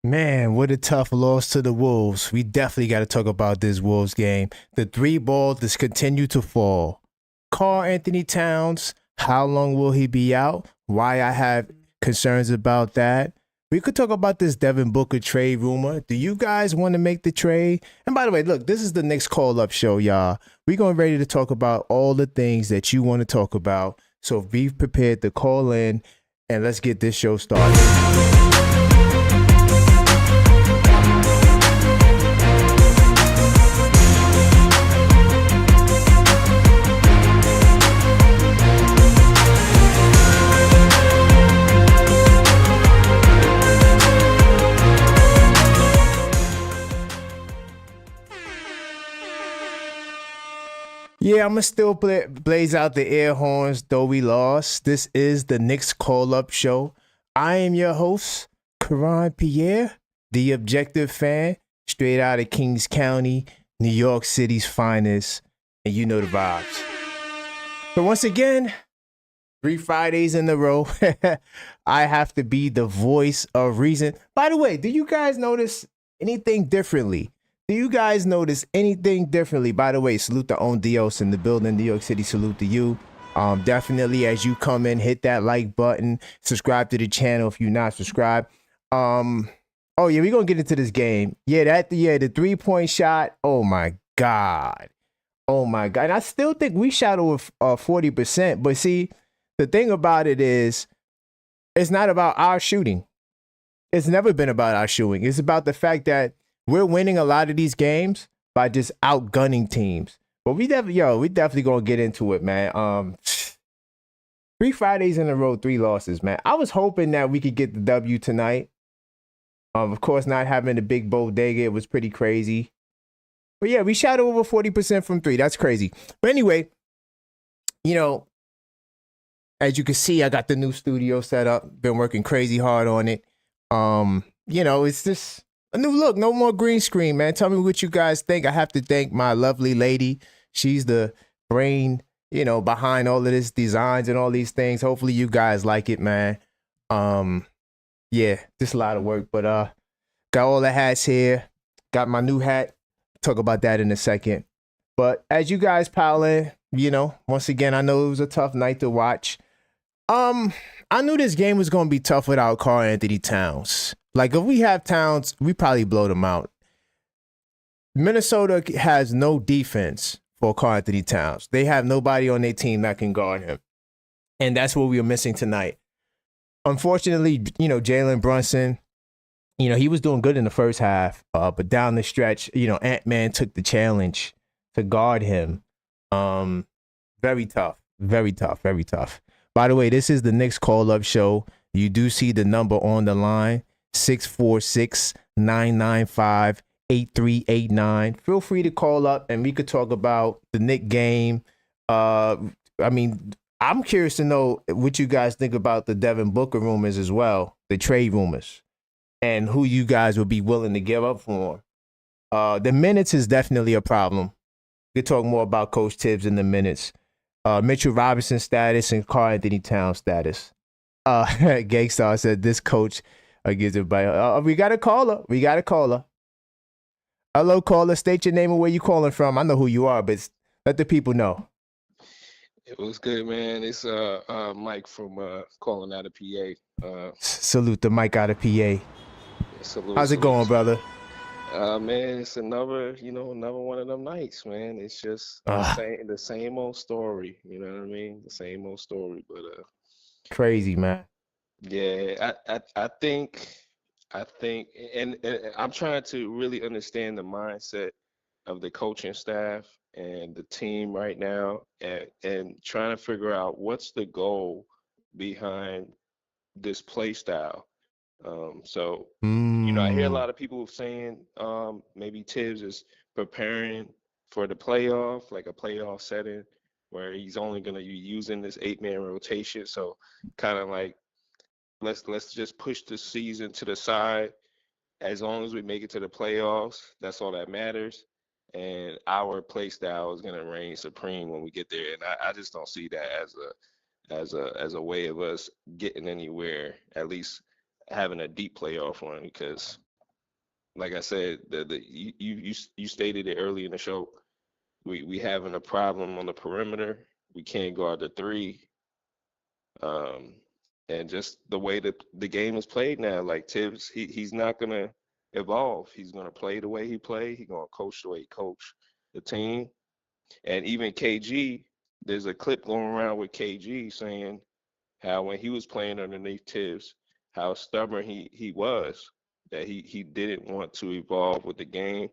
Man, what a tough loss to the Wolves. We definitely got to talk about this Wolves game. The three ball just continue to fall. Karl Anthony Towns, how long will he be out? Why I have concerns about that. We could talk about this Devin Booker trade rumor. Do you guys want to make the trade? And by the way, look, this is the Knicks call-up show, y'all. We're going ready to talk about all the things that you want to talk about. So be prepared to call in, and let's get this show started. Yeah, I'm going to still blaze out the air horns, though we lost. This is the Knicks call-up show. I am your host, Karan Pierre, the objective fan, straight out of Kings County, New York City's finest, and you know the vibes. So once again, 3 Fridays in a row, I have to be the voice of reason. By the way, do you guys notice anything differently? Do you guys notice anything differently? By the way, salute to Own Dios in the building, New York City. Salute to you. Definitely, as you come in, hit that like button. Subscribe to the channel if you're not subscribed. Oh yeah, we're gonna get into this game. Yeah, the 3-point shot. Oh my god. And I still think we shot over 40%. But see, the thing about it is, it's not about our shooting. It's never been about our shooting. It's about the fact that we're winning a lot of these games by just outgunning teams. But we definitely gonna get into it, man. 3 Fridays in a row, 3 losses, man. I was hoping that we could get the W tonight. Of course, not having the big bodega, it was pretty crazy. But yeah, we shot over 40% from 3. That's crazy. But anyway, as you can see, I got the new studio set up. Been working crazy hard on it. It's just a new look, no more green screen, man. Tell me what you guys think. I have to thank my lovely lady. She's the brain, behind all of this designs and all these things. Hopefully you guys like it, man. Yeah, just a lot of work, but got all the hats here. Got my new hat. Talk about that in a second. But as you guys pile in, once again, I know it was a tough night to watch. I knew this game was going to be tough without Karl Anthony Towns. Like, if we have Towns, we probably blow them out. Minnesota has no defense for Karl Anthony Towns. They have nobody on their team that can guard him. And that's what we were missing tonight. Unfortunately, Jalen Brunson, he was doing good in the first half. But down the stretch, Ant-Man took the challenge to guard him. Very tough. Very tough. Very tough. By the way, this is the Knicks call-up show. You do see the number on the line. 646-995-8389. Feel free to call up and we could talk about the Knicks game. I'm curious to know what you guys think about the Devin Booker rumors as well, the trade rumors, and who you guys would be willing to give up for. The minutes is definitely a problem. We could talk more about Coach Tibbs in the minutes. Mitchell Robinson status and Karl Anthony Towns status. Gangstar said this coach gives everybody. We got a caller. Hello, caller. State your name and where you calling from. I know who you are, but let the people know. It was good, man. It's Mike from calling out of PA. Salute to Mike out of PA. Salute, How's it going, brother? Man, it's another one of them nights, man. It's just the same old story. You know what I mean? The same old story, but crazy, man. Yeah, I think, and I'm trying to really understand the mindset of the coaching staff and the team right now, and trying to figure out what's the goal behind this play style. I hear a lot of people saying maybe Tibbs is preparing for the playoff, like a playoff setting where he's only going to be using this 8-man rotation. So kind of like, let's just push the season to the side. As long as we make it to the playoffs, that's all that matters. And our play style is going to reign supreme when we get there. And I just don't see that as a way of us getting anywhere, at least having a deep playoff run, because like I said, you stated it early in the show. We having a problem on the perimeter. We can't guard the three. Um, and just the way that the game is played now, like Tibbs, he's not gonna evolve. He's gonna play the way he played. He's gonna coach the way he coach the team. And even KG, there's a clip going around with KG saying how when he was playing underneath Tibbs, how stubborn he was, that he didn't want to evolve with the game.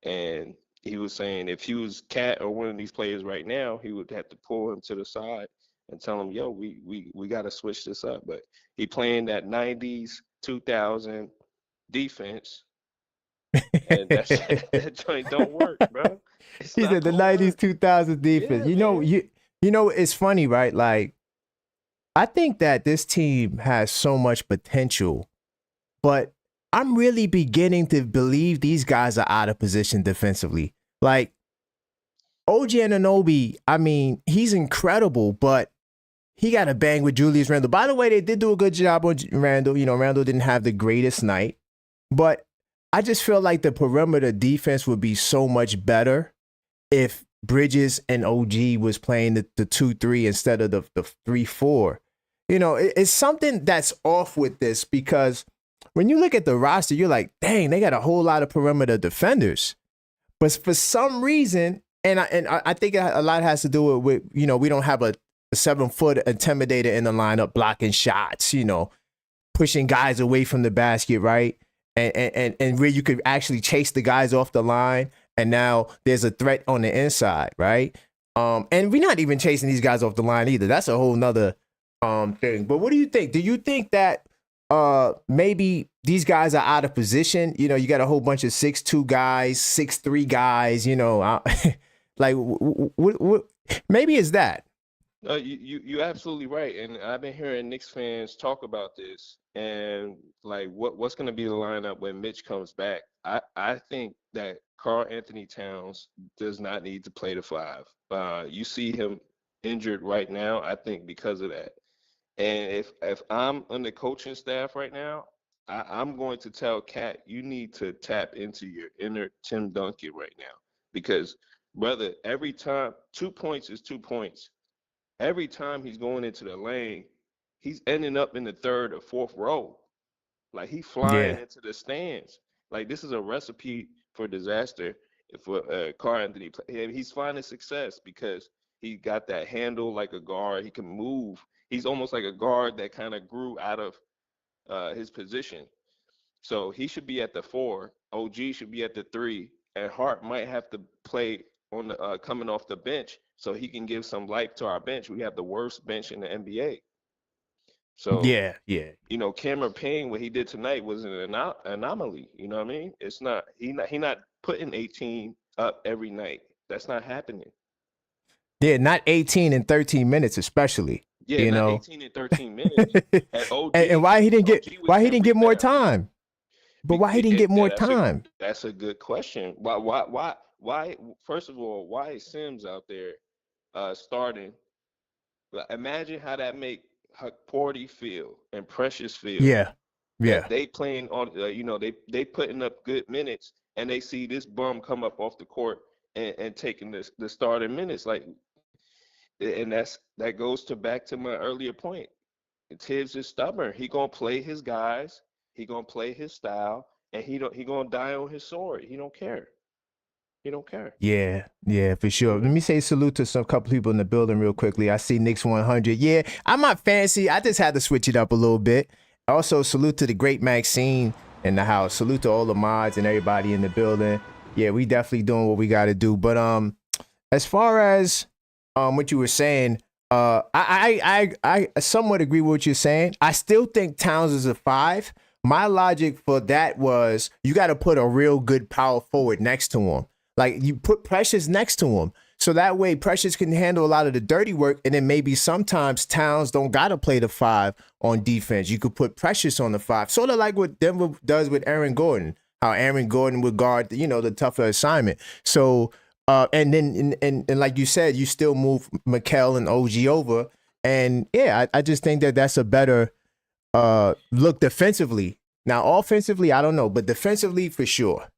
And he was saying if he was Cat or one of these players right now, he would have to pull him to the side and tell him, "Yo, we got to switch this up." But he playing that '90s, 2000 defense, and that's that joint don't work, bro. It's He not said the gonna 90s, work. 2000 defense. Yeah, man. You know, it's funny, right? Like, I think that this team has so much potential, but I'm really beginning to believe these guys are out of position defensively. Like, OG Anunoby, I mean, he's incredible, but he got a bang with Julius Randle. By the way, they did do a good job on Randle. You know, Randle didn't have the greatest night, but I just feel like the perimeter defense would be so much better if Bridges and OG was playing the 2-3 instead of the 3-4. You know, it's something that's off with this because when you look at the roster, you're like, dang, they got a whole lot of perimeter defenders. But for some reason, I think a lot has to do with you know, we don't have a 7-foot intimidator in the lineup blocking shots, you know, pushing guys away from the basket, right? And where you could actually chase the guys off the line. And now there's a threat on the inside, right? And we're not even chasing these guys off the line either. That's a whole nother thing. But what do you think? Do you think that maybe these guys are out of position? You know, you got a whole bunch of 6'2" guys, 6'3" guys, you know, like what maybe it's that. No, you absolutely right. And I've been hearing Knicks fans talk about this and like what's going to be the lineup when Mitch comes back. I think that Karl Anthony Towns does not need to play the five. You see him injured right now, I think because of that. And if I'm on the coaching staff right now, I'm going to tell Cat, you need to tap into your inner Tim Duncan right now. Because brother, every time 2 points is 2 points. Every time he's going into the lane, he's ending up in the third or fourth row. Like he's flying Yeah. into the stands. Like this is a recipe for disaster for Karl Anthony. He's finding success because he got that handle like a guard. He can move. He's almost like a guard that kind of grew out of his position. So he should be at the four. OG should be at the three, and Hart might have to play on the coming off the bench so he can give some life to our bench. We have the worst bench in the NBA. So Yeah, yeah. you know, Cameron Payne, what he did tonight was an anomaly. You know what I mean? It's not he not putting 18 up every night. That's not happening. Yeah, not 18 and 13 minutes, especially. Yeah, You not know. 18 and 13 minutes. And And OG was why he getting didn't get more rebounds. time? But why he didn't get more time? That's a good question. Why? First of all, why is Sims out there starting? Imagine how that make Porty feel and Precious feel Yeah, that yeah, they playing on. You know, they putting up good minutes and they see this bum come up off the court and taking the starting minutes. Like, and that goes to back to my earlier point. Tibbs is stubborn. He gonna play his guys. He gonna play his style, and he gonna die on his sword. He don't care. He don't care. yeah, for sure. Let me say salute to some couple people in the building real quickly. I see Knicks 100. Yeah, I'm not fancy. I just had to switch it up a little bit. Also, salute to the great Maxine in the house. Salute to all the mods and everybody in the building. Yeah, we definitely doing what we got to do. But as far as what you were saying, I somewhat agree with what you're saying. I still think Towns is a 5. My logic for that was you got to put a real good power forward next to him. Like you put Precious next to him. So that way Precious can handle a lot of the dirty work. And then maybe sometimes Towns don't got to play the 5 on defense. You could put Precious on the 5. Sort of like what Denver does with Aaron Gordon. How Aaron Gordon would guard, you know, the tougher assignment. So, and then, and like you said, you still move Mikal and OG over. And yeah, I just think that that's a better look defensively. Now, offensively, I don't know, but defensively, for sure.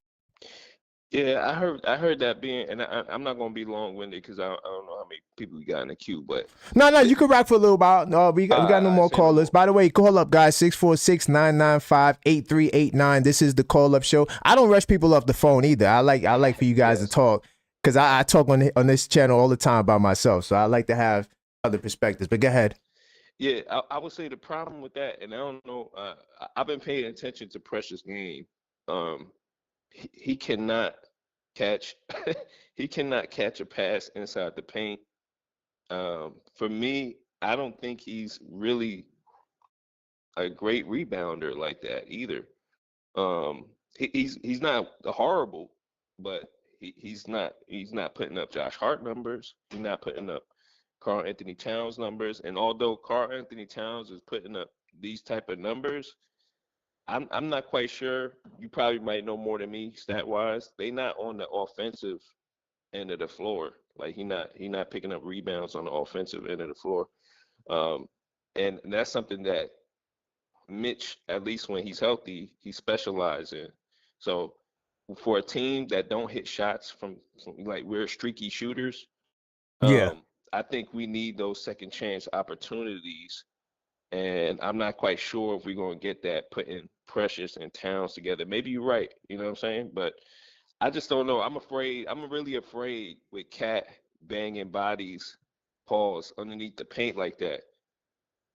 Yeah, I heard that being, and I'm not gonna be long-winded because I don't know how many people we got in the queue, but No, the, you can rock for a little while. No, we got no I more say no callers. more. By the way, call up, guys. 646-995-8389. This is the call up show. I don't rush people off the phone either. I like for you guys to Yes. talk because I talk on this channel all the time by myself. So I like to have other perspectives. But go ahead. Yeah, I would say the problem with that, and I don't know, I've been paying attention to Precious game. Um, he cannot catch, he cannot catch a pass inside the paint. For me, I don't think he's really a great rebounder like that either. Um, he's not horrible, but he's not putting up Josh Hart numbers. He's not putting up Karl Anthony Towns numbers. And although Karl Anthony Towns is putting up these type of numbers, I'm not quite sure. You probably might know more than me stat wise. They not on the offensive end of the floor. Like he not picking up rebounds on the offensive end of the floor. Um, and that's something that Mitch, at least when he's healthy, he specializes in. So for a team that don't hit shots from like we're streaky shooters, Yeah. I think we need those second chance opportunities. And I'm not quite sure if we're gonna get that putting Precious and Towns together. Maybe you're right, you know what I'm saying? But I just don't know. I'm afraid. I'm really afraid with Cat banging bodies, pause underneath the paint like that,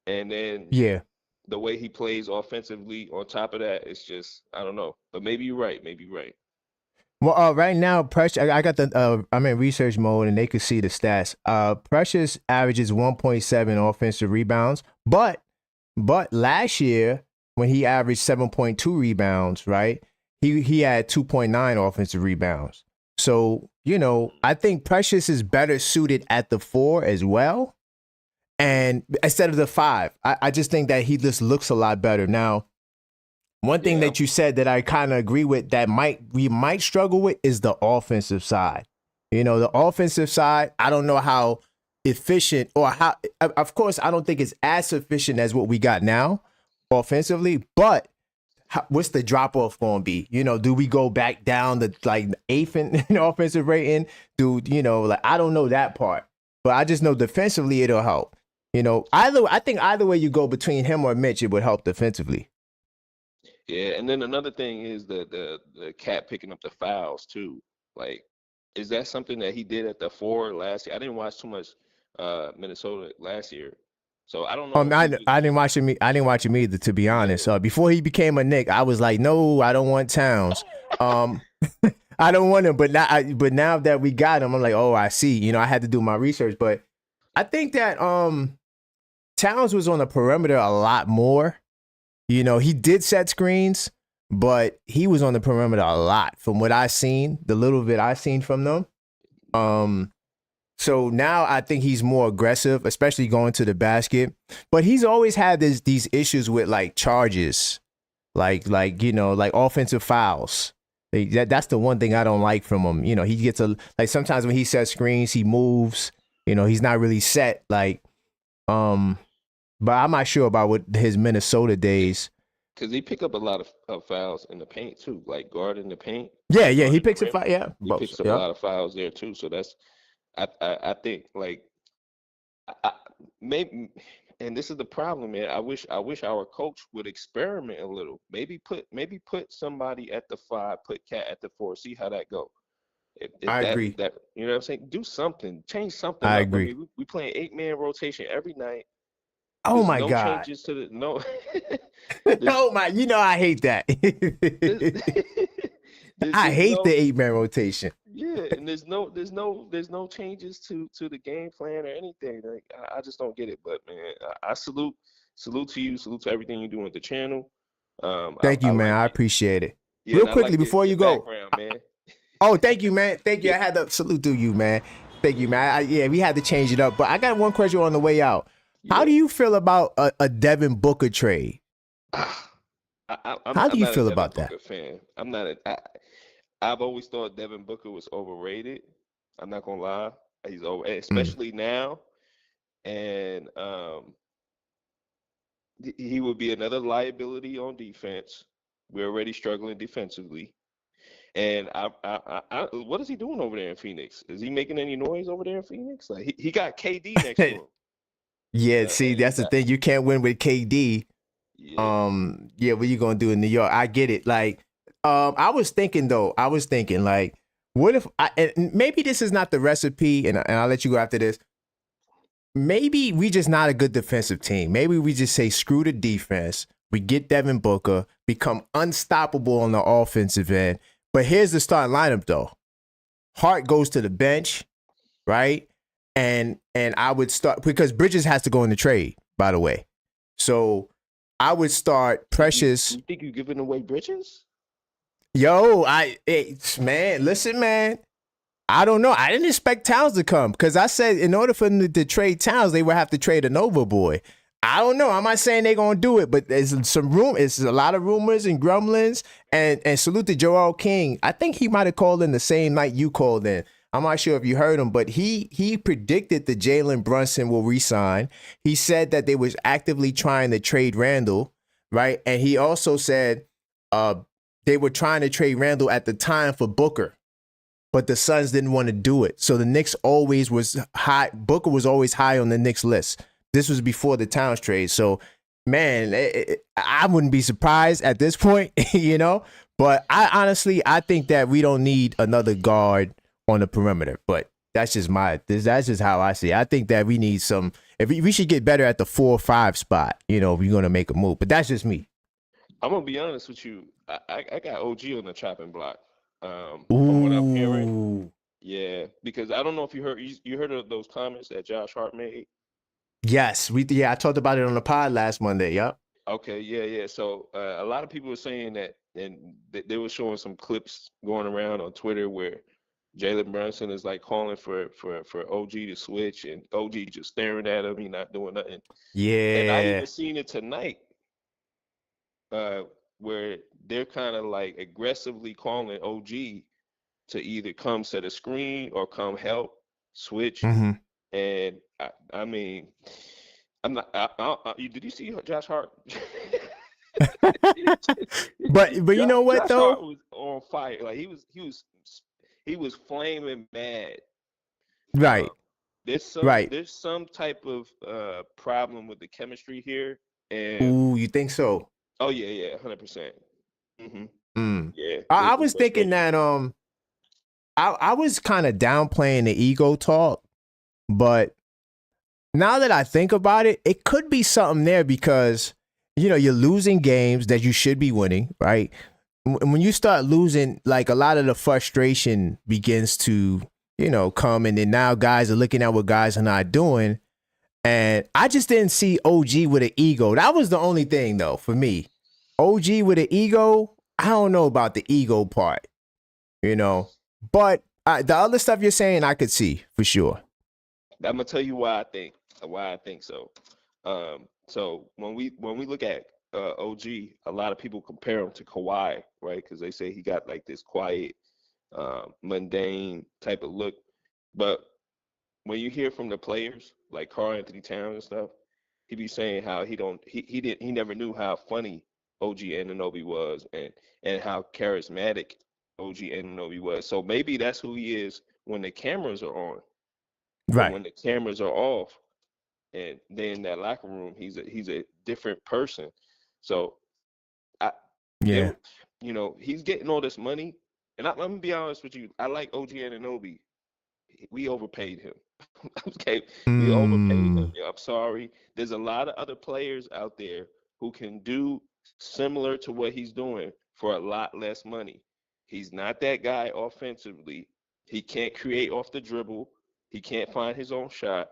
and then Yeah. the way he plays offensively on top of that, it's just I don't know. But maybe you're right. Maybe you're right. Well, right now, Precious, I got the, I'm in research mode and they can see the stats. Precious averages 1.7 offensive rebounds, but last year when he averaged 7.2 rebounds, right? He had 2.9 offensive rebounds. So, I think Precious is better suited at the 4 as well. Mm. And instead of the 5, I just think that he just looks a lot better. Now, one thing Yeah, that you said that I kind of agree with that we might struggle with is the offensive side. The offensive side, I don't know how efficient or how, of course, I don't think it's as efficient as what we got now offensively, but what's the drop off going to be? Do we go back down to like eighth in offensive rating? Like, I don't know that part, but I just know defensively it'll help. I think either way you go between him or Mitch, it would help defensively. yeah. And then another thing is the Cat picking up the fouls too. Like, is that something that he did at the 4 last year? I didn't watch too much Minnesota last year, so I don't know if he was I didn't just watch him. I didn't watch him either, to be honest. yeah. Before he became a Knick, I was like, no, I don't want Towns. Um, I don't want him. But now that we got him, I'm like, oh, I see. I had to do my research, but I think that Towns was on the perimeter a lot more. He did set screens, but he was on the perimeter a lot from what I seen. The little bit I seen from them. Um, so now I think he's more aggressive, especially going to the basket. But he's always had these issues with like charges, like offensive fouls. That's the one thing I don't like from him. He gets like sometimes when he sets screens, he moves. He's not really set. Um, but I'm not sure about what his Minnesota Yeah, days. because he pick up a lot of fouls in the paint too, like guarding the paint, Yeah, like yeah, he guarding the picks a rim. fight. Yeah, He both. picks up a Yeah, lot of fouls there too. So that's I think like I, maybe, and this is the problem, man. I wish our coach would experiment a little. Maybe put somebody at the 5, put Cat at the 4, see how that go. If I that agree. that you know what I'm saying, do something, change something I up. I agree. mean, we playing 8-man rotation every night. Oh There's my no god. changes to the no. there's Oh my, I hate that. there's, I there's hate the no 8-man rotation. yeah, and there's no changes to the game plan or anything. Like I just don't get it. But man, I salute to you, salute to everything you do with the channel. Thank I you, man. like I it. appreciate it. Yeah, Real and I quickly like before your you go. background, man. Oh, thank you, man. Thank you. I had to salute to you, man. Thank you, man. Yeah, we had to change it up. But I got one question on the way out. How Yeah. do you feel about a Devin Booker trade? I'm How do I'm you not a feel Devin about that? Booker fan. I'm not a. I've always thought Devin Booker was overrated. I'm not gonna lie. He's over, Mm. especially now. And he would be another liability on defense. We're already struggling defensively. And what is he doing over there in Phoenix? Is he making any noise over there in Phoenix? Like he got KD next to him. Yeah, see, And he that's the got thing. You can't win with KD. yeah. Yeah, what you gonna do in New York? I get it. Like, I was thinking though. I was thinking like, what if? And maybe this is not the recipe, and I'll let you go after this. Maybe we just not a good defensive team. Maybe we just say screw the defense. We get Devin Booker, become unstoppable on the offensive end. But here's the starting lineup though. Hart goes to the bench, right? And I would start because Bridges has to go in the trade, by the way. So I would start Precious. You think you're giving away Bridges? Man, listen, man. I don't know. I didn't expect Towns to come because I said in order for them to trade Towns, they would have to trade a Nova boy. I don't know. I'm not saying they're gonna do it, but there's some room. It's a lot of rumors and grumblings. And salute to Joel King. I think he might have called in the same night you called in. I'm not sure if you heard him, but he predicted that Jalen Brunson will resign. He said that they was actively trying to trade Randall, right? And he also said they were trying to trade Randall at the time for Booker, but the Suns didn't want to do it. So the Knicks always was high. Booker was always high on the Knicks list. This was before the Towns trade. So, man, I wouldn't be surprised at this point, you know? But I think that we don't need another guard on the perimeter. But that's just how I see it. I think that we need we should get better at the 4 or 5 spot, you know, if we're going to make a move. But that's just me. I'm gonna be honest with you. I got OG on the chopping block. From what I'm hearing, Ooh. yeah, because I don't know if you heard of those comments that Josh Hart made. Yes, I talked about it on the pod last Monday. Yep. Okay, yeah. So a lot of people were saying that, and they were showing some clips going around on Twitter where Jalen Brunson is like calling for OG to switch, and OG just staring at him. He not doing nothing. And I Yeah. even seen it tonight, uh, where they're kind of like aggressively calling OG to either come set a screen or come help switch. Mm-hmm. And I mean, I'm not. Did you see Josh Hart? But you know what Josh Hart though? was on fire. Like he was flaming mad. Um, Right. Right. there's some type of problem with the chemistry here. And Ooh, you think so? oh yeah, 100%. Hmm. Mm. Yeah, I there's some was thinking frustration. that I was kind of downplaying the ego talk, but now that I think about it, it could be something there because you know you're losing games that you should be winning, right? When you start losing, like a lot of the frustration begins to come, and then now guys are looking at what guys are not doing, and I just didn't see OG with an ego. That was the only thing though for me. OG with an ego, I don't know about the ego part, you know, but the other stuff you're saying, I could see for sure. I'm gonna tell you why I think so. So when we look at OG, a lot of people compare him to Kawhi, right? Because they say he got like this quiet, mundane type of look. But when you hear from the players like Karl Anthony Towns and stuff, he be saying how he never knew how funny OG Anunoby was, and how charismatic OG Anunoby was. So maybe that's who he is when the cameras are on, but Right. when the cameras are off, and then in that locker room, he's a different person. So I Yeah. there, he's getting all this money, and I'm gonna be honest with you. I like OG Anunoby. We overpaid him. Okay, we overpaid him. Mm, Yeah, I'm sorry. There's a lot of other players out there who can do similar to what he's doing for a lot less money. He's not that guy offensively. He can't create off the dribble. He can't find his own shot.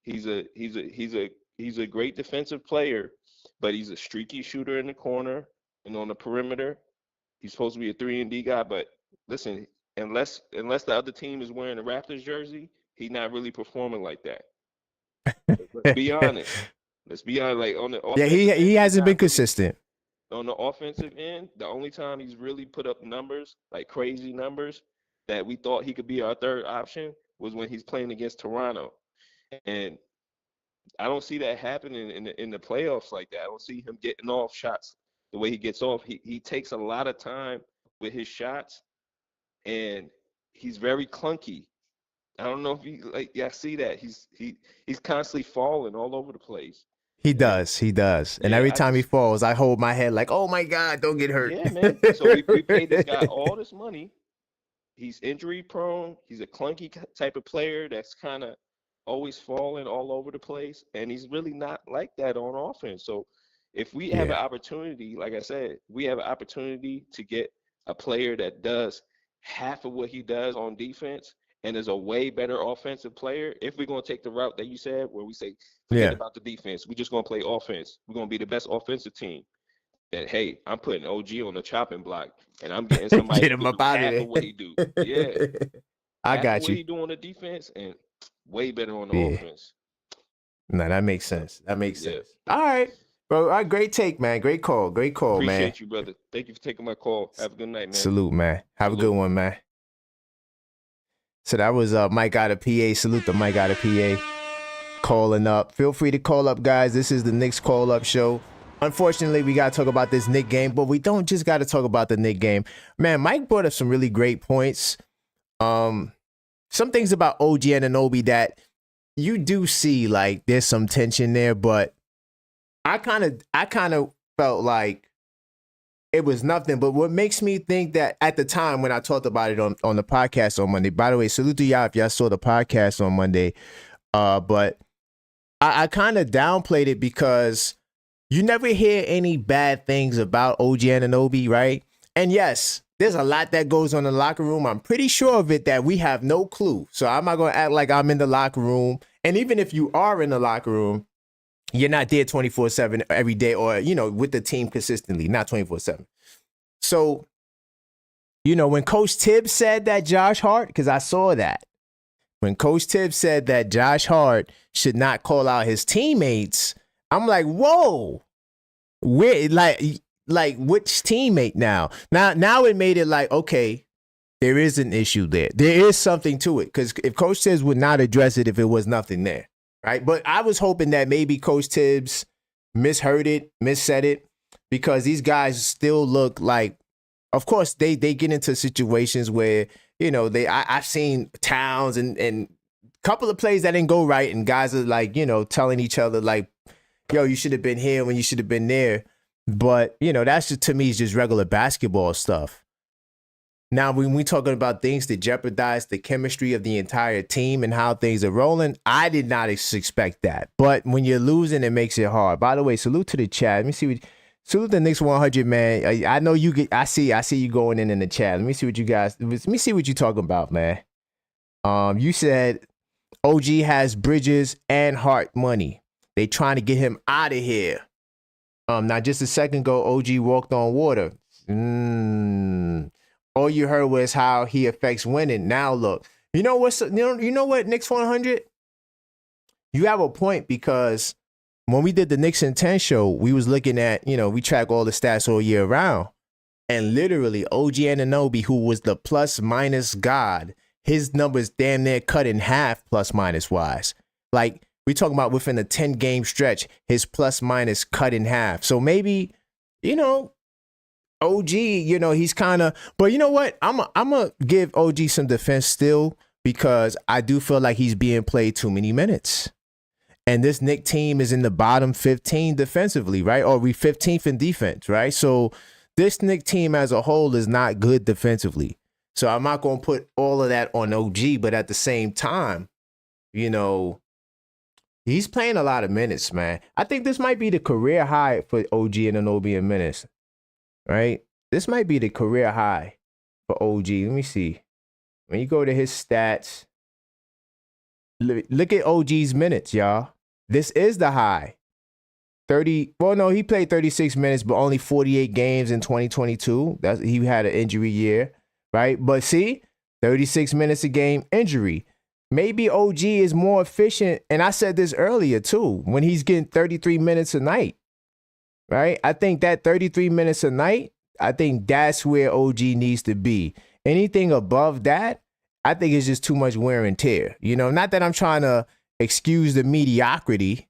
He's a great defensive player, but he's a streaky shooter in the corner and on the perimeter. He's supposed to be a 3-and-D guy, but listen, unless the other team is wearing a Raptors jersey, he's not really performing like that. Let's be honest. Let's be honest. Like on the yeah, offensive end, he he's hasn't been not really consistent. on the offensive end. The only time he's really put up numbers, like crazy numbers, that we thought he could be our third option was when he's playing against Toronto. And I don't see that happening in the playoffs like that. I don't see him getting off shots the way he gets off. He takes a lot of time with his shots, and he's very clunky. I don't know if you see that he's constantly falling all over the place. He And does. He does. And yeah, every I time he just falls, I hold my head like, oh my God, don't get hurt. yeah, man. So we paid this guy all this money. He's injury prone. He's a clunky type of player that's kind of always falling all over the place, and he's really not like that on offense. So if we have an Yeah. opportunity, like I said, we have an opportunity to get a player that does half of what he does on defense and is a way better offensive player. If we're going to take the route that you said, where we say, forget Yeah. about the defense, we're just going to play offense. We're going to be the best offensive team. That hey, I'm putting OG on the chopping block, and I'm getting somebody Get who him could do up out of half of what he do. Yeah, there. I half of got what you. he do on the defense, and way better on the Yeah. offense. No, that makes So, sense. That makes yeah, sense. All right. Bro, all right, great take, man. Great call. Great call, man. appreciate you, brother. Thank you for taking my call. Have a good night, man. Salute, man. Have a good Salute. one, man. So that was Mike out of PA. Salute to Mike out of PA. Calling up. Feel free to call up, guys. This is the Knicks Call Up Show. Unfortunately, we got to talk about this Knick game, but we don't just got to talk about the Knick game. Man, Mike brought up some really great points. Some things about OG Anunoby that you do see, like, there's some tension there, but I kind of felt like it was nothing. But what makes me think that at the time when I talked about it on the podcast on Monday, by the way, salute to y'all if y'all saw the podcast on Monday. But I kind of downplayed it because you never hear any bad things about OG Anunoby, right? And yes, there's a lot that goes on in the locker room. I'm pretty sure of it that we have no clue. So I'm not going to act like I'm in the locker room. And even if you are in the locker room, you're not there 24/7 every day or, with the team consistently, not 24/7. So, when Coach Tibbs said that Josh Hart, because I saw that, when Coach Tibbs said that Josh Hart should not call out his teammates, I'm like, whoa, where, like which teammate now? Now it made it like, okay, there is an issue there. There is something to it. Because if Coach Tibbs would not address it if it was nothing there, right? But I was hoping that maybe Coach Tibbs misheard it, missaid it, because these guys still look like, of course, they get into situations where, I've seen Towns and a couple of plays that didn't go right, and guys are like, telling each other like, yo, you should have been here when you should have been there. But, that's just, to me, is just regular basketball stuff. Now, when we talking about things that jeopardize the chemistry of the entire team and how things are rolling, I did not expect that. But when you're losing, it makes it hard. By the way, salute to the chat. Let me see salute the Knicks 100, man. I know you get. I see you going in the chat. Let me see what you guys. Let me see what you talking about, man. You said OG has Bridges and Hart money. They trying to get him out of here. Now just a second ago, OG walked on water. All you heard was how he affects winning. Now look, you know what, Knicks 100? You have a point, because when we did the Knicks in 10 show, we was looking at, we track all the stats all year round. And literally, OG Anunoby, who was the plus-minus god, his numbers damn near cut in half plus-minus wise. Like, we talking about within a 10-game stretch, his plus-minus cut in half. So maybe, OG, he's kind of... But you know what? I'm going to give OG some defense still, because I do feel like he's being played too many minutes. And this Knicks team is in the bottom 15 defensively, right? Or we 15th in defense, right? So this Knicks team as a whole is not good defensively. So I'm not going to put all of that on OG, but at the same time, he's playing a lot of minutes, man. I think this might be the career high for OG Anunoby in minutes, right? This might be the career high for OG. Let me see. When you go to his stats, look at OG's minutes, y'all. This is the high. 30. Well, no, he played 36 minutes, but only 48 games in 2022. He had an injury year, right? But see, 36 minutes a game, injury. Maybe OG is more efficient. And I said this earlier too, when he's getting 33 minutes a night, right? I think that 33 minutes a night, I think that's where OG needs to be. Anything above that, I think it's just too much wear and tear. Not that I'm trying to excuse the mediocrity,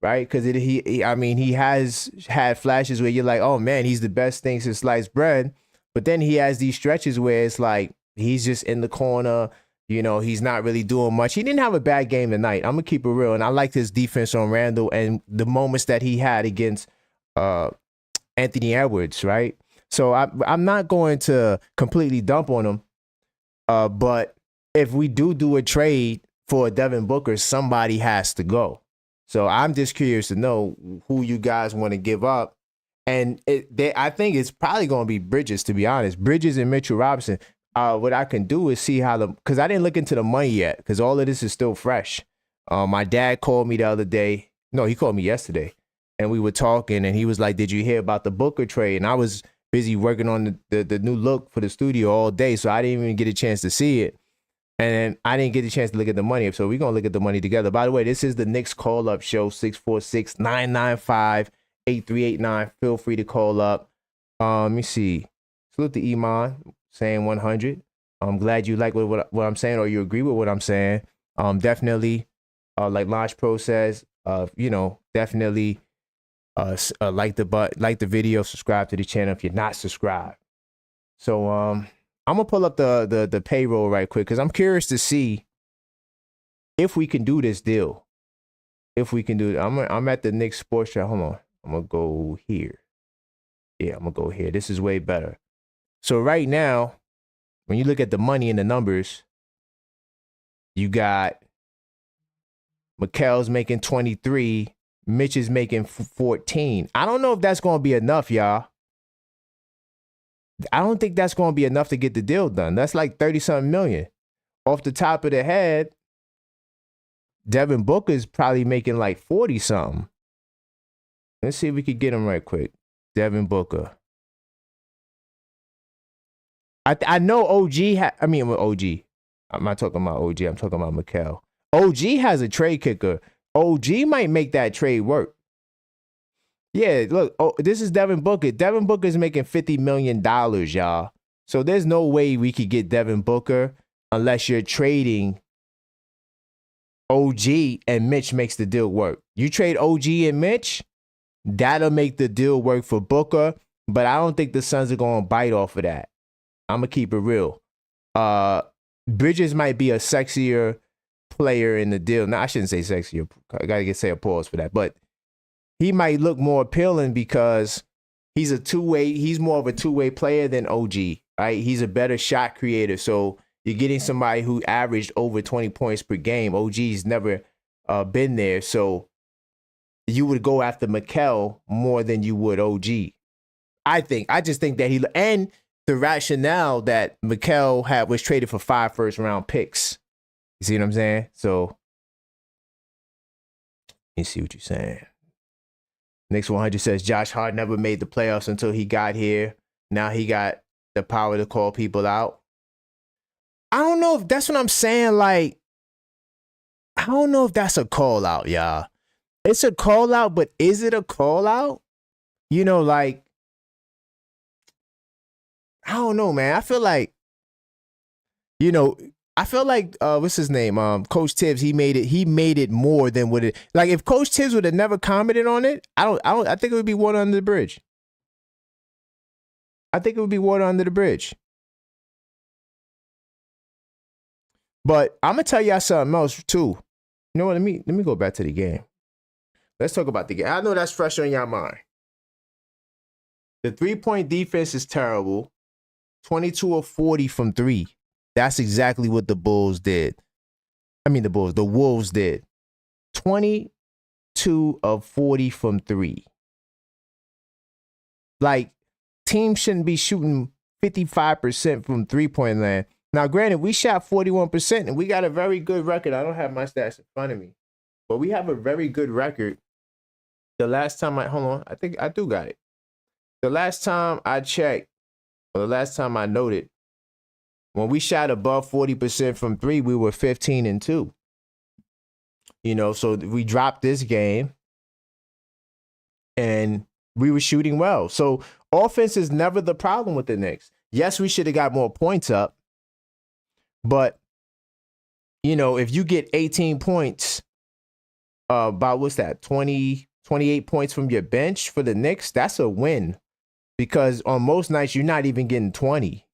right? Because I mean, he has had flashes where you're like, oh man, he's the best thing since sliced bread. But then he has these stretches where it's like he's just in the corner. You know, he's not really doing much. He didn't have a bad game tonight. I'm gonna keep it real, and I liked his defense on Randall and the moments that he had against Anthony Edwards, right? So I'm not going to completely dump on him, but if we do a trade for Devin Booker, somebody has to go. So I'm just curious to know who you guys want to give up. And I think it's probably going to be Bridges, to be honest. Bridges and Mitchell Robinson. What I can do is see how because I didn't look into the money yet, because all of this is still fresh. My dad called me the other day. No, he called me yesterday. And we were talking, and he was like, did you hear about the Booker trade? And I was busy working on the new look for the studio all day, so I didn't even get a chance to see it. And I didn't get a chance to look at the money. So we're going to look at the money together. By the way, this is the Knicks call-up show, 646-995-8389. Feel free to call up. Let me see. Salute to Iman, saying 100. I'm glad you like what I'm saying, or you agree with what I'm saying. Definitely, like Launch Pro says, definitely like the video, subscribe to the channel if you're not subscribed. So I'm gonna pull up the payroll right quick, because I'm curious to see if we can do this deal. If we can do it. I'm at the Knicks Sports Chat. Hold on. I'm gonna go here. Yeah, I'm gonna go here. This is way better. So right now, when you look at the money and the numbers, you got Mikal's making 23, Mitch is making 14. I don't know if that's gonna be enough, y'all. I don't think that's going to be enough to get the deal done. That's like 30-something million. Off the top of the head, Devin Booker is probably making like 40-something. Let's see if we could get him right quick. Devin Booker. I know OG. OG. I'm not talking about OG. I'm talking about Mikal. OG has a trade kicker. OG might make that trade work. Yeah, look, this is Devin Booker. Devin Booker is making $50 million, y'all. So there's no way we could get Devin Booker unless you're trading OG and Mitch makes the deal work. You trade OG and Mitch, that'll make the deal work for Booker, but I don't think the Suns are going to bite off of that. I'm going to keep it real. Bridges might be a sexier player in the deal. No, I shouldn't say sexier. I got to say a pause for that, but he might look more appealing because he's more of a two-way player than OG, right? He's a better shot creator. So you're getting somebody who averaged over 20 points per game. OG's never been there. So you would go after Mikal more than you would OG. I just think that and the rationale that Mikal was traded for 5 first-round picks. You see what I'm saying? So let me see what you're saying. Knicks 100 says Josh Hart never made the playoffs until he got here. Now he got the power to call people out. I don't know if that's what I'm saying. Like, I don't know if that's a call out, y'all. It's a call out, but is it a call out? You know, like, I don't know, man. I feel like, what's his name? Coach Tibbs, he made it more than what it, like, if Coach Tibbs would have never commented on it, I think it would be water under the bridge. I think it would be water under the bridge. But I'm gonna tell y'all something else too. You know what? Let me go back to the game. Let's talk about the game. I know that's fresh on your mind. The 3-point defense is terrible. 22 of 40 from 3. That's exactly what the Wolves did. 22 of 40 from 3. Like, teams shouldn't be shooting 55% from 3-point land. Now, granted, we shot 41%, and we got a very good record. I don't have my stats in front of me, but we have a very good record. The last time I think I do got it. The last time I checked, or the last time I noted, when we shot above 40% from 3, we were 15-2. So we dropped this game, and we were shooting well. So offense is never the problem with the Knicks. Yes, we should have got more points up, but if you get 18 points about what's that, 20, 28 points from your bench for the Knicks, that's a win. Because on most nights, you're not even getting 20.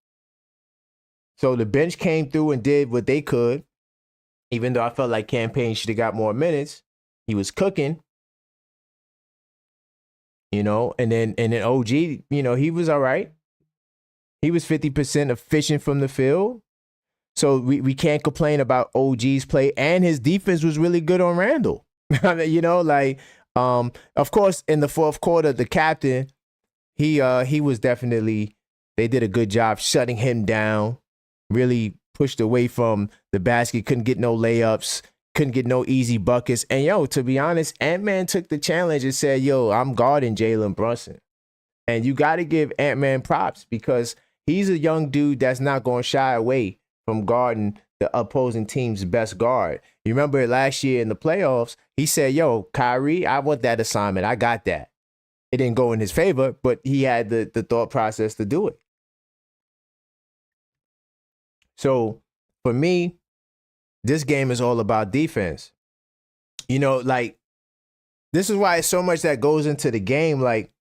So the bench came through and did what they could, even though I felt like Campaign should have got more minutes. He was cooking, and then OG, he was all right. He was 50% efficient from the field. So we can't complain about OG's play, and his defense was really good on Randall. Of course, in the fourth quarter, the captain, he was definitely, they did a good job shutting him down, really pushed away from the basket, couldn't get no layups, couldn't get no easy buckets. And to be honest, Ant-Man took the challenge and said, I'm guarding Jalen Brunson. And you got to give Ant-Man props because he's a young dude that's not going to shy away from guarding the opposing team's best guard. You remember last year in the playoffs, he said, Kyrie, I want that assignment. I got that. It didn't go in his favor, but he had the thought process to do it. So for me, this game is all about defense. This is why it's so much that goes into the game. Like,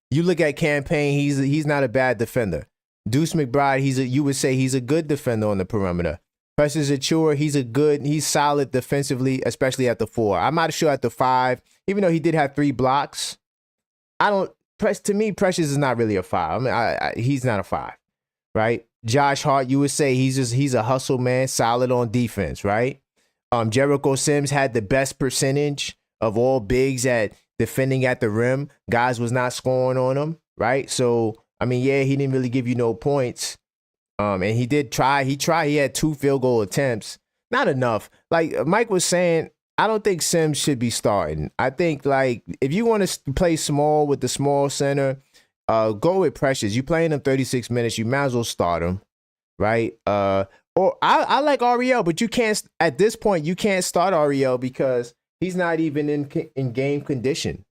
you look at Campaign, he's not a bad defender. Deuce McBride, you would say he's a good defender on the perimeter. Precious Achiuwa, he's solid defensively, especially at the 4. I'm not sure at the 5, even though he did have 3 blocks. To me, Precious is not really a 5. I mean, he's not a 5, right? Josh Hart, you would say he's a hustle man, solid on defense, right? Jericho Sims had the best percentage of all bigs at defending at the rim. Guys was not scoring on him, right? So, I mean, yeah, he didn't really give you no points. And he did try. He had 2 field goal attempts. Not enough. Like Mike was saying, I don't think Sims should be starting. I think, like, if you want to play small with the small center, go with Precious. You playing him 36 minutes, you might as well start him, right? Or I like Ariel, but you can't, at this point, you can't start Ariel because he's not even in game condition.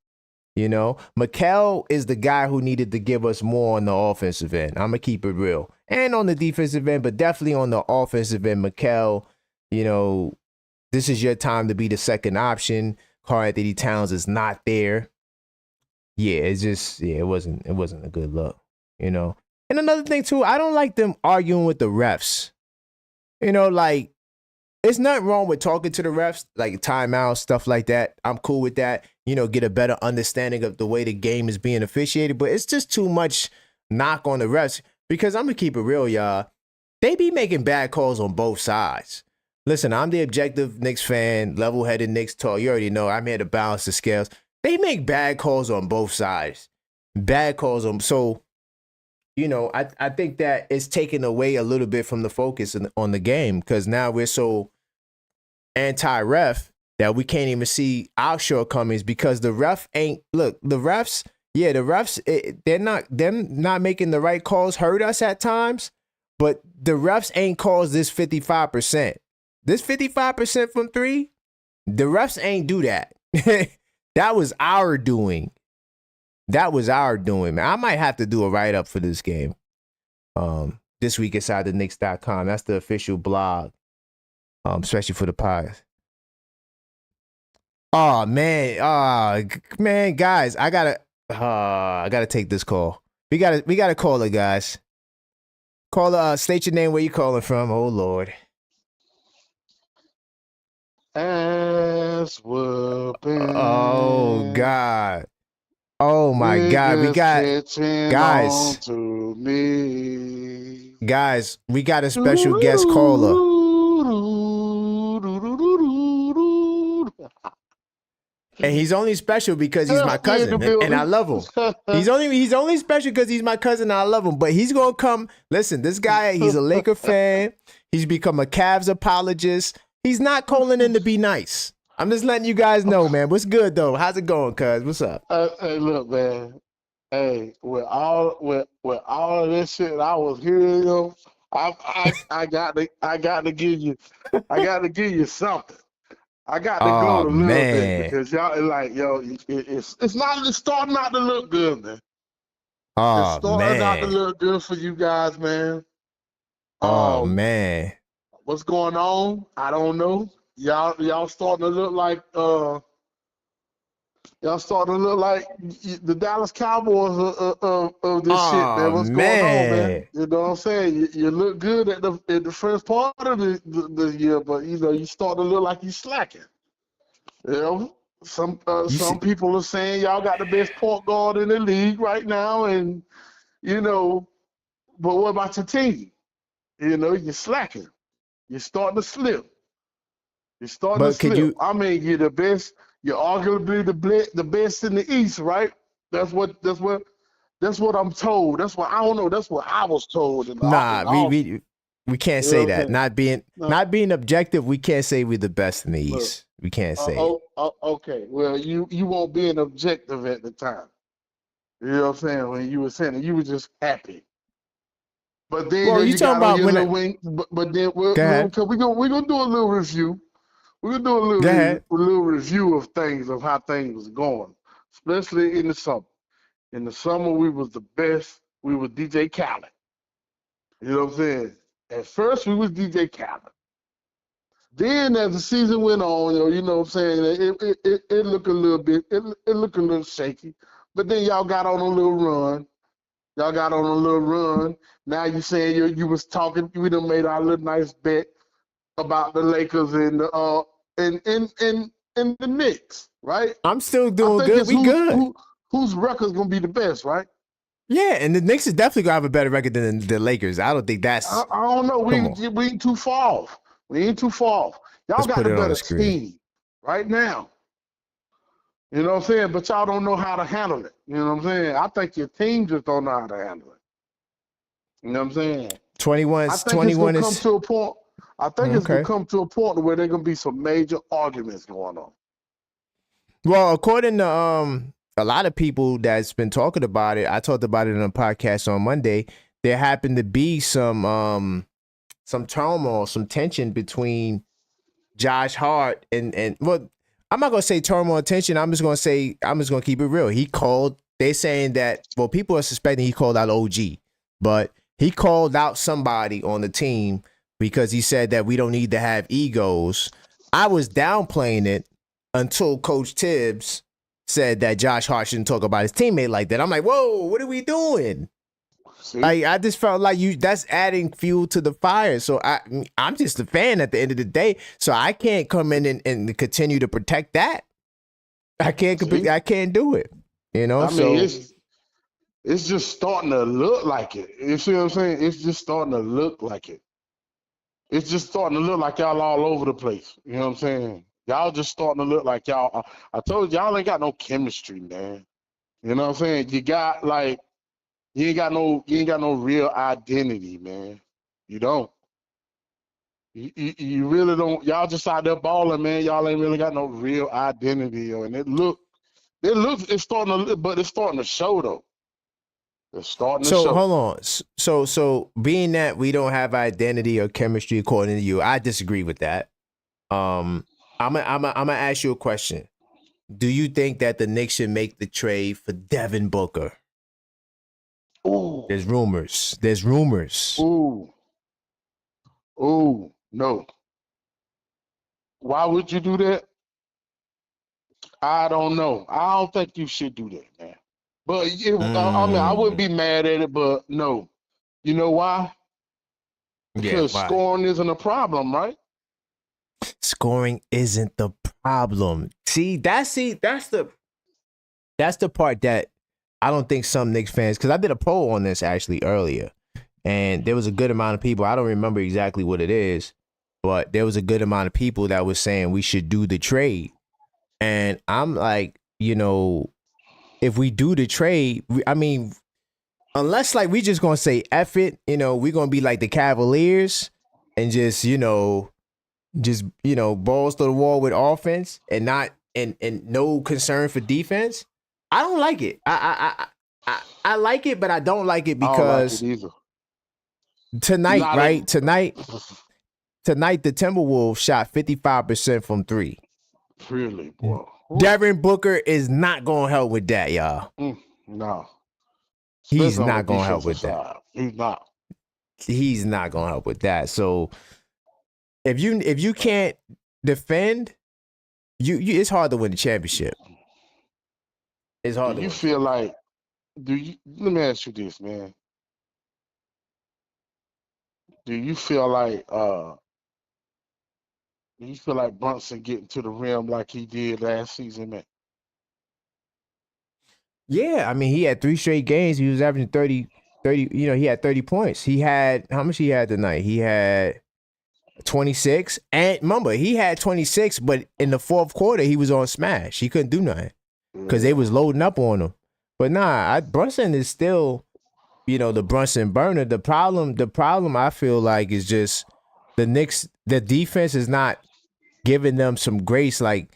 Mikal is the guy who needed to give us more on the offensive end. I'm going to keep it real. And on the defensive end, but definitely on the offensive end, Mikal, this is your time to be the second option. Karl-Anthony Towns is not there. Yeah, it wasn't a good look, And another thing too, I don't like them arguing with the refs. Like, it's nothing wrong with talking to the refs, like timeouts, stuff like that. I'm cool with that. Get a better understanding of the way the game is being officiated. But it's just too much knock on the refs because I'm going to keep it real, y'all. They be making bad calls on both sides. Listen, I'm the objective Knicks fan, level-headed Knicks talk. You already know I'm here to balance the scales. They make bad calls on both sides. Bad calls on. So, I think that it's taken away a little bit from the focus on the game because now we're so anti-ref that we can't even see our shortcomings because the refs, them not making the right calls hurt us at times, but the refs ain't caused this 55%. This 55% from 3, the refs ain't do that. That was our doing. Man. I might have to do a write-up for this game. This week inside the Knicks.com. That's the official blog. Especially for the Pies. Oh man. Man, guys, I gotta take this call. We gotta call it, guys. Call state your name, where you calling from. Oh Lord. Ass whooping. Oh God. Oh my God. We got guys. To me. Guys, we got a special guest caller. And he's only special because he's my cousin, and I love him. He's only special because he's my cousin, and I love him. But he's gonna come. Listen, this guy, he's a Laker fan. He's become a Cavs apologist. He's not calling in to be nice. I'm just letting you guys know, man. What's good though? How's it going, cuz? What's up? Hey, look, man. Hey, with all of this shit I was hearing, I got to give you something. I got to go a little bit because y'all like, it's starting not to look good, man. It's starting not to look good for you guys, man. Man. What's going on? I don't know. Y'all starting to look like Y'all starting to look like the Dallas Cowboys of this shit, man. Oh What's going on, man? man. You know what I'm saying? You look good at the first part of the year, but you start to look like you slacking. You know, You see, some people are saying y'all got the best point guard in the league right now, and but what about your team? You're slacking. You're starting to slip. You're starting to but could slip. you I mean, you're the best. You're arguably the best in the East, right? That's what I'm told. That's what I don't know. That's what I was told in nah, we all. we we can't You know say what I'm that. saying? No, Not being objective, we can't say we're the best in the look. East. We can't say it. Okay. Well, you won't be an objective at the time. You know what I'm saying? When you were saying it, you were just happy. But then Well, you you talking got on about your when little wing. But then go ahead. we're gonna do a little review. We're gonna do Go ahead. a little review of things, of how things was going, especially in the summer. In the summer, we was the best. We was DJ Khaled. You know what I'm saying? At first, we was DJ Khaled. Then, as the season went on, you know what I'm saying, it looked a little bit, it looked a little shaky. But then y'all got on a little run. Y'all got on a little run. Now you saying you was talking. We done made our little nice bet about the Lakers and the and the Knicks, right? I'm still I doing think good. it's We good. whose record's gonna be the best, right? Yeah, and the Knicks is definitely gonna have a better record than the Lakers. I don't think that's. I don't know. Come on, We ain't too far off. We ain't too far off. Y'all let's got put the it on the better screen. team right now. You know what I'm saying? But y'all don't know how to handle it. You know what I'm saying? I think your team just don't know how to handle it. You know what I'm saying? 21, I think it's gonna 21 come is to a point. I think it's gonna okay. come to a point where there's gonna be some major arguments going on. Well, according to a lot of people that's been talking about it, I talked about it on a podcast on Monday. There happened to be some turmoil, some tension between Josh Hart and well, I'm not gonna say turmoil and tension. I'm just gonna keep it real. He called. They're saying that people are suspecting he called out OG, but he called out somebody on the team because he said that we don't need to have egos. I was downplaying it until Coach Tibbs said that Josh Hart shouldn't talk about his teammate like that. I'm like, whoa, what are we doing? See? I just felt like that's adding fuel to the fire. So I'm just a fan at the end of the day. So I can't come in and continue to protect that. I can't See? I can't do it. You know, I mean, so it's just starting to look like it. You see what I'm saying? It's just starting to look like it. It's just starting to look like y'all all over the place. You know what I'm saying? Y'all just starting to look like y'all. I told y'all ain't got no chemistry, man. You know what I'm saying? You ain't got no real identity, man. You don't. You really don't. Y'all just out there balling, man. Y'all ain't really got no real identity, and it's starting to, but it's starting to show though. It's starting to show. hold on. So being that we don't have identity or chemistry according to you, I disagree with that. I'm gonna ask you a question. Do you think that the Knicks should make the trade for Devin Booker? Ooh, There's rumors. There's rumors. ooh, ooh. No. Why would you do that? I don't know. I don't think you should do that, man. But I mean, I wouldn't Mm, be mad at it, but no. You know why? yeah, Because why? scoring isn't a problem, right? Scoring isn't the problem. That's the part that I don't think some Knicks fans, because I did a poll on this actually earlier, and there was a good amount of people. I don't remember exactly what it is, but there was a good amount of people that was saying we should do the trade. And I'm like, if we do the trade, I mean, unless like we just gonna say F it, we're gonna be like the Cavaliers and just balls to the wall with offense and not and no concern for defense. I don't like it. I like it, but I don't like it I don't like it because either. tonight, Not right? in, Tonight the Timberwolves shot 55% from three. really, boy. Ooh, Devin Booker is not gonna help with that, y'all. no. He's Especially on the not gonna help defensive with that. side. He's not. He's not gonna help with that. So if you can't defend, you it's hard to win the championship. It's Do hard to you win. feel like let me ask you this, man. Do you feel like Brunson getting to the rim like he did last season, man? Yeah, I mean, he had 3 straight games. He was averaging 30. He had 30 points. He had, how much he had tonight? He had 26. And remember, he had 26, but in the fourth quarter, he was on smash. He couldn't do nothing because they Yeah. was loading up on him. But nah, Brunson is still, the Brunson burner. The problem I feel like is just the Knicks, the defense is not giving them some grace. Like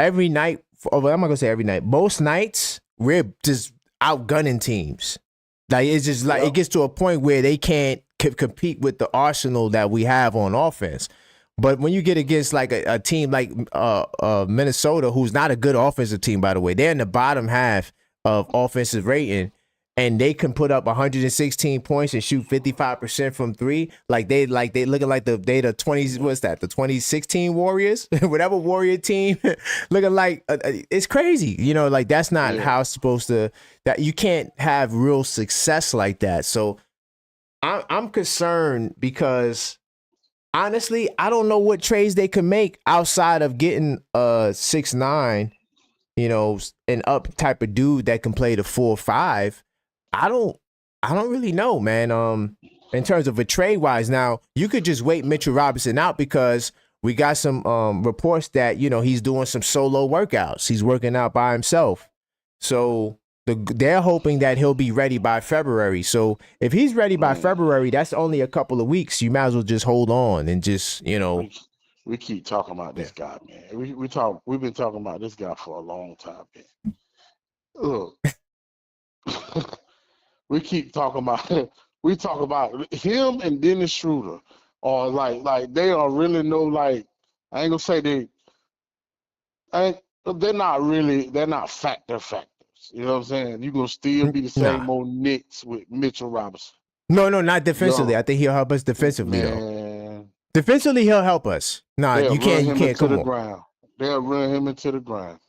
every night, I'm not gonna say every night. Most nights, we're just outgunning teams. Like it's just like it Yep. gets to a point where they can't compete with the arsenal that we have on offense. But when you get against like a team like Minnesota, who's not a good offensive team, by the way, they're in the bottom half of offensive rating, and they can put up 116 points and shoot 55% from three. Like they looking like the 20s. What's that? The 2016 Warriors, whatever Warrior team, looking like it's crazy. Like that's not Yeah. how it's supposed to. That you can't have real success like that. So I'm concerned because honestly, I don't know what trades they could make outside of getting a 6'9", an up type of dude that can play the 4-5. I don't really know, man. In terms of a trade wise, now you could just wait Mitchell Robinson out because we got some reports that he's doing some solo workouts. He's working out by himself, so they're hoping that he'll be ready by February. So if he's ready by February, that's only a couple of weeks. You might as well just hold on and just We keep talking about this guy, man. We've been talking about this guy for a long time, man. Look, we keep talking about we talk about him and Dennis Schroeder, or like they are really I ain't gonna say they're not factors. You know what I'm saying? You gonna still be the same nah. old Knicks with Mitchell Robinson. No, not defensively. Yo, I think he'll help us defensively though. man, Defensively, he'll help us. Nah, they'll you run can't. him into Come the on. ground. They'll run him into the ground.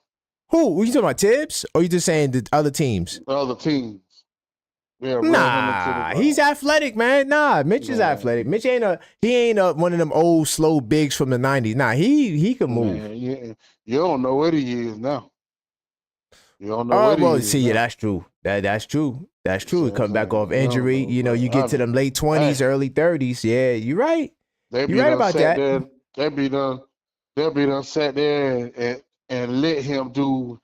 Who? Were you talking about Tibbs? Or you just saying the other teams? The other teams, they'll run him into the Nah, ground. he's athletic, man. Nah, Mitch is Man. athletic. Mitch ain't one of them old slow bigs from the '90s. Nah, he can move. Man, you don't know what he is now. You don't know what he Well, is see, yeah, now. that's true. That's true. That's You see true. what I'm Come back saying? off You don't injury. know, You get to them late 20s, hey, early 30s. Yeah, you're right. they You're be right done about sat that. there. They'll be done sat there and let him do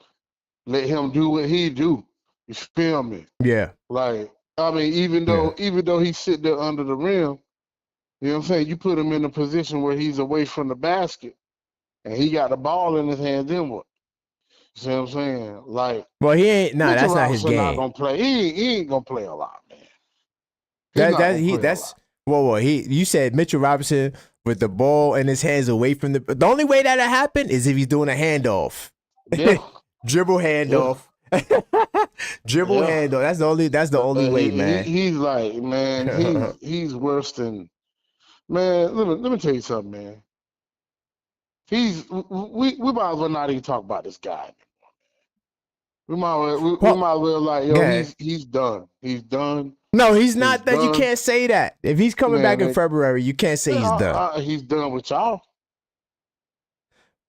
what he do. You feel me? Yeah. Like, I mean, even though he sit there under the rim, you know what I'm saying? You put him in a position where he's away from the basket and he got the ball in his hand, then what? You see what I'm saying? Like, Well, he ain't. Nah, Mitchell that's not his Robinson not game. gonna play. He ain't gonna play a lot, man. He's not gonna play a lot. Whoa. You said Mitchell Robinson with the ball in his hands away from the only way that'll happen is if he's doing a handoff. Yeah. Dribble handoff. Dribble Yeah. handoff. That's the only way, man. He's like, man, he's worse than, man. Let me tell you something, man. We might as well not even talk about this guy. We might as well like, yo, yeah. he's done. He's done. No, he's not. He's That you done. can't say that. If he's coming back in February, you can't say he's done. He's done with y'all.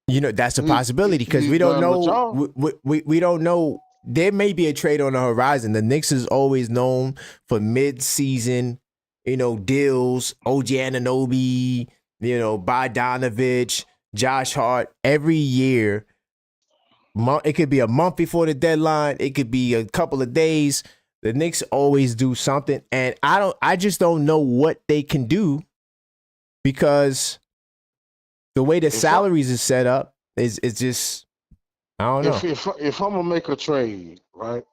That's a possibility because we don't know. We don't know. There may be a trade on the horizon. The Knicks is always known for mid-season, deals. OG Anunoby, Bogdanovich, Josh Hart. Every year, it could be a month before the deadline. It could be a couple of days. The Knicks always do something, and I just don't know what they can do because the way the salaries is set up is just I don't know. If I'm gonna make a trade, right?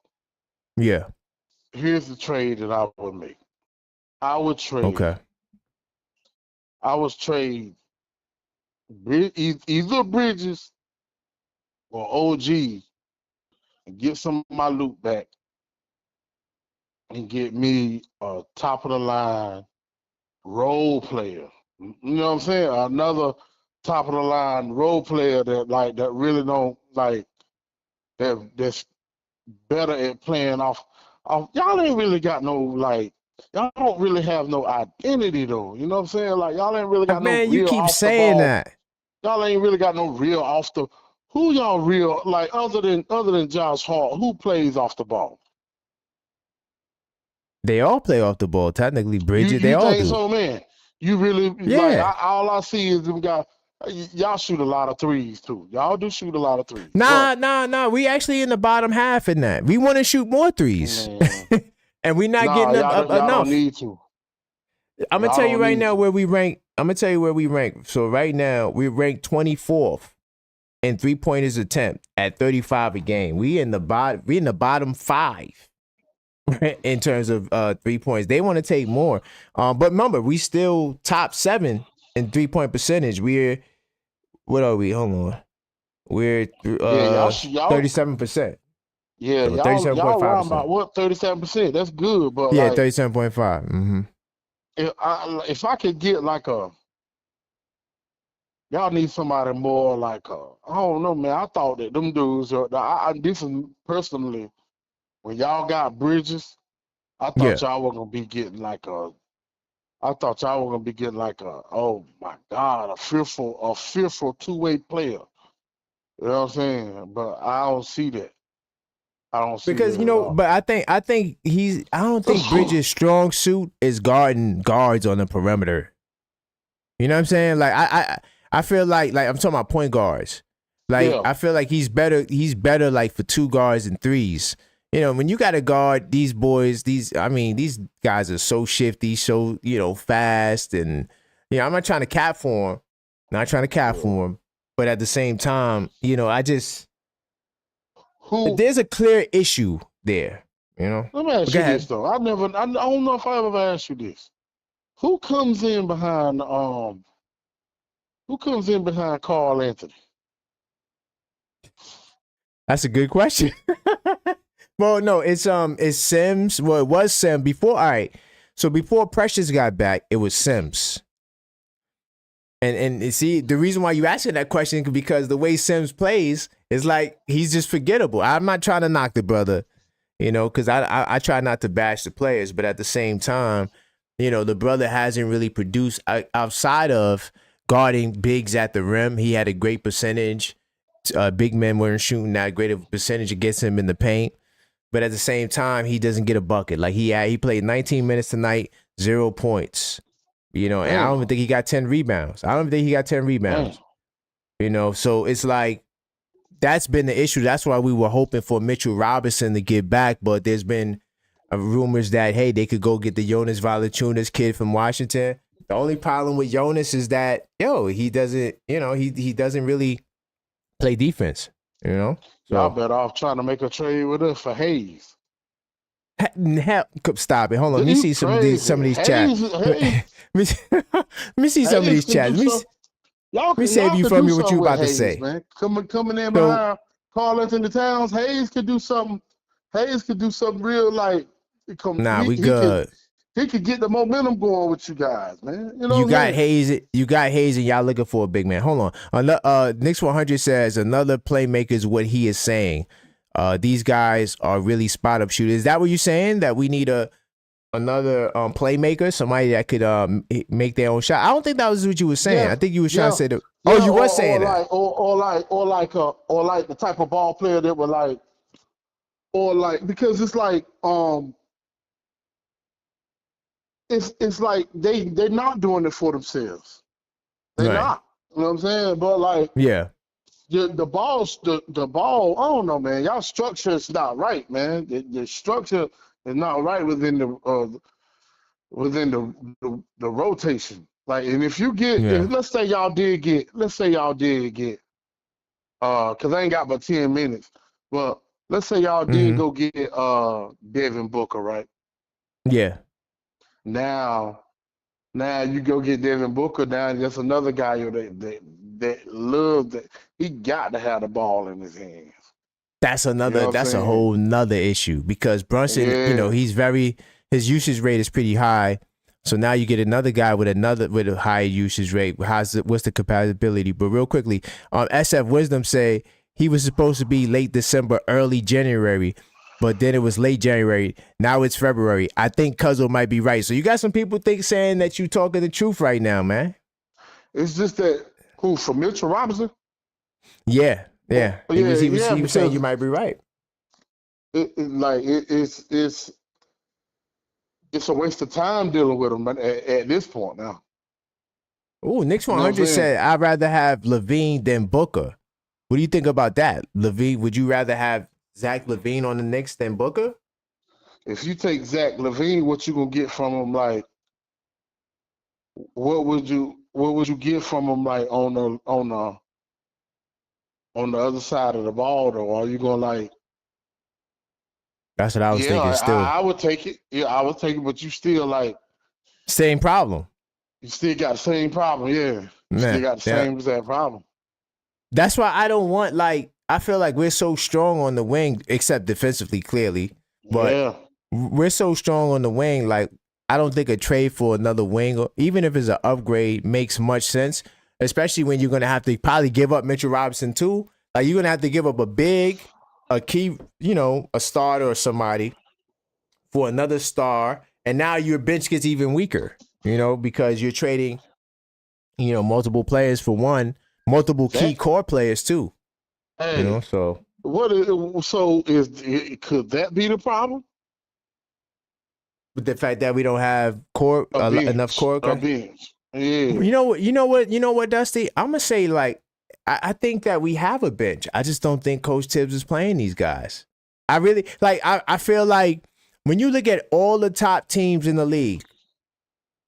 Yeah. Here's the trade that I would make. I would trade. Okay. I would trade either Bridges or OG and get some of my loot back and get me a top of the line role player. You know what I'm saying? Another top of the line role player that really don't like that's better at playing off. Y'all ain't really got no like. Y'all don't really have no identity though. You know what I'm saying? Like y'all ain't really got no Man, you real keep off the saying ball. that. Y'all ain't really got no real off the. Who y'all real like other than Josh Hart? Who plays off the ball? They all play off the ball. Technically, Bridget, they You all think do. so, man? You really like Yeah. all I see is them guys. Y'all shoot a lot of threes too. Y'all do shoot a lot of threes. Nah. We actually in the bottom half in that. We want to shoot more threes. Man, And we're not nah, getting y'all don't enough. need to. I'm gonna Y'all tell you don't right need now to. where we rank. I'm gonna tell you where we rank. So right now we rank 24th in 3-pointers attempt at 35 a game. We in the bottom 5 in terms of 3 points. They want to take more. But remember, we still top 7 in 3-point percentage. What are we? Hold on. We're Yeah, y'all 37%. yeah, So y'all around 37.5%. about what 37%. That's good, but Yeah, like 37.5. Mm-hmm. if I could get like y'all need somebody more like I don't know, man. I thought that them dudes are this is personally when y'all got Bridges, I Yeah. thought y'all were gonna be getting like I thought y'all were gonna be getting like oh my God, a fearful two-way player. You know what I'm saying? But I don't see that. I don't see Because that at all. but I don't think Bridges' strong suit is guarding guards on the perimeter. You know what I'm saying? Like I feel like I'm talking about point guards. Like Yeah. I feel like he's better like for 2 guards and 3s. You know, when you got to guard these boys, these guys are so shifty, so, fast, and I'm not trying to cap for him. Not trying to cap for him, but at the same time, Who? there's a clear issue there, Let me ask Go you this ahead. though. I don't know if I ever asked you this. Who comes in behind Who comes in behind Carl Anthony? That's a good question. Well, no, it's Sims. Well, it was Sims before. All right, so before Precious got back, it was Sims. And see, the reason why you asking that question is because the way Sims plays is like he's just forgettable. I'm not trying to knock the brother, because I try not to bash the players, but at the same time, the brother hasn't really produced outside of guarding bigs at the rim. He had a great percentage. Big men weren't shooting that great of a percentage against him in the paint. But at the same time, he doesn't get a bucket. Like he played 19 minutes tonight, 0 points. And I don't Damn, even think he got 10 rebounds. I don't even think he got 10 damn. rebounds. So it's like that's been the issue. That's why we were hoping for Mitchell Robinson to get back, but there's been rumors that hey, they could go get the Jonas Valanciunas kid from Washington. The only problem with Jonas is that he doesn't, he doesn't really play defense. Y'all So better off trying to make a trade with us for Hayes. hell, stop it. Hold on. Let me You see some of these crazy. chats. Hayes, let me see some of Hayes these can chats. do something. Let me save Y'all you could from do you what you something with about to Hayes, say. man. Coming in So behind Carl Anthony Towns, Hayes could do something. Hayes could do something real like nah, we he could good. get the momentum going with you guys, man. You know You what I'm got saying? Hayes, and y'all looking for a big man. Hold on. Knicks 100 says another playmaker is what he is saying. These guys are really spot up shooters. Is that what you're saying? That we need another playmaker, somebody that could make their own shot? I don't think that was what you were saying. Yeah, I think you were trying to yeah, say that. Oh, yeah. you were saying that. Or like the type of ball player that would like, or like because it's like it's like they're not doing it for themselves. They're Right. not. You know what I'm saying? But like Yeah. the ball. I don't know, man. Y'all structure is not right, man. The structure is not right within the rotation. Like, and if you get, Yeah. if let's say y'all did get, cause I ain't got but 10 minutes, but let's say y'all did Mm-hmm. go get Devin Booker, right? Yeah. Now you go get Devin Booker. Now there's another guy that loves that. He got to have the ball in his hands. That's You know what I'm that's a saying? whole nother issue because Brunson, Yeah. his usage rate is pretty high. So now you get another guy with a high usage rate. What's the compatibility? But real quickly, SF Wisdom say he was supposed to be late December, early January. but then it was late January. Now it's February. I think Cuzzo might be right. So you got some people saying that you talking the truth right now, man. It's just that from Mitchell Robinson? Yeah. He was saying you might be right. It's a waste of time dealing with him at this point now. Ooh, Knicks 100 said I'd rather have Levine than Booker. What do you think about that? Levine, would you rather have Zach LaVine on the Knicks than Booker? If you take Zach LaVine, what you gonna get from him? Like, what would you get from him? Like on the other side of the ball, though? Are you gonna like? That's what I was thinking. Still, I would take it. Yeah, I would take it, but you still like same problem. You still got the same problem. Yeah, you still got the same exact problem. That's why I don't want I feel like we're so strong on the wing, except defensively, clearly. But we're so strong on the wing. Like, I don't think a trade for another wing, even if it's an upgrade, makes much sense. Especially when you're gonna have to probably give up Mitchell Robinson too. Like, you're gonna have to give up a key, a starter or somebody for another star, and now your bench gets even weaker. Because you're trading, multiple players for one, multiple key core players too. Hey, so could that be the problem? With the fact that we don't have enough core. A bench. Yeah. You know what, Dusty? I'm gonna say I think that we have a bench. I just don't think Coach Tibbs is playing these guys. I really I feel like when you look at all the top teams in the league,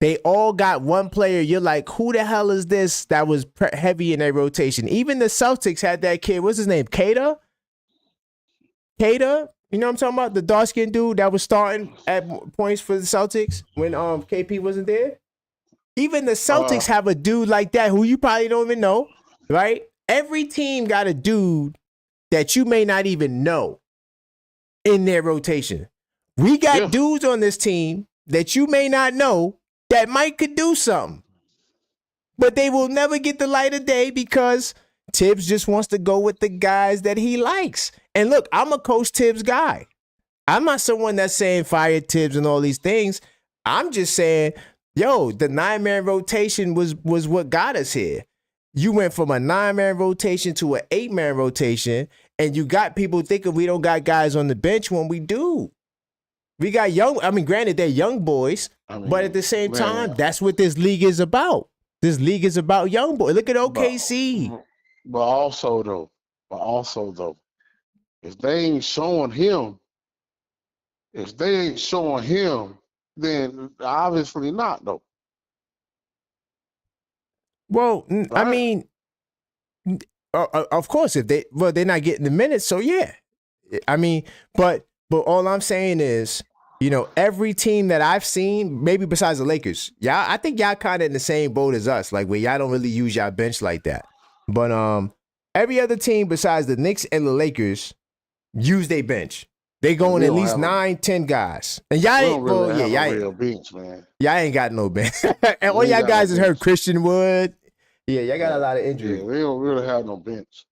they all got one player. You're like, who the hell is this that was heavy in their rotation? Even the Celtics had that kid. What's his name? Kata? You know what I'm talking about? The dark-skinned dude that was starting at points for the Celtics when KP wasn't there. Even the Celtics have a dude like that who you probably don't even know, right? Every team got a dude that you may not even know in their rotation. We got dudes on this team that you may not know that Mike could do something. But they will never get the light of day because Tibbs just wants to go with the guys that he likes. And look, I'm a Coach Tibbs guy. I'm not someone that's saying fire Tibbs and all these things. I'm just saying, the 9-man rotation was what got us here. You went from a 9-man rotation to an 8-man rotation, and you got people thinking we don't got guys on the bench when we do. We got granted, they're young boys, but at the same time, that's what this league is about. This league is about young boys. Look at OKC. But also though, if they ain't showing him, then obviously not though. Well, right? I mean, of course, if they're not getting the minutes, so yeah. I mean, but all I'm saying is, every team that I've seen, maybe besides the Lakers, I think y'all kind of in the same boat as us, like where y'all don't really use y'all bench like that. But every other team besides the Knicks and the Lakers use their bench. They going at least 9-10 guys, and y'all ain't real bench, man. Y'all ain't got no bench, and all y'all guys is hurt. Christian Wood, y'all got a lot of injuries. Yeah, we don't really have no bench.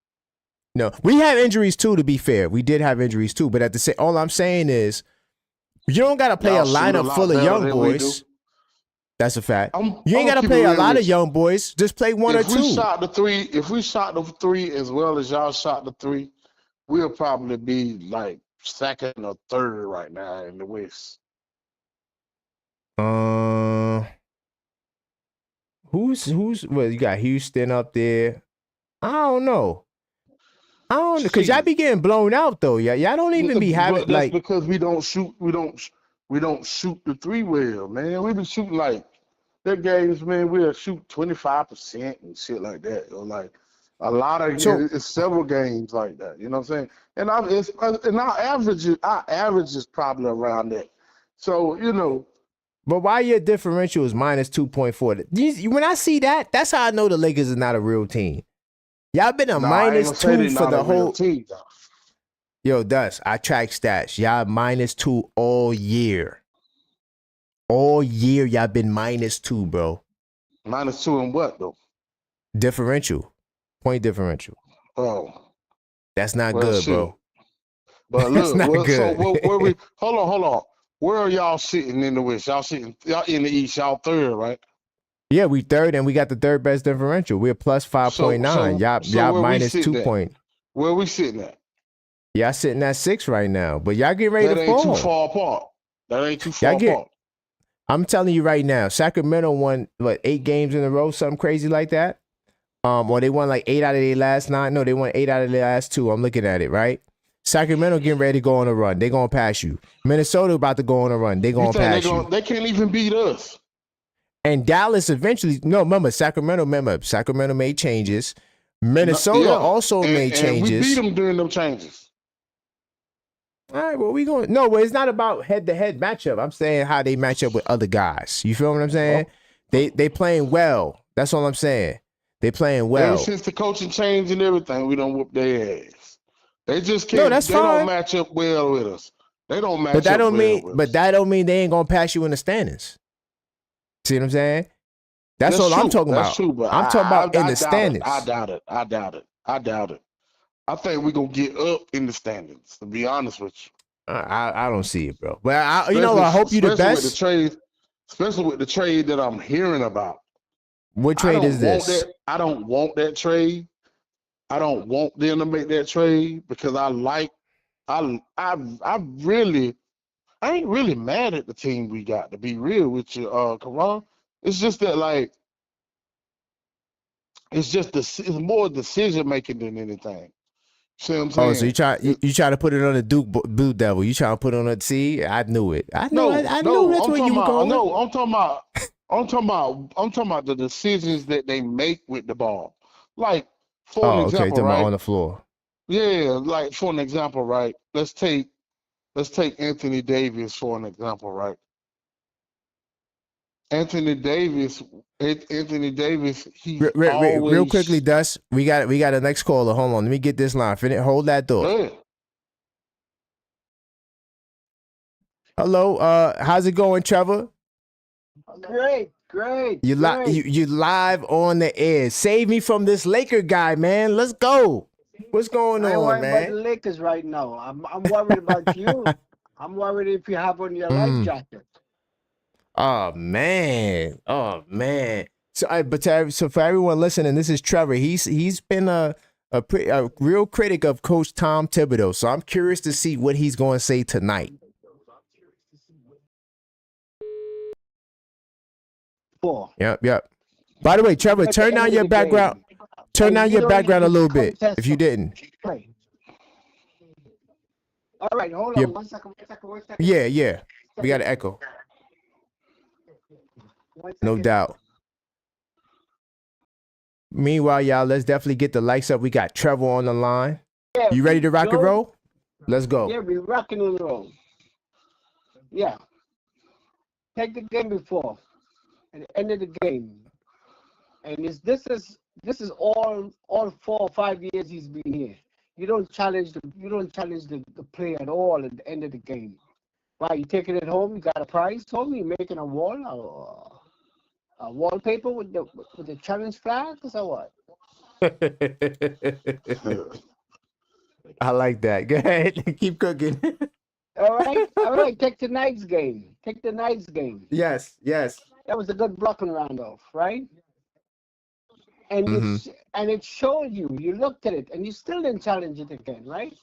No, we have injuries too. To be fair, we did have injuries too. But at the same, all I'm saying is, you don't got to play a lineup full of young boys. That's a fact. You ain't got to play a lot of young boys. Just play one or two. If we shot the three as well as y'all shot the three, we'll probably be like second or third right now in the West. Who's well, you got Houston up there. I don't know. Because y'all be getting blown out though. Y'all don't even be having that's because we don't shoot the three well, man. We been shooting like their games, man. We'll shoot 25% and shit like that. Like a lot of it's several games like that. You know what I'm saying? And our average is probably around that. So But why your differential is minus 2.4? When I see that, that's how I know the Lakers is not a real team. Y'all been a -2 for the whole team. Yo, Dust, I track stats. Y'all -2 all year. All year, y'all been -2, bro. -2 in what though? Differential. Point differential. Oh. That's not good, shoot. bro. But That's look, not so good. where we hold on. Where are y'all sitting in the West? Y'all in the East, y'all third, right? Yeah, we third, and we got the third best differential. We're plus 5.9. Y'all Where we minus 2 sitting at? point. Where we sitting at? Y'all sitting at 6 right now, but y'all get ready That to ain't too fall. far apart. That ain't too Y'all far get. apart. I'm telling you right now, Sacramento won 8 games in a row, something crazy like that. Or they won like 8 out of their last 9. No, they won 8 out of their last 2. I'm looking at it, right? Sacramento getting ready to go on a run. They're gonna pass you. Minnesota about to go on a run. They're You gonna think pass you. they can't even beat us? And Dallas eventually, no, remember, Sacramento made changes. Minnesota also made and we beat changes. them during them changes. All right, well, we going no, well, it's not about head-to-head matchup. I'm saying how they match up with other guys. You feel what I'm saying? They playing well. That's all I'm saying. They playing well. Ever since the coaching change and everything, we don't whoop their ass. They just can't. No, that's they fine. don't match up well with us. They don't match But that up don't well mean, with but us. that don't mean they ain't gonna pass you in the standings. See what I'm saying? That's all true. I'm talking That's about. true, but I'm talking about in the doubt standings. I doubt it. I think we're gonna get up in the standings. To be honest with you, I don't see it, bro. But I hope you the best. Especially with the trade that I'm hearing about. What trade is this? I don't want that trade. I don't want them to make that trade because I ain't really mad at the team we got, to be real with you, Karan. It's just that it's more decision making than anything. See what I'm saying? Oh, so you try to put it on the Blue Devil. You try to put it on the T. I knew it. I knew that's where you were going. No, I'm talking about the decisions that they make with the ball. Like, for an Okay, example, talking about right? on the floor. Yeah, like for an example, right? Let's take Anthony Davis for an example, right? Anthony Davis, he's Real quickly, always Dust. We got a next caller. Hold on, let me get this line. Hold that door. good. Hello, how's it going, Trevor? Great. You live on the air. Save me from this Laker guy, man. Let's go. What's going I ain't on, worried about the man? Lakers right now. I'm worried about you. I'm worried if you have on your life jacket. Oh man. So for everyone listening, this is Trevor. He's been a real critic of Coach Tom Thibodeau. So I'm curious to see what he's going to say tonight. 4. Yep. By the way, Trevor, turn down your background. Turn down your background a little bit if you didn't. Play. All right, hold Yeah. on. One second. Yeah. We got an echo. No doubt. Meanwhile, y'all, let's definitely get the likes up. We got Trevor on the line. Yeah, You ready to rock and roll? Let's go. Yeah, we're rocking and roll. Yeah. Take the game before. At the end of the game. And this is all 4 or 5 years he's been here. You don't challenge the play at all at the end of the game. Why, you taking it home? You got a prize home? You making a wall, a wallpaper with the challenge flag or what? I like that. Go ahead, keep cooking. All right. Take tonight's game. Yes. That was a good blocking round-off, right? And and it showed you. You looked at it, and you still didn't challenge it again, right?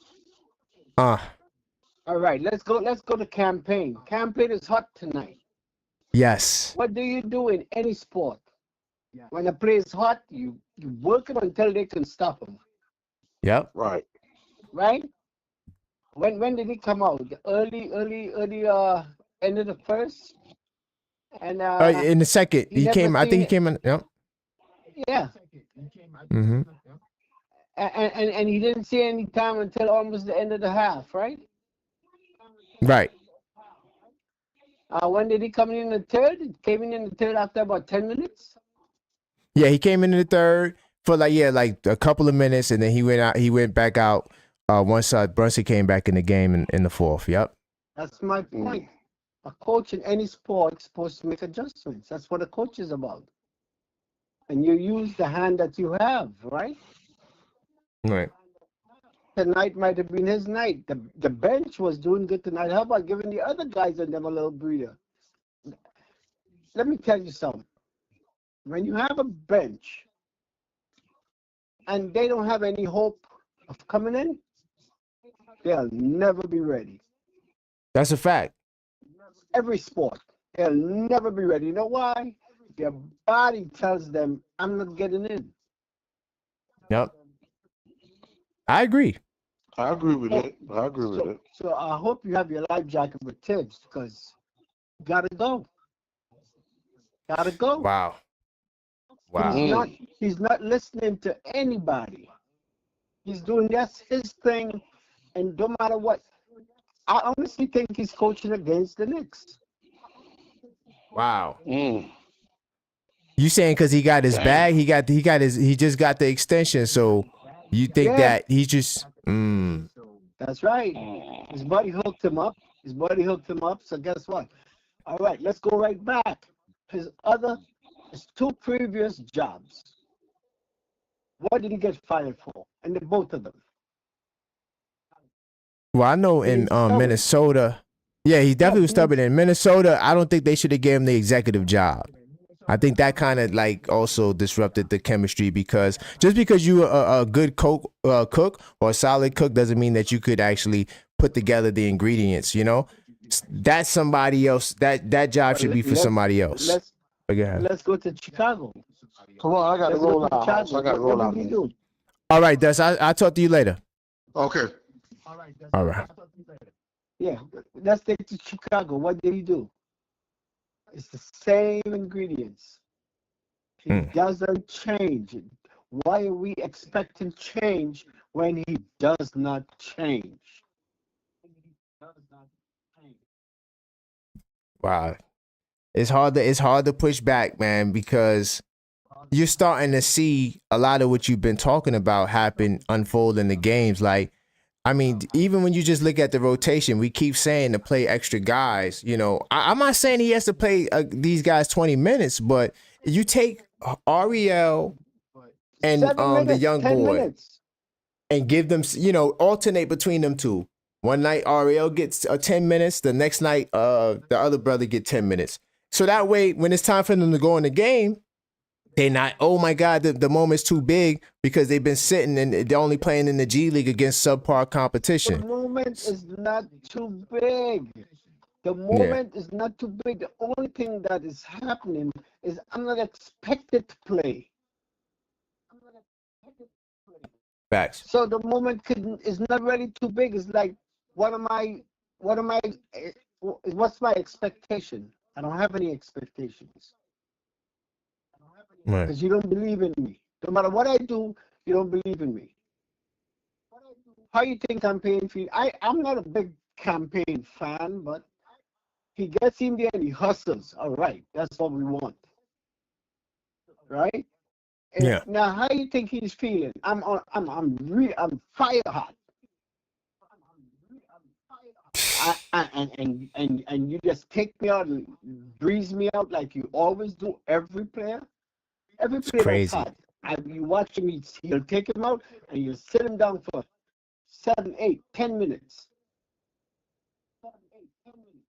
All right. Let's go to campaign. Campaign is hot tonight. Yes. What do you do in any sport? When a play is hot, you work it until they can stop them. Yep. Right. When did he come out? Early end of the first? And In the second, he came. I think he came in. Yep. Yeah. And he didn't see any time until almost the end of the half, right? Right. When did he come in the third? He came in the third after about 10 minutes. Yeah, he came in the third for like a couple of minutes, and then he went out. He went back out once Brunson came back in the game in the fourth. Yep. That's my point. A coach in any sport is supposed to make adjustments. That's what a coach is about. And you use the hand that you have, right? Right. tonight might have been his night. The bench was doing good tonight. How about giving the other guys and them a little breather? Let me tell you something. When you have a bench and they don't have any hope of coming in, they'll never be ready. That's a fact. Every sport, they'll never be ready. You know why? Their body tells them, I'm not getting in. Yep. I agree. I agree with it. I agree with it. So I hope you have your life jacket with Tibbs, because you gotta go. Gotta go. Wow. Wow. He's not listening to anybody. He's doing just his thing, and no matter what, I honestly think he's coaching against the Knicks. Wow. Mm. You saying because he got his Damn. bag, he just got the extension. So you think that he just That's right. His buddy hooked him up. So guess what? All right, let's go right back. His two previous jobs. What did he get fired for? And the both of them. Well, I know in Minnesota, yeah, he definitely was stubborn. In Minnesota, I don't think they should have given him the executive job. I think that kind of like also disrupted the chemistry, because just because you are a good cook or a solid cook doesn't mean that you could actually put together the ingredients. You know, that's somebody else. That job should be for somebody else. Let's go to Chicago. Come on, I got to roll out. What did he do? All right, Dust. I'll talk to you later. Okay. All right. Yeah, let's take to Chicago. What did he do? It's the same ingredients. He doesn't change. Why are we expecting change when he does not change? Wow. It's hard to push back, man, because you're starting to see a lot of what you've been talking about happen, unfold in the games. Like, I mean, even when you just look at the rotation, we keep saying to play extra guys. You know, I'm not saying he has to play these guys 20 minutes, but you take Ariel and the young boy and give them, you know, alternate between them two. One night Ariel gets 10 minutes, the next night the other brother get 10 minutes. So that way, when it's time for them to go in the game, they're not, oh my God, the moment's too big, because they've been sitting and they're only playing in the G League against subpar competition. The moment is not too big. The moment is not too big. The only thing that is happening is I'm not expected to play. Facts. So the moment is not really too big. It's like, what's my expectation? I don't have any expectations. Right. Because you don't believe in me. No matter what I do, you don't believe in me. How you think campaign fee? I'm not a big campaign fan, but he gets in there and he hustles. All right, that's what we want. Right? And yeah. Now, how you think he's feeling? I'm fire hot. And you just take me out and breeze me out like you always do. Every player that's hot. You watch him, he'll take him out and you'll sit him down for 7, 8, 10 minutes.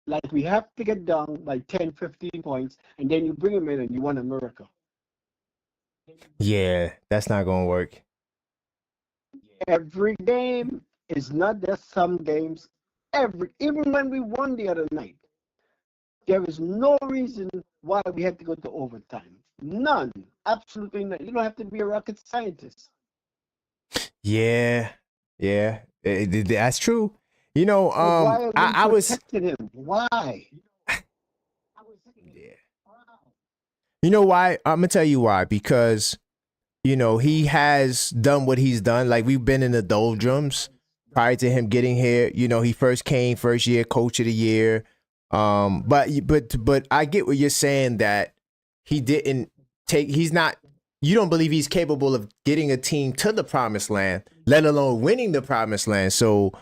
Like we have to get down by 10, 15 points, and then you bring him in and you want a miracle. Yeah, that's not going to work. Every game is not just some games. Even when we won the other night, there is no reason why we had to go to overtime. None. Absolutely none. You don't have to be a rocket scientist. Yeah. That's true. You know, why are we I was protecting him? Why? Yeah. You know why? I'm gonna tell you why. Because, you know, he has done what he's done. Like, we've been in the doldrums prior to him getting here. You know, he first year coach of the year. But I get what you're saying, that he's not. You don't believe he's capable of getting a team to the promised land, let alone winning the promised land. So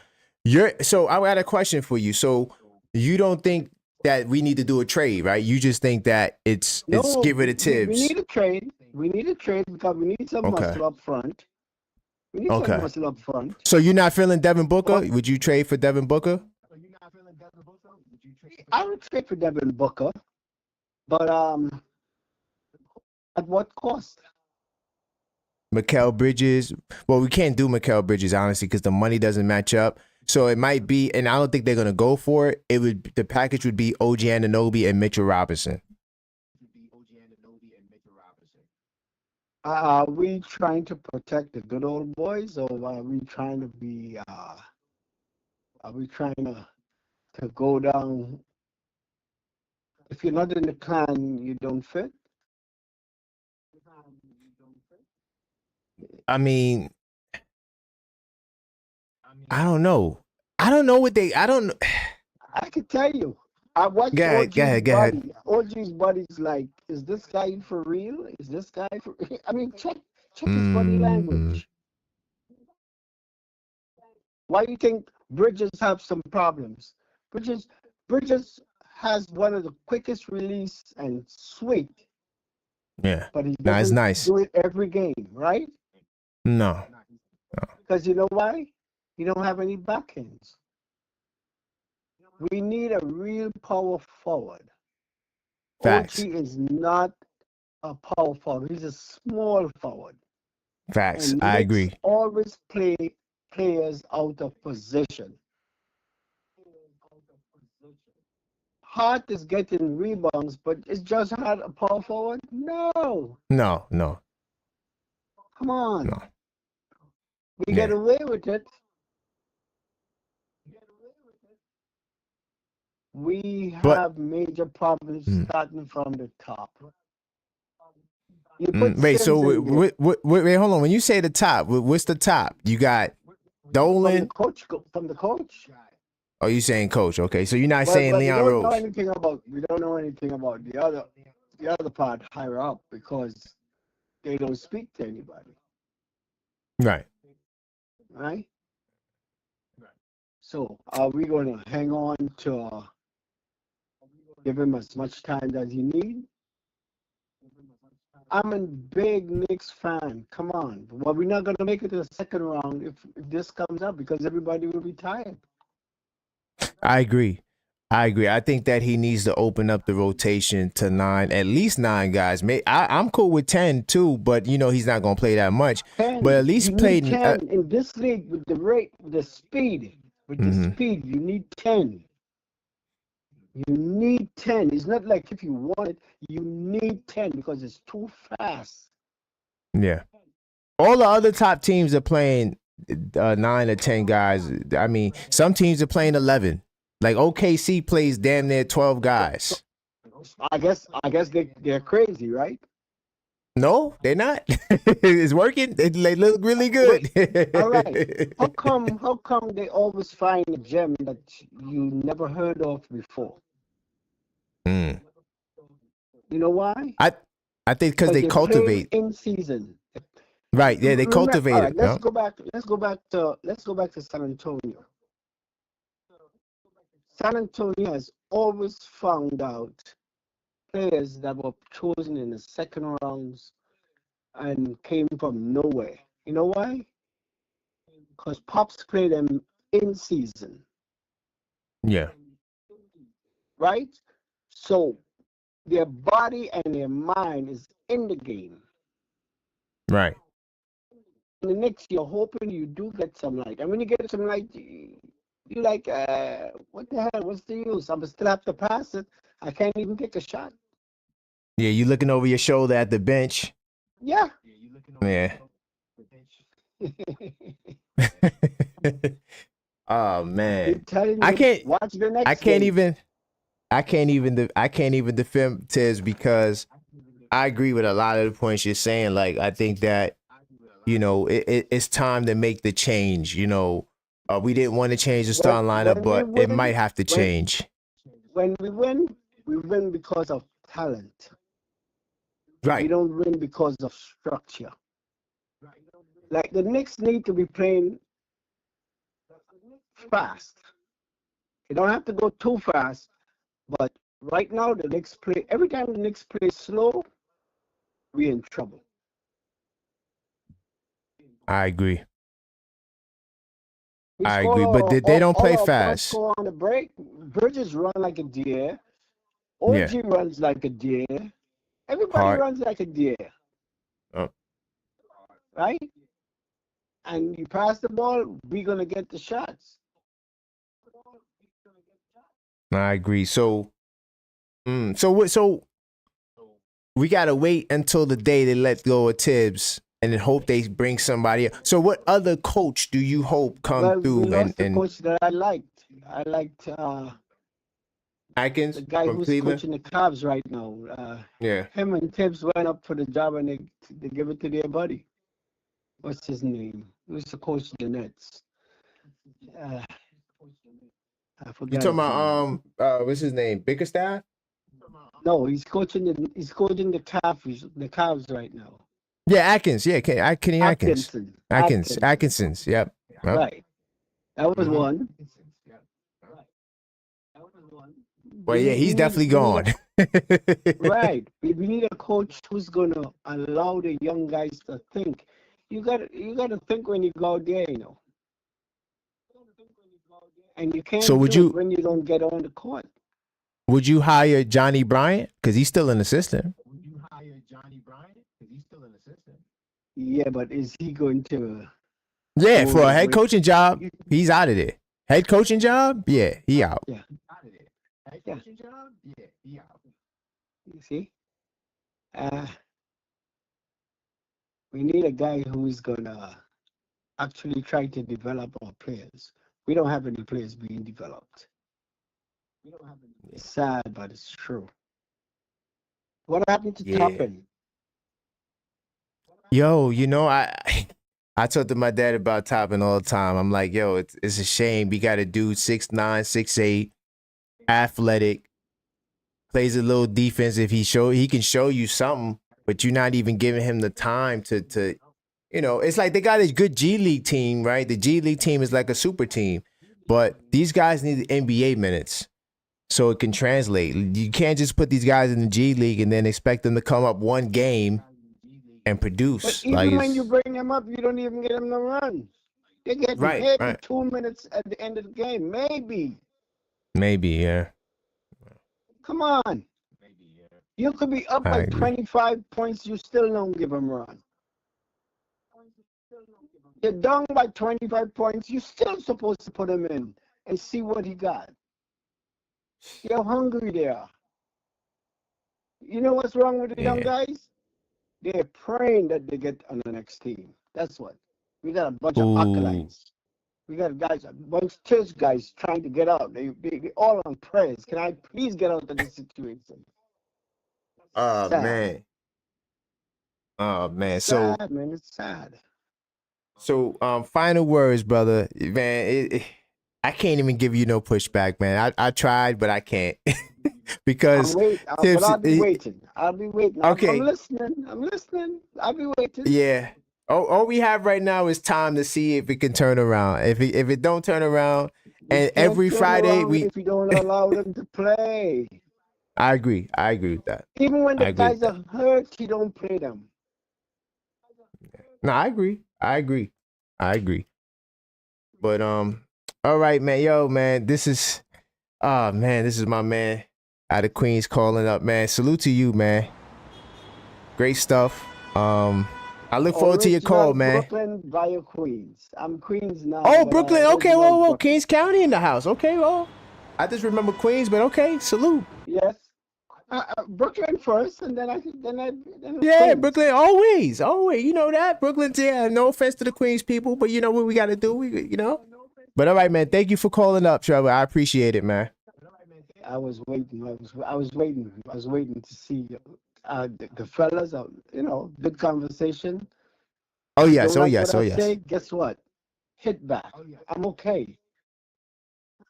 I got a question for you. So you don't think that we need to do a trade, right? You just think that it's get rid of Tibbs. We need a trade. We need a trade because we need some muscle up front. We need some Okay. muscle up front. So you're not feeling Devin Booker? But Would you trade for Devin Booker? I would trade for Devin Booker, but at what cost? Mikal Bridges. Well, we can't do Mikal Bridges honestly because the money doesn't match up. So it might be, and I don't think they're gonna go for it. The package would be OG Anunoby and Mitchell Robinson. Are we trying to protect the good old boys, or are we trying to be? Are we trying to go down? If you're not in the clan, you don't fit. I mean, I don't know. I don't know what they. I don't. I can tell you. I watched Go ahead. OG's Go ahead. Go ahead. buddy. OG's buddy's like, is this guy for real? Is this guy for? I mean, check his body language. Why do you think Bridges have some problems? Bridges has one of the quickest release and sweet, Yeah. but he Nah, it's doesn't nice. do it every game, right? No. Because you know why? You don't have any backhands. We need a real power forward. Facts. OG is not a power forward. He's a small forward. Facts. And I Knicks agree. always play players out of position. Hart is getting rebounds, but it's just Hart a power forward? No. No. Come on. No. We Yeah. get away with it. We But- have major problems starting from the top. You Wait. So Sims in there. wait. Hold on. When you say the top, what's the top? You got Dolan. From the coach. Oh, you saying coach? Okay. So you're not But saying we Leon don't know Rose. anything about the other part higher up because they don't speak to anybody, Right. right? So are we going to hang on to give him as much time as he needs? I'm a big Knicks fan. Come on. Well, we're not going to make it to the second round if this comes up because everybody will be tired. I agree. I think that he needs to open up the rotation to at least nine guys. I'm cool with 10 too, but he's not gonna play that much. 10, But at least you play need 10 in this league with the rate, with the speed. You need 10. You need 10. It's not like if you want it, you need 10 because it's too fast. Yeah. All the other top teams are playing 9 or 10 guys. I mean, some teams are playing 11. Like OKC plays damn near 12 guys. I guess they're crazy, right? No, they're not. It's working. They look really good. All right. How come they always find a gem that you never heard of before? Mm. You know why? I think because they cultivate in season. Right. Yeah, they cultivate all right, it. let's go back to San Antonio. San Antonio has always found out players that were chosen in the second rounds and came from nowhere. You know why? Because Pops played them in season. Yeah. Right? So their body and their mind is in the game. Right. In the Knicks, you're hoping you do get some light. And when you get some light, you like, what the hell? What's the use? I'm still have to pass it. I can't even take a shot. Yeah, you looking over your shoulder at the bench. Yeah. Yeah. Oh man. I can't watch the next I can't game. I can't even defend Tiz because I agree with a lot of the points you're saying. Like I think that it's time to make the change. We didn't want to change the starting lineup, but it might have to change. When we win because of talent. Right. We don't win because of structure. Like the Knicks need to be playing fast. You don't have to go too fast, but right now the Knicks play. Every time the Knicks play slow, we're in trouble. I agree. I agree, but they don't play fast. Score on the break. Bridges run like a deer. Yeah. OG runs like a deer. Everybody Hard. runs like a deer. Oh. Right? And you pass the ball, we're gonna get the shots. I agree. So we gotta wait until the day they let go of Tibbs and then hope they bring somebody else. So what other coach do you hope come through? We lost the coach that I liked. I liked Atkins, the guy from who's Cleveland? coaching the Cavs right now. Yeah. Him and Tibbs went up for the job and they give it to their buddy. What's his name? He was the coach of the Nets. I forgot. You talking about what's his name? Bickerstaff? No, he's coaching the Cavs right now. Yeah, Atkins. Yeah, Kenny Atkins. Atkinson's. Yep. Right. That was one. Well, yeah, he's definitely gone. Right. We need a coach who's gonna allow the young guys to think. You gotta think when you go out there, you know. And you can't So would do you- it when you don't get on the court. Would you hire Johnny Bryant? Because he's still an assistant. Yeah, but is he going to? Yeah, for a head wait. coaching job, he's out of there. Head coaching job? Yeah, he out. Yeah. You see? We need a guy who's gonna actually try to develop our players. We don't have any players being developed. It's sad, but it's true. What happened to Yeah. Toppin? Yo, you know, I talk to my dad about Toppin all the time. I'm like, yo, it's a shame. We got a dude 6'9", 6'8", athletic, plays a little defense. If he can show you something, but you're not even giving him the time to you know, it's like they got a good G League team, right? The G League team is like a super team, but these guys need NBA minutes so it can translate. You can't just put these guys in the G League and then expect them to come up one game and produce. But even when you bring them up, you don't even get them to run. They get maybe 2 minutes at the end of the game, maybe. Maybe, yeah. Come on. You could be up by 25 points, you still don't give them a run. You're down by 25 points, you're still supposed to put him in and see what he got. You're hungry there. You know what's wrong with the young guys? They're praying that they get on the next team. That's what. We got a bunch of acolytes. We got guys, a bunch of church guys trying to get out. They all on prayers. Can I please get out of this situation? Oh, sad. Man. Oh, man. It's sad, man. It's sad. So, final words, brother. Man, I can't even give you no pushback, man. I tried, but I can't. Because I'll be waiting. Okay. I'm listening. I'll be waiting. Yeah. All we have right now is time to see if it can turn around. If it don't turn around, and every Friday if you don't allow them to play. I agree with that. Even when the guys are hurt, you don't play them. No, I agree. But all right, man. Yo, man, this is my man out of Queens calling up, man. Salute to you, man. Great stuff. I look forward to your call, man. Brooklyn via Queens. I'm Queens now. Oh, Brooklyn. Okay, whoa. Kings County in the house. Okay, well, I just remember Queens, but okay, salute. Yes. Brooklyn first, and then yeah, Queens. Brooklyn always. You know that Brooklyn. Yeah, no offense to the Queens people, but you know what we got to do. But all right, man. Thank you for calling up, Trevor. I appreciate it, man. I was waiting. I was waiting to see the fellas. Good conversation. Oh yes. Say, guess what? Hit back. I'm okay.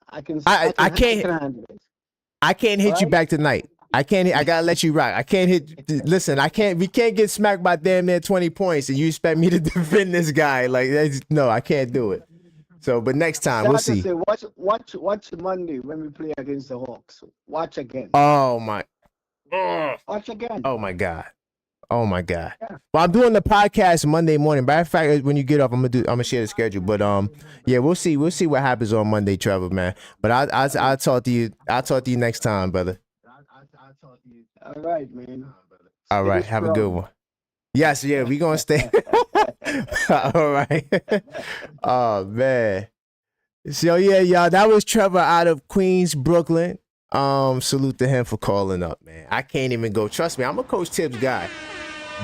I can't handle it. I can't hit you back tonight. I gotta let you rock. I can't hit. Listen, we can't get smacked by damn near 20 points, and you expect me to defend this guy? Like, no, I can't do it. So, but next time we'll see. Watch Monday when we play against the Hawks. Watch again. Oh my. Watch again. Oh my God. Oh my God. Yeah. Well, I'm doing the podcast Monday morning. Matter of fact, when you get up, I'm gonna share the schedule. But yeah, we'll see what happens on Monday, Trevor, man. But I'll talk to you. I'll talk to you next time, brother. All right, man. All Stay right, have a good strong. one. Yes, yeah, we gonna stay. All right. Oh man. So yeah, y'all, that was Trevor out of Queens, Brooklyn. Salute to him for calling up, man. I can't even go. Trust me, I'm a Coach Tibbs guy,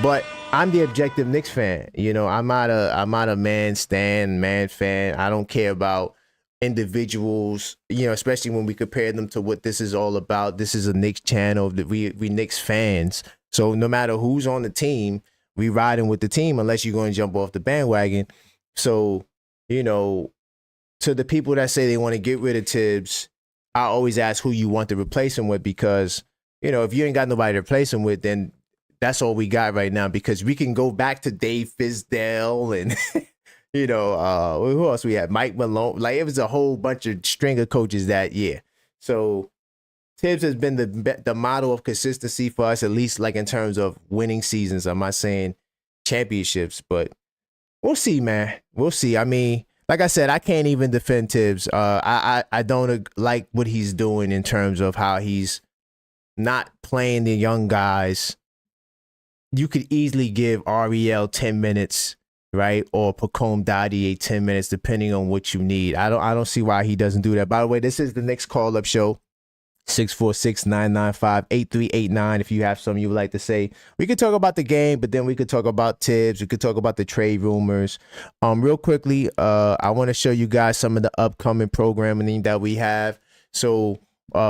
but I'm the objective Knicks fan. You know, I'm not a man fan. I don't care about individuals, you know, especially when we compare them to what this is all about. This is a Knicks channel that we Knicks fans. So no matter who's on the team, we riding with the team unless you're going to jump off the bandwagon. So, you know, to the people that say they want to get rid of Tibbs, I always ask who you want to replace him with, because, you know, if you ain't got nobody to replace him with, then that's all we got right now, because we can go back to Dave Fizdale and, you know, who else we had? Mike Malone. Like, it was a whole bunch of string of coaches that year. So Tibbs has been the model of consistency for us, at least like in terms of winning seasons. I'm not saying championships, but we'll see, man. We'll see. I mean, like I said, I can't even defend Tibbs. I don't like what he's doing in terms of how he's not playing the young guys. You could easily give Ariel 10 minutes, right? Or Pacome Dadier 10 minutes, depending on what you need. I don't see why he doesn't do that. By the way, this is the Knicks call-up show. 646-995-8389. If you have something you would like to say, we could talk about the game, but then we could talk about Tibbs. We could talk about the trade rumors. Real quickly, I want to show you guys some of the upcoming programming that we have. So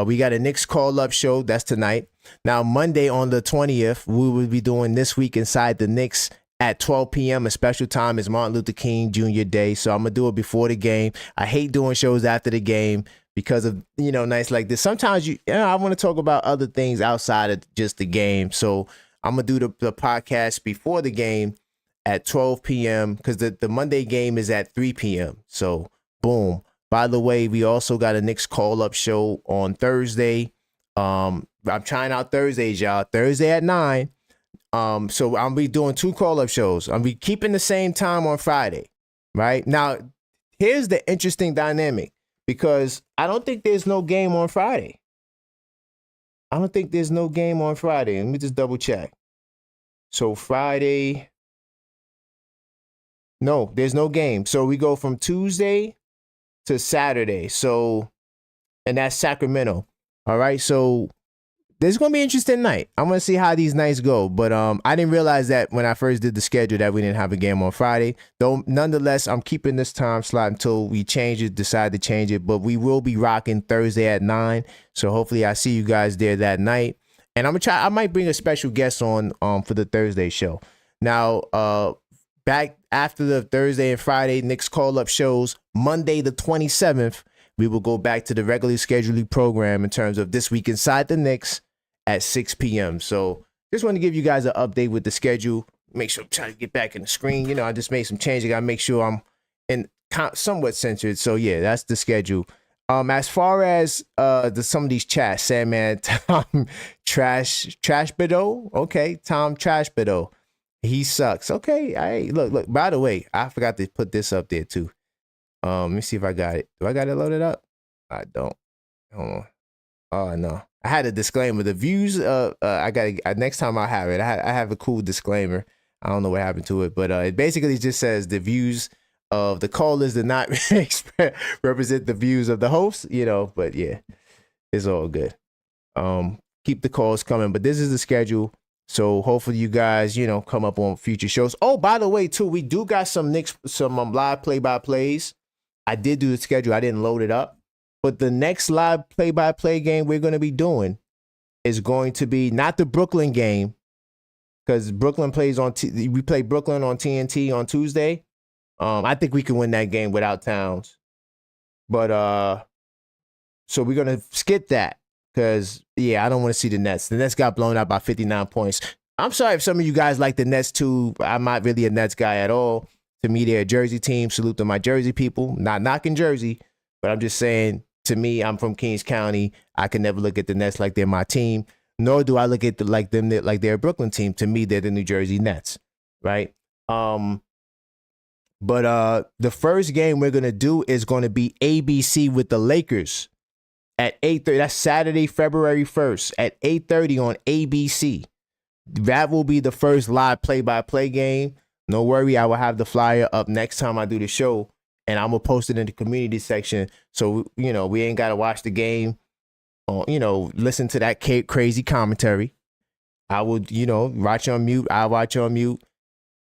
we got a Knicks call-up show. That's tonight. Now, Monday on the 20th, we will be doing This Week Inside the Knicks at 12 p.m. A special time is Martin Luther King Jr. Day. So I'm going to do it before the game. I hate doing shows after the game because of, you know, nights like this. Sometimes I want to talk about other things outside of just the game. So I'm going to do the podcast before the game at 12 p.m. because the Monday game is at 3 p.m. So boom. By the way, we also got a Knicks call-up show on Thursday. I'm trying out Thursdays, y'all. Thursday at 9. So I'll be doing 2 call-up shows. I'll be keeping the same time on Friday, right? Now, here's the interesting dynamic, because I don't think there's no game on Friday. Let me just double check. So Friday, no, there's no game. So we go from Tuesday to Saturday. So, and that's Sacramento. All right. So this is going to be an interesting night. I'm going to see how these nights go. But I didn't realize that when I first did the schedule that we didn't have a game on Friday. Though, nonetheless, I'm keeping this time slot until we decide to change it. But we will be rocking Thursday at 9. So hopefully I see you guys there that night. And I might bring a special guest on for the Thursday show. Now, back after the Thursday and Friday Knicks call-up shows, Monday the 27th, we will go back to the regularly scheduled program in terms of This Week Inside the Knicks at 6 p.m. So just want to give you guys an update with the schedule. Make sure I'm trying to get back in the screen. You know, I just made some changes. I got to make sure I'm somewhat centered. So yeah, that's the schedule. As far as some of these chats, Sandman, Tom Trash Bido. Okay, Tom Trash Bido. He sucks. Okay, hey, look. By the way, I forgot to put this up there too. Let me see if I got it. Do I got it loaded up? I don't. Hold on. Oh no, I had a disclaimer. The views. I got next time I have it. I have a cool disclaimer. I don't know what happened to it, but it basically just says the views of the callers did not represent the views of the host. You know, but yeah, it's all good. Keep the calls coming. But this is the schedule. So hopefully you guys, you know, come up on future shows. Oh, by the way, too, we do got some live play-by-plays. I did do the schedule. I didn't load it up. But the next live play-by-play game we're going to be doing is going to be not the Brooklyn game, because Brooklyn plays we play Brooklyn on TNT on Tuesday. I think we can win that game without Towns. But so we're going to skip that. Because, yeah, I don't want to see the Nets. The Nets got blown out by 59 points. I'm sorry if some of you guys like the Nets, too. I'm not really a Nets guy at all. To me, they're a Jersey team. Salute to my Jersey people. Not knocking Jersey, but I'm just saying, to me, I'm from Kings County. I can never look at the Nets like they're my team. nor do I look at like they're a Brooklyn team. To me, they're the New Jersey Nets, right? But the first game we're gonna do is gonna be ABC with the Lakers at 8:30. That's Saturday, February 1st at 8:30 on ABC. That will be the first live play-by-play game. No worry, I will have the flyer up next time I do the show, and I'm gonna post it in the community section. So we ain't gotta watch the game, or listen to that crazy commentary. I would watch on mute. I watch on mute,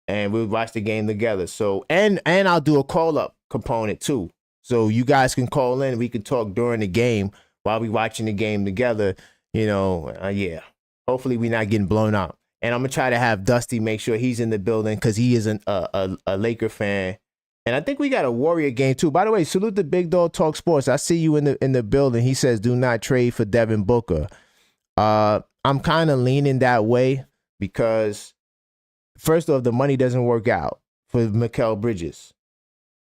and we'll watch the game together. So and I'll do a call-up component too, so you guys can call in. We can talk during the game while we watching the game together. Yeah. Hopefully we're not getting blown out. And I'm gonna try to have Dusty make sure he's in the building because he is a Laker fan. And I think we got a Warrior game too. By the way, salute the Big Dog Talk Sports. I see you in the building. He says do not trade for Devin Booker. I'm kind of leaning that way because first off, the money doesn't work out for Mikal Bridges,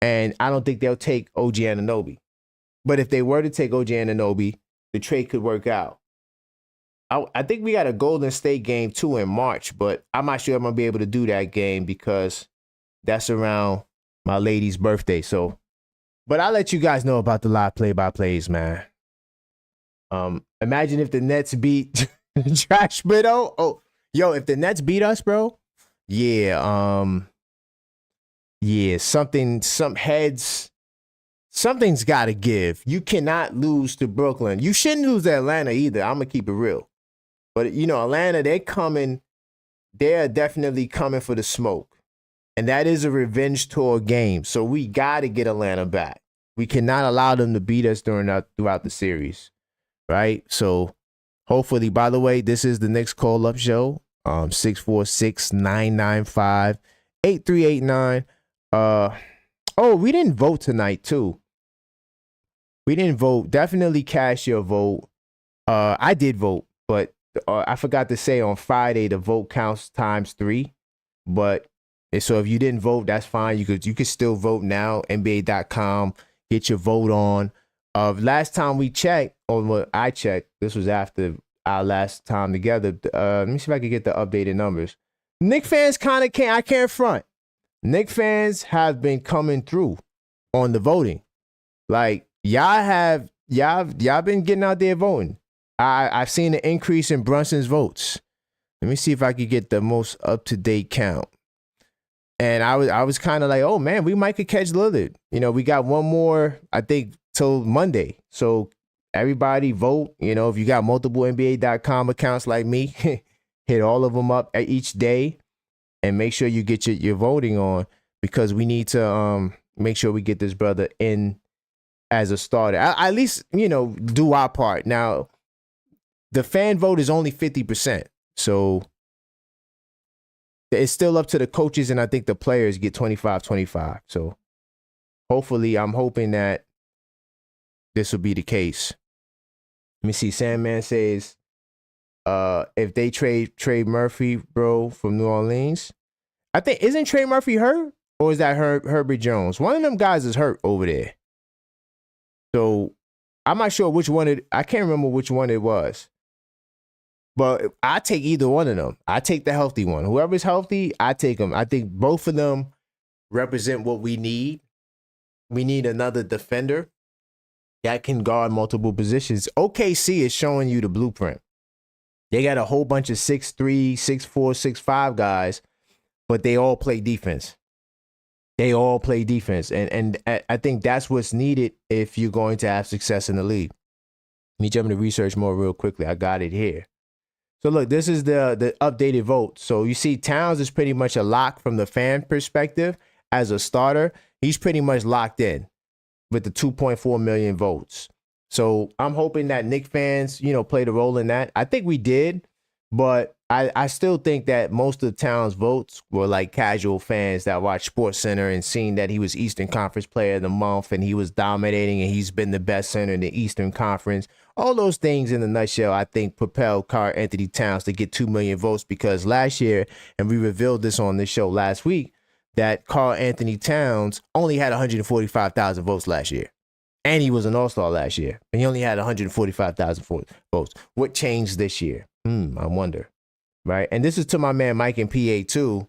and I don't think they'll take OG Anunoby. But if they were to take OG Anunoby, the trade could work out. I think we got a Golden State game too in March, but I'm not sure I'm gonna be able to do that game because that's around my lady's birthday. So, but I'll let you guys know about the live play-by-plays, man. Imagine if the Nets beat Trash Widow. Oh, yo, if the Nets beat us, bro. Yeah, something's got to give. You cannot lose to Brooklyn. You shouldn't lose to Atlanta either. I'm gonna keep it real. But Atlanta, they're definitely coming for the smoke. And that is a revenge tour game. So we got to get Atlanta back. We cannot allow them to beat us throughout the series. Right? So hopefully, by the way, this is the Knicks call-up show. 646-995-8389. We didn't vote tonight, too. We didn't vote. Definitely cast your vote. I did vote, but I forgot to say on Friday the vote counts ×3. But so if you didn't vote, that's fine. You could still vote now. NBA.com. Get your vote on. Last time we checked, or what I checked, this was after our last time together. Let me see if I can get the updated numbers. Knicks fans I can't front. Knicks fans have been coming through on the voting. Like y'all been getting out there voting. I've seen an increase in Brunson's votes. Let me see if I could get the most up-to-date count. And I was kind of like, oh man, we might could catch Lillard. We got one more, I think, till Monday. So everybody vote. If you got multiple NBA.com accounts like me, hit all of them up each day and make sure you get your voting on, because we need to make sure we get this brother in as a starter. At least, do our part. Now, the fan vote is only 50%. So it's still up to the coaches, and I think the players get 25-25. So hopefully, I'm hoping that this will be the case. Let me see. Sandman says, if they trade Murphy, bro, from New Orleans, I think, isn't Trey Murphy hurt? Or is that Herbert Jones? One of them guys is hurt over there. So I'm not sure which one I can't remember which one it was. But I take either one of them. I take the healthy one. Whoever's healthy, I take them. I think both of them represent what we need. We need another defender that can guard multiple positions. OKC is showing you the blueprint. They got a whole bunch of 6'3", 6'4", 6'5" guys, but they all play defense. They all play defense. And I think that's what's needed if you're going to have success in the league. Let me jump into research more real quickly. I got it here. So look, this is the updated vote. So you see Towns is pretty much a lock from the fan perspective as a starter. He's pretty much locked in with the 2.4 million votes. So I'm hoping that Knicks fans, played a role in that. I think we did, but I still think that most of Towns' votes were like casual fans that watched SportsCenter and seen that he was Eastern Conference Player of the Month and he was dominating and he's been the best center in the Eastern Conference. All those things in a nutshell, I think, propelled Karl-Anthony Towns to get 2 million votes, because last year, and we revealed this on this show last week, that Karl-Anthony Towns only had 145,000 votes last year. And he was an all-star last year. And he only had 145,000 votes. What changed this year? I wonder. Right. And this is to my man Mike and PA too.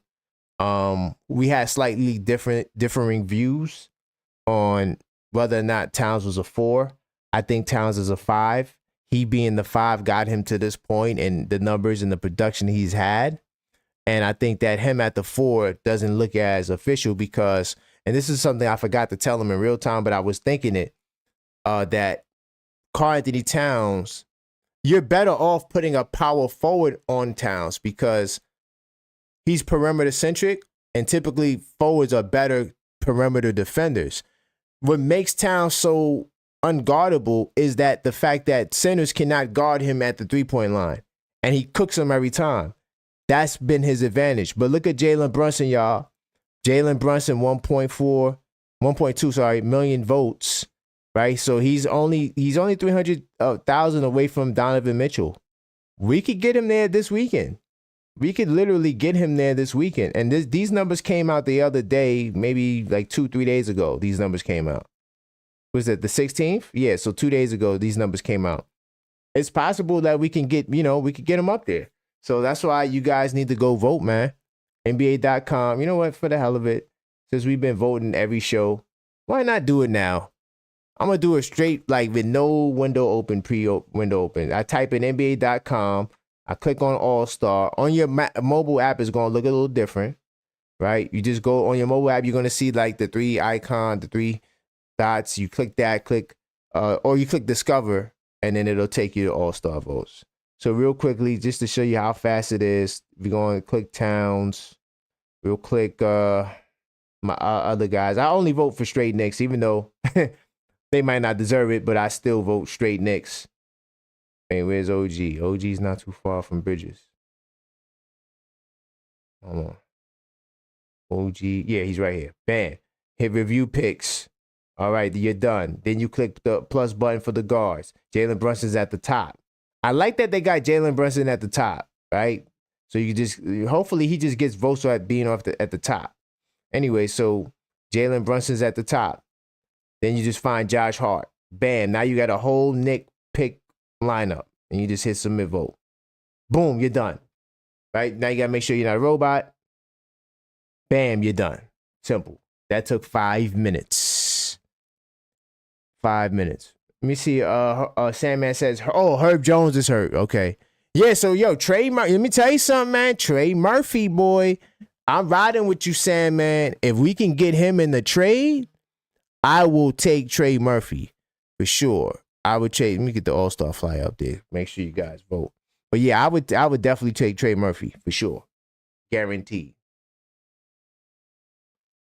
We had slightly differing views on whether or not Towns was a 4. I think Towns is a 5. He being the 5 got him to this point and the numbers and the production he's had. And I think that him at the 4 doesn't look as official because, and this is something I forgot to tell him in real time, but I was thinking it, that Karl-Anthony Towns, you're better off putting a power forward on Towns because he's perimeter centric and typically forwards are better perimeter defenders. What makes Towns so unguardable is that the fact that centers cannot guard him at the 3-point line and he cooks them every time. That's been his advantage. But look at Jalen Brunson, y'all. Jalen Brunson, 1.2 million votes, right? So he's only 300,000 away from Donovan Mitchell. We could get him there this weekend. We could literally get him there this weekend. And these numbers came out the other day, maybe like 2-3 days ago. These numbers came out. Was it the 16th? Yeah, so 2 days ago, these numbers came out. It's possible that we can get, we could get him up there. So that's why you guys need to go vote, man. NBA.com. You know what? For the hell of it, since we've been voting every show, why not do it now? I'm going to do it straight, like with no window open, pre-window open. I type in NBA.com. I click on All-Star. On your mobile app, it's going to look a little different, right? You just go on your mobile app, you're going to see like the 3 icon, the 3 dots. You click that, or you click Discover, and then it'll take you to All-Star votes. So real quickly, just to show you how fast it is, we're going to click Towns. We'll click my other guys. I only vote for straight Knicks, even though they might not deserve it, but I still vote straight Knicks. Hey, where's OG? OG's not too far from Bridges. Hold on. OG, yeah, he's right here. Bam. Hit review picks. All right, you're done. Then you click the plus button for the guards. Jalen Brunson's at the top. I like that they got Jalen Brunson at the top, right? So you just, hopefully he just gets votes at being at the top. Anyway, so Jalen Brunson's at the top. Then you just find Josh Hart. Bam, now you got a whole Knick pick lineup. And you just hit submit vote. Boom, you're done. Right? Now you got to make sure you're not a robot. Bam, you're done. Simple. That took 5 minutes. 5 minutes. Let me see. Sandman says, oh, Herb Jones is hurt. Okay. Yeah, so Trey Murphy. Let me tell you something, man. Trey Murphy, boy. I'm riding with you, Sandman. If we can get him in the trade, I will take Trey Murphy for sure. I would trade. Let me get the All-Star fly up there. Make sure you guys vote. But yeah, I would definitely take Trey Murphy for sure. Guaranteed.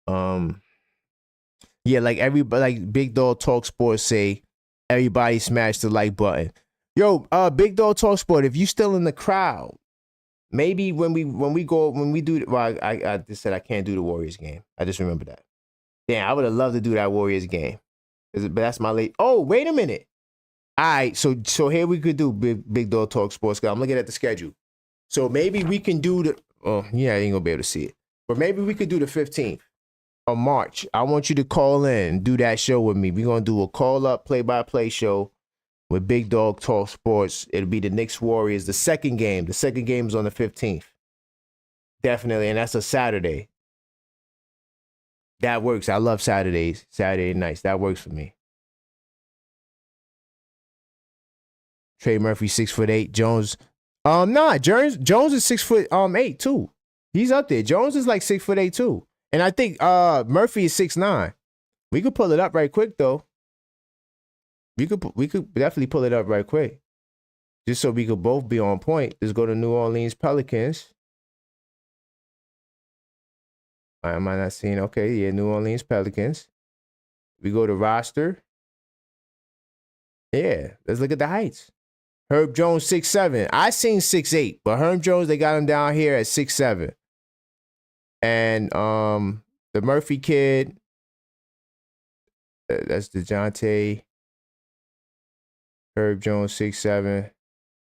Yeah, like everybody, like Big Dog Talk Sports say, everybody smash the like button. Yo, Big Dog Talk Sport, if you still in the crowd, maybe when we do, well, I just said I can't do the Warriors game. I just remember that. Damn, I would have loved to do that Warriors game. But that's my late. Oh, wait a minute. All right, so here we could do Big Dog Talk Sports. I'm looking at the schedule. So maybe we can do the, oh, yeah, I ain't going to be able to see it. But maybe we could do the 15th of March. I want you to call in and do that show with me. We're going to do a call-up, play-by-play show with Big Dog Talk Sports. It'll be the Knicks Warriors, the second game. The second game is on the 15th. Definitely, and that's a Saturday. That works. I love Saturdays, Saturday nights. That works for me. Trey Murphy, 6'8". Jones, Jones is 6'8" too. He's up there. Jones is like 6'8" too. And I think Murphy is 6'9". We could pull it up right quick though. We could definitely pull it up right quick. Just so we could both be on point. Just go to New Orleans Pelicans. Am I not seeing? Okay, yeah, New Orleans Pelicans. We go to roster. Yeah, let's look at the heights. Herb Jones, 6'7". I seen 6'8", but Herb Jones, they got him down here at 6'7". And the Murphy kid, that's DeJounte. Herb Jones, 6'7".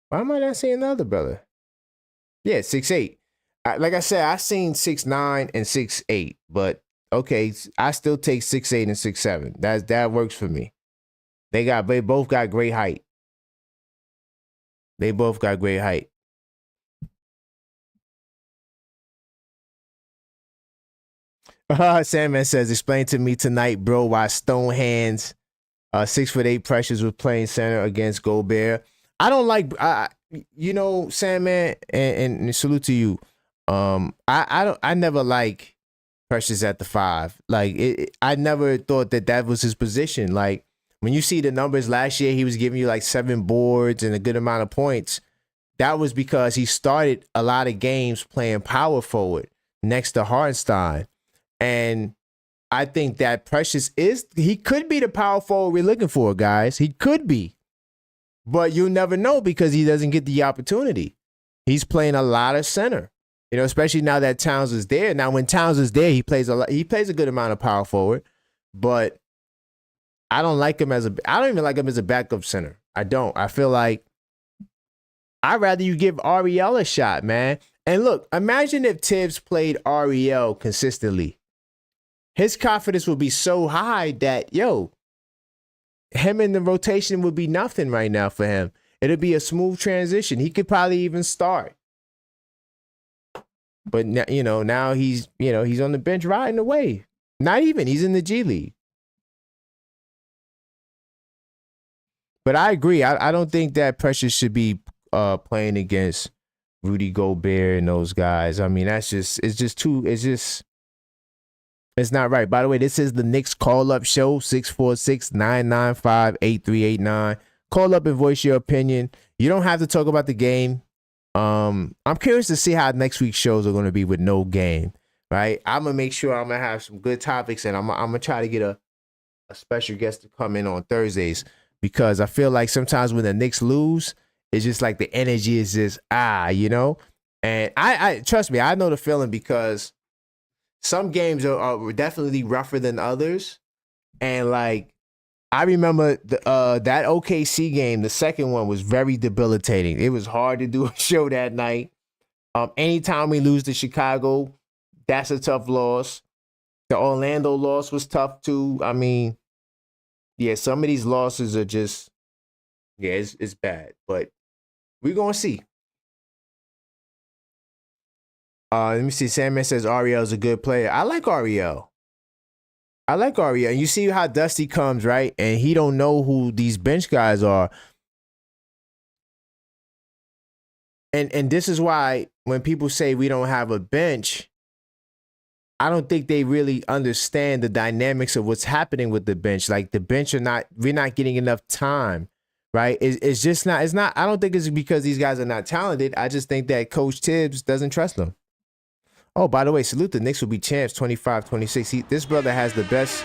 Why am I not seeing the other brother? Yeah, 6'8". Like I said, I seen 6'9" and 6'8", but okay, I still take 6'8" and 6'7". That works for me. They both got great height. They both got great height. Sandman says, explain to me tonight, bro, why Stone Hands, 6'8" pressures was playing center against Gobert. I don't like, Sandman, and salute to you. I never like Precious at the 5. Like I never thought that was his position. Like when you see the numbers last year, he was giving you like 7 boards and a good amount of points. That was because he started a lot of games playing power forward next to Hartenstein. And I think that Precious he could be the power forward we're looking for, guys. He could be. But you never know because he doesn't get the opportunity. He's playing a lot of center. Especially now that Towns is there. Now, when Towns is there, he plays a good amount of power forward, but I don't even like him as a backup center. I don't. I feel like I'd rather you give Ariel a shot, man. And look, imagine if Tibbs played Ariel consistently. His confidence would be so high that, him in the rotation would be nothing right now for him. It'll be a smooth transition. He could probably even start. But now he's on the bench riding away. Not even, he's in the G League. But I agree. I don't think that Precious should be playing against Rudy Gobert and those guys. I mean, it's not right. By the way, this is the Knicks call-up show, 646-995-8389. Call up and voice your opinion. You don't have to talk about the game. I'm curious to see how next week's shows are going to be with no game, right? I'm going to make sure I'm going to have some good topics, and I'm going to try to get a special guest to come in on Thursdays, because I feel like sometimes when the Knicks lose, it's just like the energy is just, And I trust me, I know the feeling, because some games are definitely rougher than others. And like, I remember that OKC game, the second one was very debilitating. It was hard to do a show that night. Anytime we lose to Chicago, that's a tough loss. The Orlando loss was tough too. I mean, yeah, some of these losses are just, it's bad. But we're going to see. Let me see. Sandman says Ariel's a good player. I like Ariel. And you see how Dusty comes, right? And he don't know who these bench guys are. And this is why when people say we don't have a bench, I don't think they really understand the dynamics of what's happening with the bench. Like the bench we're not getting enough time, right? It's just not, I don't think it's because these guys are not talented. I just think that Coach Tibbs doesn't trust them. Oh, by the way, salute the Knicks will be champs 25-26. This brother has the best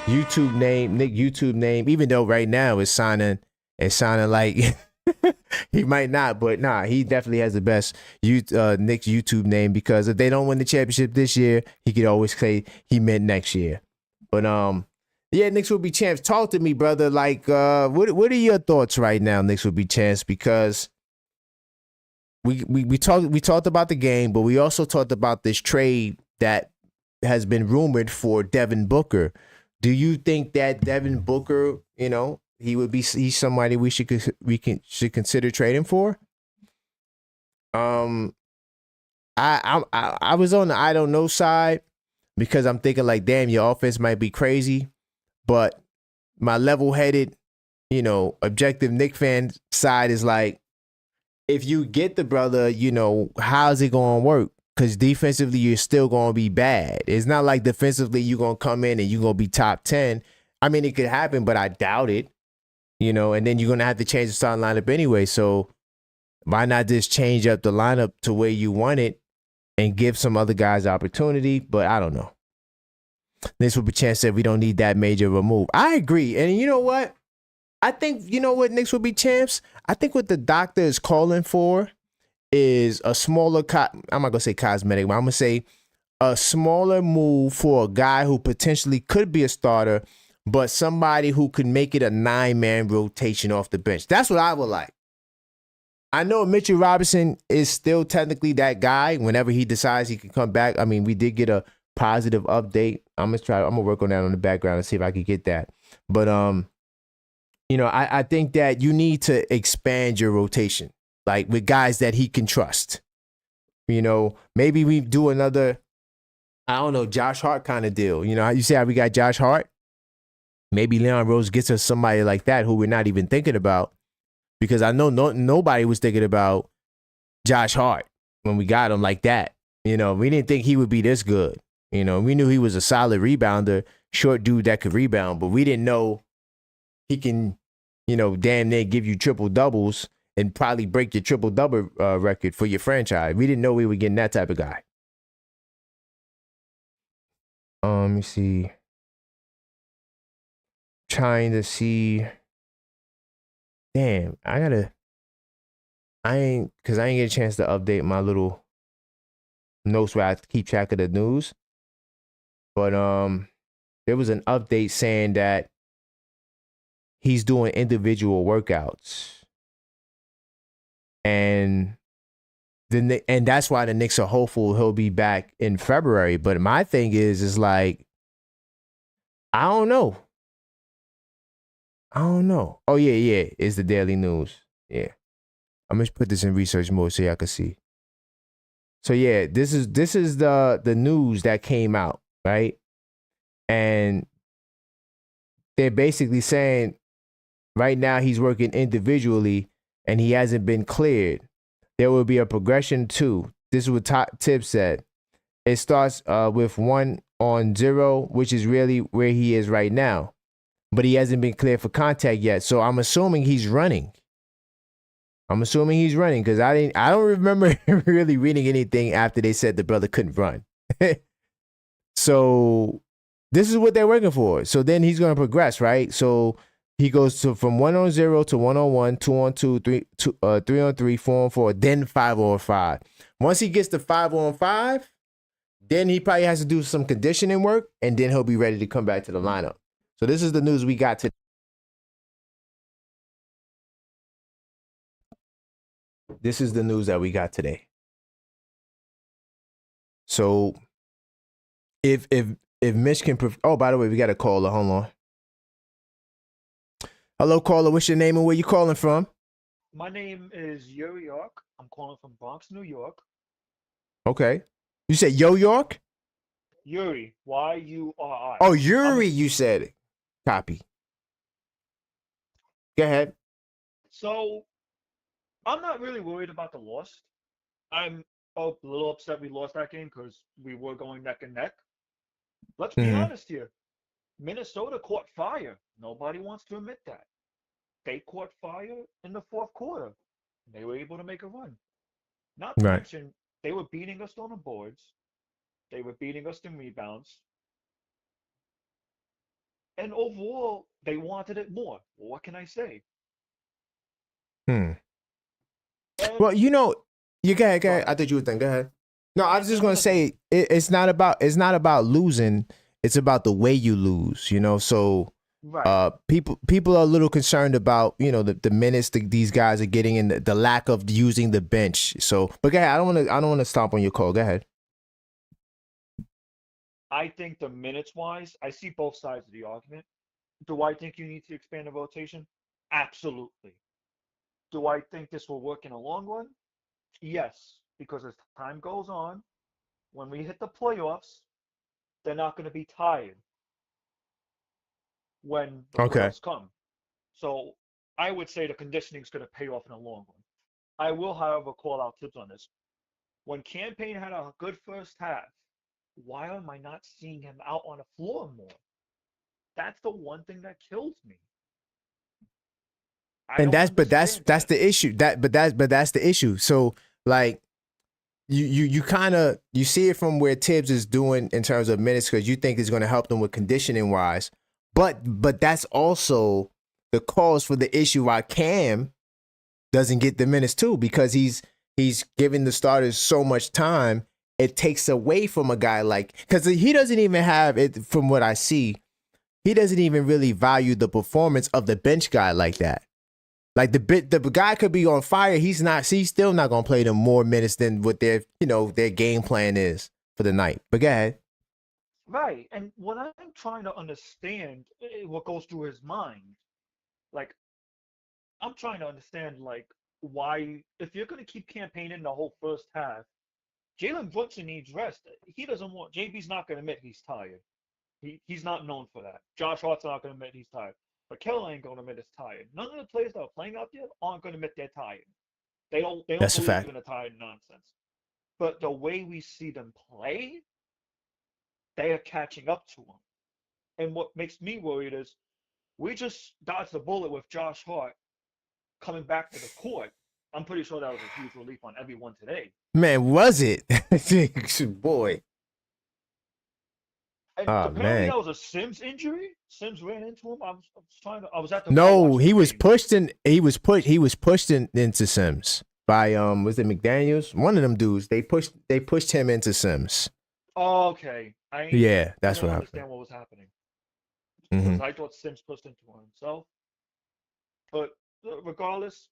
YouTube name, even though right now it's sounding like he might not, but nah, he definitely has the best Knicks YouTube name, because if they don't win the championship this year, he could always say he meant next year. But yeah, Knicks will be champs. Talk to me, brother. Like, what are your thoughts right now? Knicks will be champs, because we talked about the game, but we also talked about this trade that has been rumored for Devin Booker. Do you think that Devin Booker, he's somebody we should consider trading for? I was on the I don't know side, because I'm thinking like, damn, your offense might be crazy, but my level-headed, objective Knicks fan side is like, if you get the brother, how's it going to work? Because defensively, you're still going to be bad. It's not like defensively you're going to come in and you're going to be top 10. I mean, it could happen, but I doubt it, and then you're going to have to change the starting lineup anyway. So why not just change up the lineup to where you want it and give some other guys opportunity? But I don't know. This would be a chance that we don't need that major of a move. I agree. And you know what? I think, Knicks will be champs? I think what the doctor is calling for is a smaller, I'm not going to say cosmetic, but I'm going to say a smaller move for a guy who potentially could be a starter, but somebody who could make it a 9-man rotation off the bench. That's what I would like. I know Mitchell Robinson is still technically that guy whenever he decides he can come back. I mean, we did get a positive update. I'm going to work on that on the background and see if I can get that. But, I think that you need to expand your rotation, like with guys that he can trust. Maybe we do another I don't know, Josh Hart kind of deal. You know how you say how we got Josh Hart? Maybe Leon Rose gets us somebody like that who we're not even thinking about, because I know nobody was thinking about Josh Hart when we got him like that. You know, we didn't think he would be this good. You know, we knew he was a solid rebounder, short dude that could rebound, but we didn't know he can, you know, damn near give you triple doubles and probably break your triple double record for your franchise. We didn't know we were getting that type of guy. Let me see. Trying to see. Damn, I ain't get a chance to update my little notes where I keep track of the news. But there was an update saying that he's doing individual workouts. And that's why the Knicks are hopeful he'll be back in February. But my thing is like, I don't know. Oh yeah, it's the Daily News. Yeah, I'm gonna put this in research mode so y'all can see. So yeah, this is the news that came out, right? And they're basically saying right now he's working individually and he hasn't been cleared. There will be a progression too. This is what Tibbs said. It starts with 1-0, which is really where he is right now. But he hasn't been cleared for contact yet. So I'm assuming he's running. Because I don't remember really reading anything after they said the brother couldn't run. So this is what they're working for. So then he's going to progress, right? So he goes from 1-0 to 1-1, 2-on-2, 3-on-3, 4-on-4, then 5-on-5. Once he gets to 5-on-5, then he probably has to do some conditioning work, and then he'll be ready to come back to the lineup. So this is the news we got today. This is the news that we got today. So if Mitch can, oh, by the way, we got a caller. Hold on. Hello, caller. What's your name and where you calling from? My name is York. I'm calling from Bronx, New York. Okay. You said York? Yuri, Y-U-R-I. Oh, Yuri, you said it. Copy. Go ahead. So I'm not really worried about the loss. I'm a little upset we lost that game because we were going neck and neck. Let's be honest here. Minnesota caught fire. Nobody wants to admit that. They caught fire in the fourth quarter. They were able to make a run. Not to mention, they were beating us on the boards. They were beating us in rebounds. And overall, they wanted it more. Well, what can I say? Well, you know, you go ahead. I thought you were thinking. Go ahead. No, I was just gonna say it's not about losing. It's about the way you lose. You know, so people are a little concerned about, you know, the minutes these guys are getting and the lack of using the bench. So, but go ahead. I don't want to stomp on your call. Go ahead. I think the minutes wise, I see both sides of the argument. Do I think you need to expand the rotation? Absolutely. Do I think this will work in the long run? Yes, because as time goes on, when we hit the playoffs, they're not going to be tired when the playoffs come. So I would say the conditioning is going to pay off in the long run. I will, however, call out Tibbs on this. When Campaign had a good first half, why am I not seeing him out on the floor more? That's the one thing that kills me. That's the issue. That's the issue. So like you kind of you see it from where Tibbs is doing in terms of minutes because you think it's going to help them with conditioning wise, but that's also the cause for the issue why Cam doesn't get the minutes too, because he's giving the starters so much time. It takes away from a guy like, because he doesn't even have it. From what I see, he doesn't even really value the performance of the bench guy like that. Like the guy could be on fire. He's still not gonna play them more minutes than what their game plan is for the night. But go ahead. Right, and what I'm trying to understand, what goes through his mind, like I'm trying to understand like why, if you're gonna keep campaigning the whole first half, Jalen Brunson needs rest. He doesn't want. JB's not going to admit he's tired. He's not known for that. Josh Hart's not going to admit he's tired. But Kelly ain't going to admit he's tired. None of the players that are playing out there aren't going to admit they're tired. They don't That's a believe fact. in the tired nonsense. But the way we see them play, they are catching up to them. And what makes me worried is we just dodged the bullet with Josh Hart coming back to the court. I'm pretty sure that was a huge relief on everyone today. Man, was it? Boy. And Oh, apparently man. that was a Sims injury. Sims ran into him. I was at the No, he was game. pushed in. He was pushed into Sims by was it McDaniels? One of them dudes. They pushed him into Sims. Oh, okay. Yeah, that's I what didn't happened. understand what was happening. Mhm. Because I thought Sims pushed into himself. But regardless,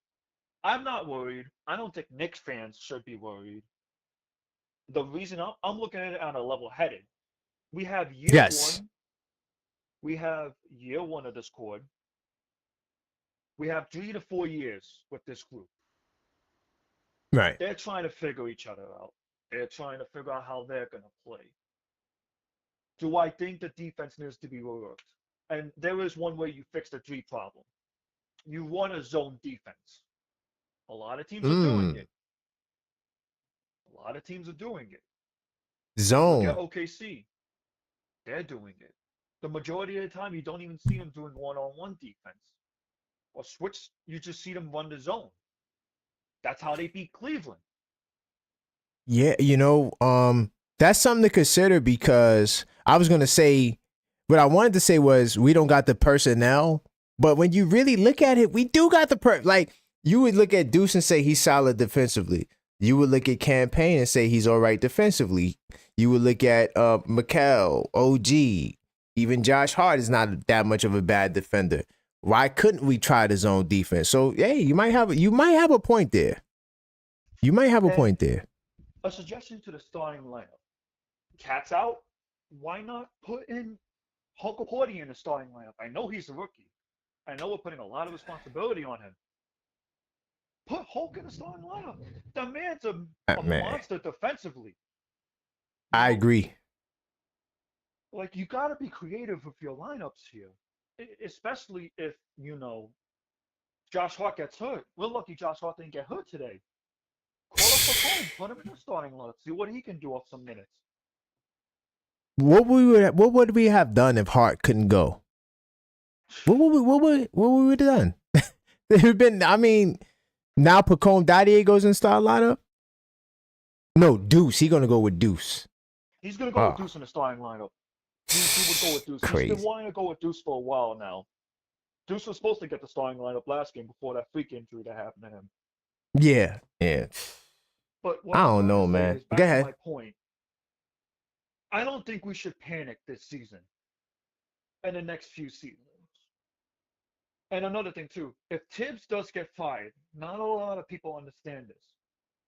I'm not worried. I don't think Knicks fans should be worried. The reason I'm looking at it on a level headed. We have year Yes. one. We have year one of this cord. We have 3 to 4 years with this group. Right. They're trying to figure each other out. They're trying to figure out how they're going to play. Do I think the defense needs to be worked? And there is one way you fix the three problem. You run a zone defense. A lot of teams are doing it. A lot of teams are doing it. Zone. Look at OKC. They're doing it. The majority of the time, you don't even see them doing one-on-one defense. Or switch, you just see them run the zone. That's how they beat Cleveland. Yeah, that's something to consider because I was gonna say what I wanted to say was we don't got the personnel, but when you really look at it, we do got the like you would look at Deuce and say he's solid defensively. You would look at Campaign and say he's all right defensively. You would look at Mikal, OG, even Josh Hart is not that much of a bad defender. Why couldn't we try the zone defense? So hey, you might have a point there. You might have a point there. A suggestion to the starting lineup. Cat's out. Why not put in Hulk Porty in the starting lineup? I know he's a rookie. I know we're putting a lot of responsibility on him. Put Hulk in the starting lineup. The man's a monster defensively. I agree. Like, you got to be creative with your lineups here, especially if, Josh Hart gets hurt. We're lucky Josh Hart didn't get hurt today. Call up Pacone, put him in the starting lineup, see what he can do off some minutes. What would we have done if Hart couldn't go? What would we have done? There have been. I mean, now Pacone Dadier goes in star lineup. No, Deuce. He's gonna go with Deuce. He's gonna go with Deuce in the starting lineup. He would go with Deuce. Crazy. He's been wanting to go with Deuce for a while now. Deuce was supposed to get the starting lineup last game before that freak injury that happened to him. Yeah. But what I I'm don't trying know, to say man. is, back Go to ahead. my point. I don't think we should panic this season and the next few seasons. And another thing too, if Tibbs does get fired, not a lot of people understand this.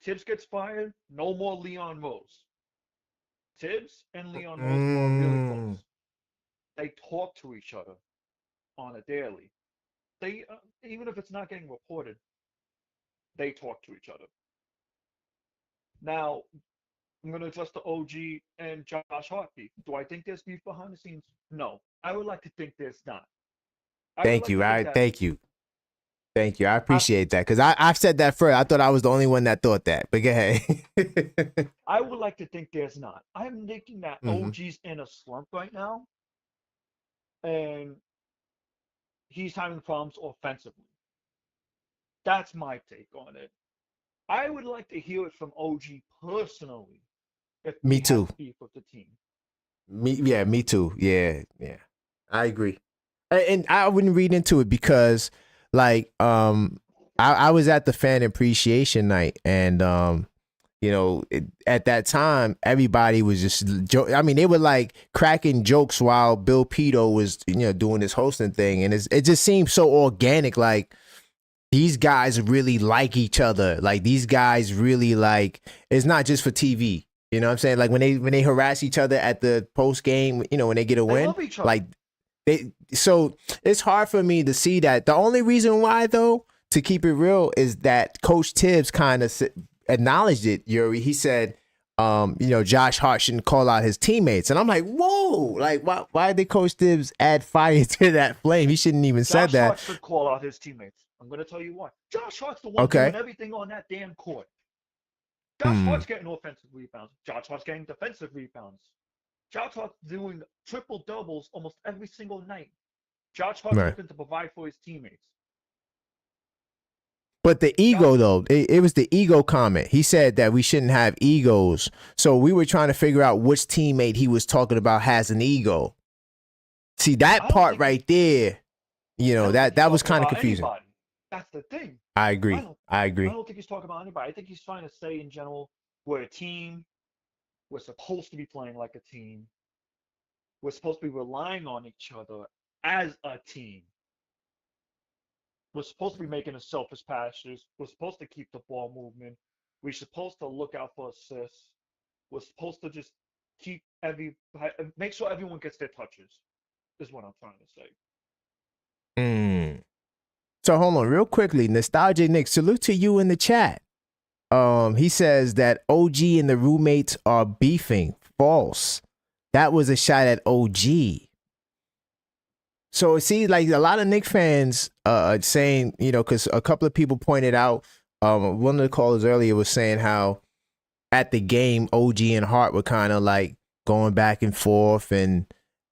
Tibbs gets fired, no more Leon Rose. Tibbs and Leon Rose are really close. They talk to each other on a daily. They even if it's not getting reported, they talk to each other. Now, I'm going to address the OG and Josh Hart beef. Do I think there's beef behind the scenes? No. I would like to think there's not. Thank you. Thank you. I appreciate that because I've said that first. I thought I was the only one that thought that. But go ahead. I would like to think there's not. I'm thinking that OG's in a slump right now, and he's having problems offensively. That's my take on it. I would like to hear it from OG personally. If Me too. Beef with the team. Me too. Yeah. I agree. And I wouldn't read into it because, like, I was at the fan appreciation night, and at that time everybody was just they were like cracking jokes while Bill Pito was doing his hosting thing, and it just seemed so organic, like these guys really like each other, like these guys really like it's not just for TV. You know what I'm saying? Like when they harass each other at the post game, when they get a win, love each other. like so it's hard for me to see that. The only reason why, though, to keep it real, is that Coach Tibbs kind of acknowledged it, Yuri. He said, Josh Hart shouldn't call out his teammates. And I'm like, whoa, like why did Coach Tibbs add fire to that flame? He shouldn't even said Josh Hart that. should call out his teammates. I'm going to tell you why. Josh Hart's the one Okay. doing everything on that damn court. Josh Hart's getting offensive rebounds. Josh Hart's getting defensive rebounds. Josh Hart's doing triple doubles almost every single night. Josh Hart's Right. looking to provide for his teammates. But the ego, though, it was the ego comment. He said that we shouldn't have egos. So we were trying to figure out which teammate he was talking about has an ego. See, that part right there, that was kind of confusing. Anybody. That's the thing. I agree. I don't think he's talking about anybody. I think he's trying to say in general, we're a team. We're supposed to be playing like a team. We're supposed to be relying on each other as a team. We're supposed to be making the selfish passes. We're supposed to keep the ball moving. We're supposed to look out for assists. We're supposed to just make sure everyone gets their touches, is what I'm trying to say. So hold on real quickly. Nostalgic Nick, salute to you in the chat. He says that OG and the roommates are beefing. False. That was a shot at OG. So see, like a lot of Knicks fans saying, because a couple of people pointed out, one of the callers earlier was saying how at the game, OG and Hart were kind of like going back and forth and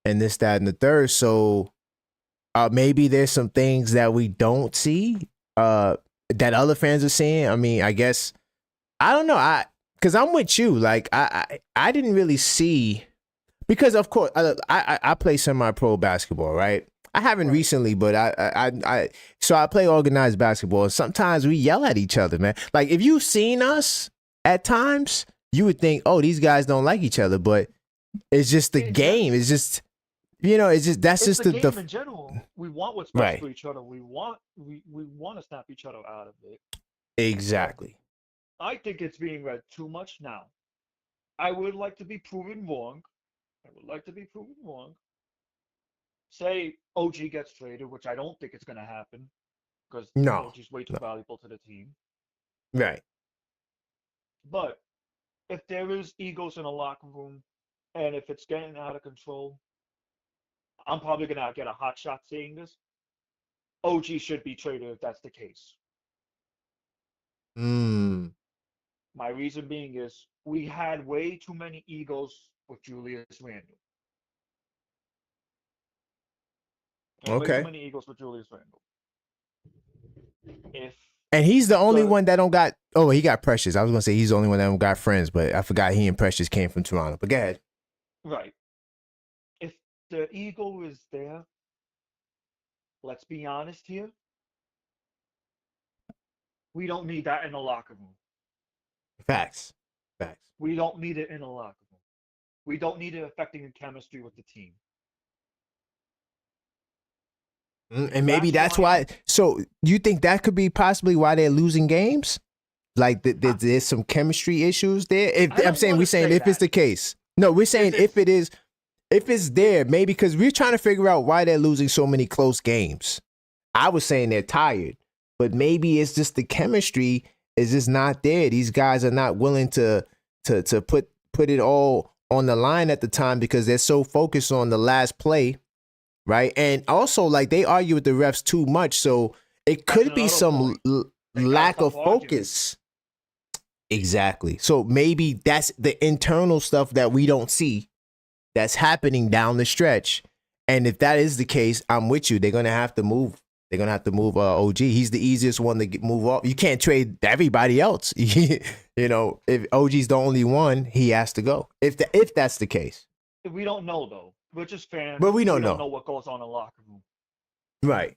this, that, and the third. So maybe there's some things that we don't see that other fans are seeing. I mean, I guess, I don't know. Because I'm with you. Like, I didn't really see, because of course, I play semi-pro basketball, right? I haven't recently, but so I play organized basketball, and sometimes we yell at each other, man. Like, if you've seen us at times, you would think, oh, these guys don't like each other, but it's just the game. It's just, that's just the game the in general. We want what's best for each other. We want to snap each other out of it. Exactly. I think it's being read too much now. I would like to be proven wrong. Say OG gets traded, which I don't think it's going to happen because OG's way too valuable to the team. Right. But if there is egos in a locker room and if it's getting out of control, I'm probably going to get a hot shot saying this. OG should be traded if that's the case. My reason being is we had way too many egos with Julius Randle. Way too many egos with Julius Randle. And he's the only one that don't got. Oh, he got Precious. I was gonna say he's the only one that don't got friends, but I forgot he and Precious came from Toronto. But go ahead. Right. If the ego is there, let's be honest here. We don't need that in the locker room. Facts. We don't need it in the locker room. We don't need it affecting the chemistry with the team. And maybe that's why. So you think that could be possibly why they're losing games? Like there's some chemistry issues there. We're saying if it's the case. No, we're saying if it's there, maybe because we're trying to figure out why they're losing so many close games. I was saying they're tired, but maybe it's just the chemistry is just not there. These guys are not willing to put it all on the line at the time because they're so focused on the last play. Right. And also, like, they argue with the refs too much. So it could be some lack of focus. Exactly. So maybe that's the internal stuff that we don't see that's happening down the stretch. And if that is the case, I'm with you. They're going to have to move. They're going to have to move OG. He's the easiest one to move off. You can't trade everybody else. If OG's the only one, he has to go. If that's the case. We don't know, though. We're just fans. But we don't know what goes on in the locker room. Right.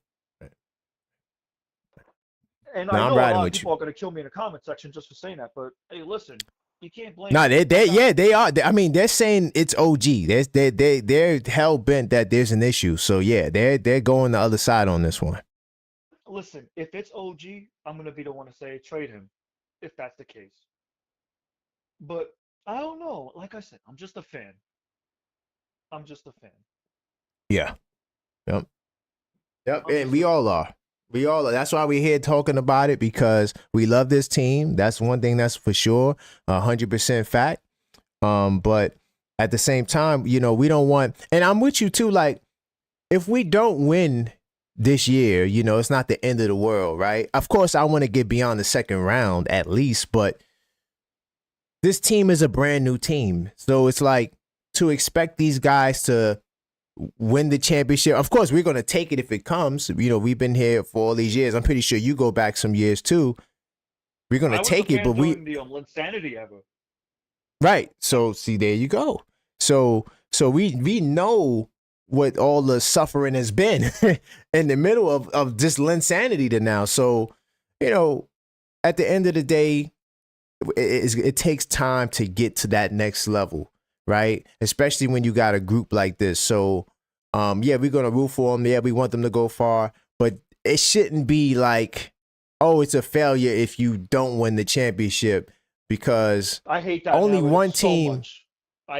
And I know a lot of people are going to kill me in the comment section just for saying that. But hey, listen, you can't blame. No, they are. I mean, they're saying it's OG. They're hell bent that there's an issue. So yeah, they're going the other side on this one. Listen, if it's OG, I'm going to be the one to say trade him, if that's the case. But I don't know. Like I said, I'm just a fan. Yeah. Yep. And we all are. That's why we're here talking about it, because we love this team. That's one thing that's for sure. 100% fact. But at the same time, you know, we don't want, and I'm with you too. Like, if we don't win this year, you know, it's not the end of the world, right? Of course, I want to get beyond the second round at least, but this team is a brand new team. So it's like to expect these guys to win the championship. Of course, we're going to take it if it comes. You know, we've been here for all these years. I'm pretty sure you go back some years too. We're going to take it, but we the Linsanity ever. right. So see, there you go. So we know what all the suffering has been in the middle of this Linsanity to now. So, you know, at the end of the day, it takes time to get to that next level, right? Especially when you got a group like this. So, yeah, we're gonna root for them. Yeah, we want them to go far, but it shouldn't be like, oh, it's a failure if you don't win the championship, because I hate that. only narrative one so team. much.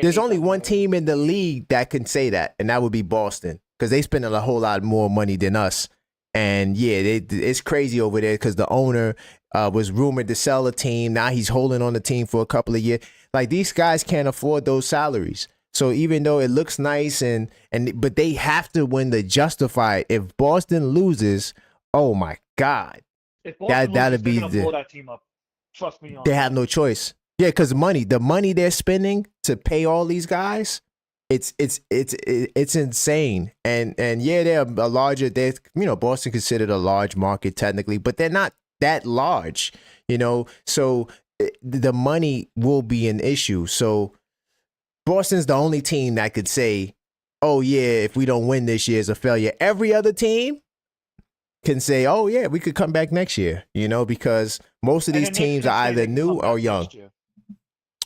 There's hate only that one narrative. team in the league that can say that, and that would be Boston, because they spend a whole lot more money than us. And yeah, it's crazy over there because the owner was rumored to sell a team. Now he's holding on the team for a couple of years. Like, these guys can't afford those salaries. So even though it looks nice but they have to win to justify it. If Boston loses, oh my God, If Boston that'd loses, be they're gonna blow that team up. Trust me on they that. have no choice. Yeah, because the money they're spending to pay all these guys, it's insane. And yeah, they're a larger. They're, you know, Boston considered a large market technically, but they're not that large. You know, so the money will be an issue. So Boston's the only team that could say, "Oh yeah, if we don't win this year, it's a failure." Every other team can say, "Oh yeah, we could come back next year." You know, because most of And these the Knicks teams can are say they either can new come or back young. next year.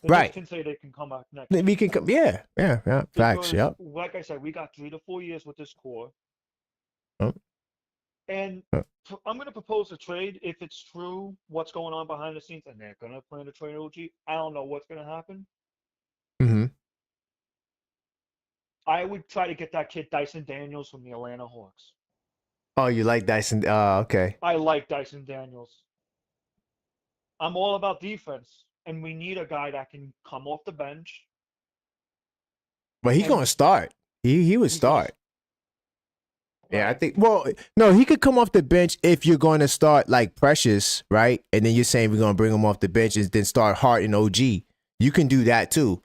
The Right. Knicks can say they can come back next We year. can come, yeah, facts, Because, yep. like I said, we got 3 to 4 years with this core. Oh. And Oh. I'm going to propose a trade if it's true what's going on behind the scenes, and they're going to plan to trade OG. I don't know what's going to happen. Mm-hmm. I would try to get that kid Dyson Daniels from the Atlanta Hawks. Oh, you like Dyson? Okay. I like Dyson Daniels. I'm all about defense, and we need a guy that can come off the bench. But he's And gonna start. He would he's gonna- start. Yeah, I Right. think. Well, no, he could come off the bench if you're going to start like Precious, right? And then you're saying we're gonna bring him off the bench and then start Hart and OG. You can do that too.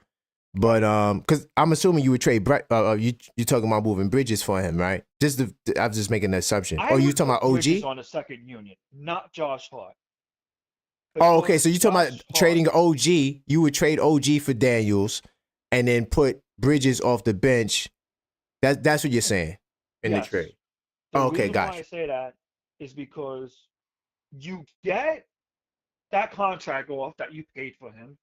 But because I'm assuming you would trade Brett. You're talking about moving Bridges for him, right? I'm just making an assumption. I Oh, you would talking put about Bridges OG? on a second unit, not Josh Hart. Oh, okay. Because So you talking about Josh Hart- trading OG? You would trade OG for Daniels, and then put Bridges off the bench. That's what you're saying in Yes. the trade. The Okay, reason why I gotcha. say that is because you get that contract off that you paid for him.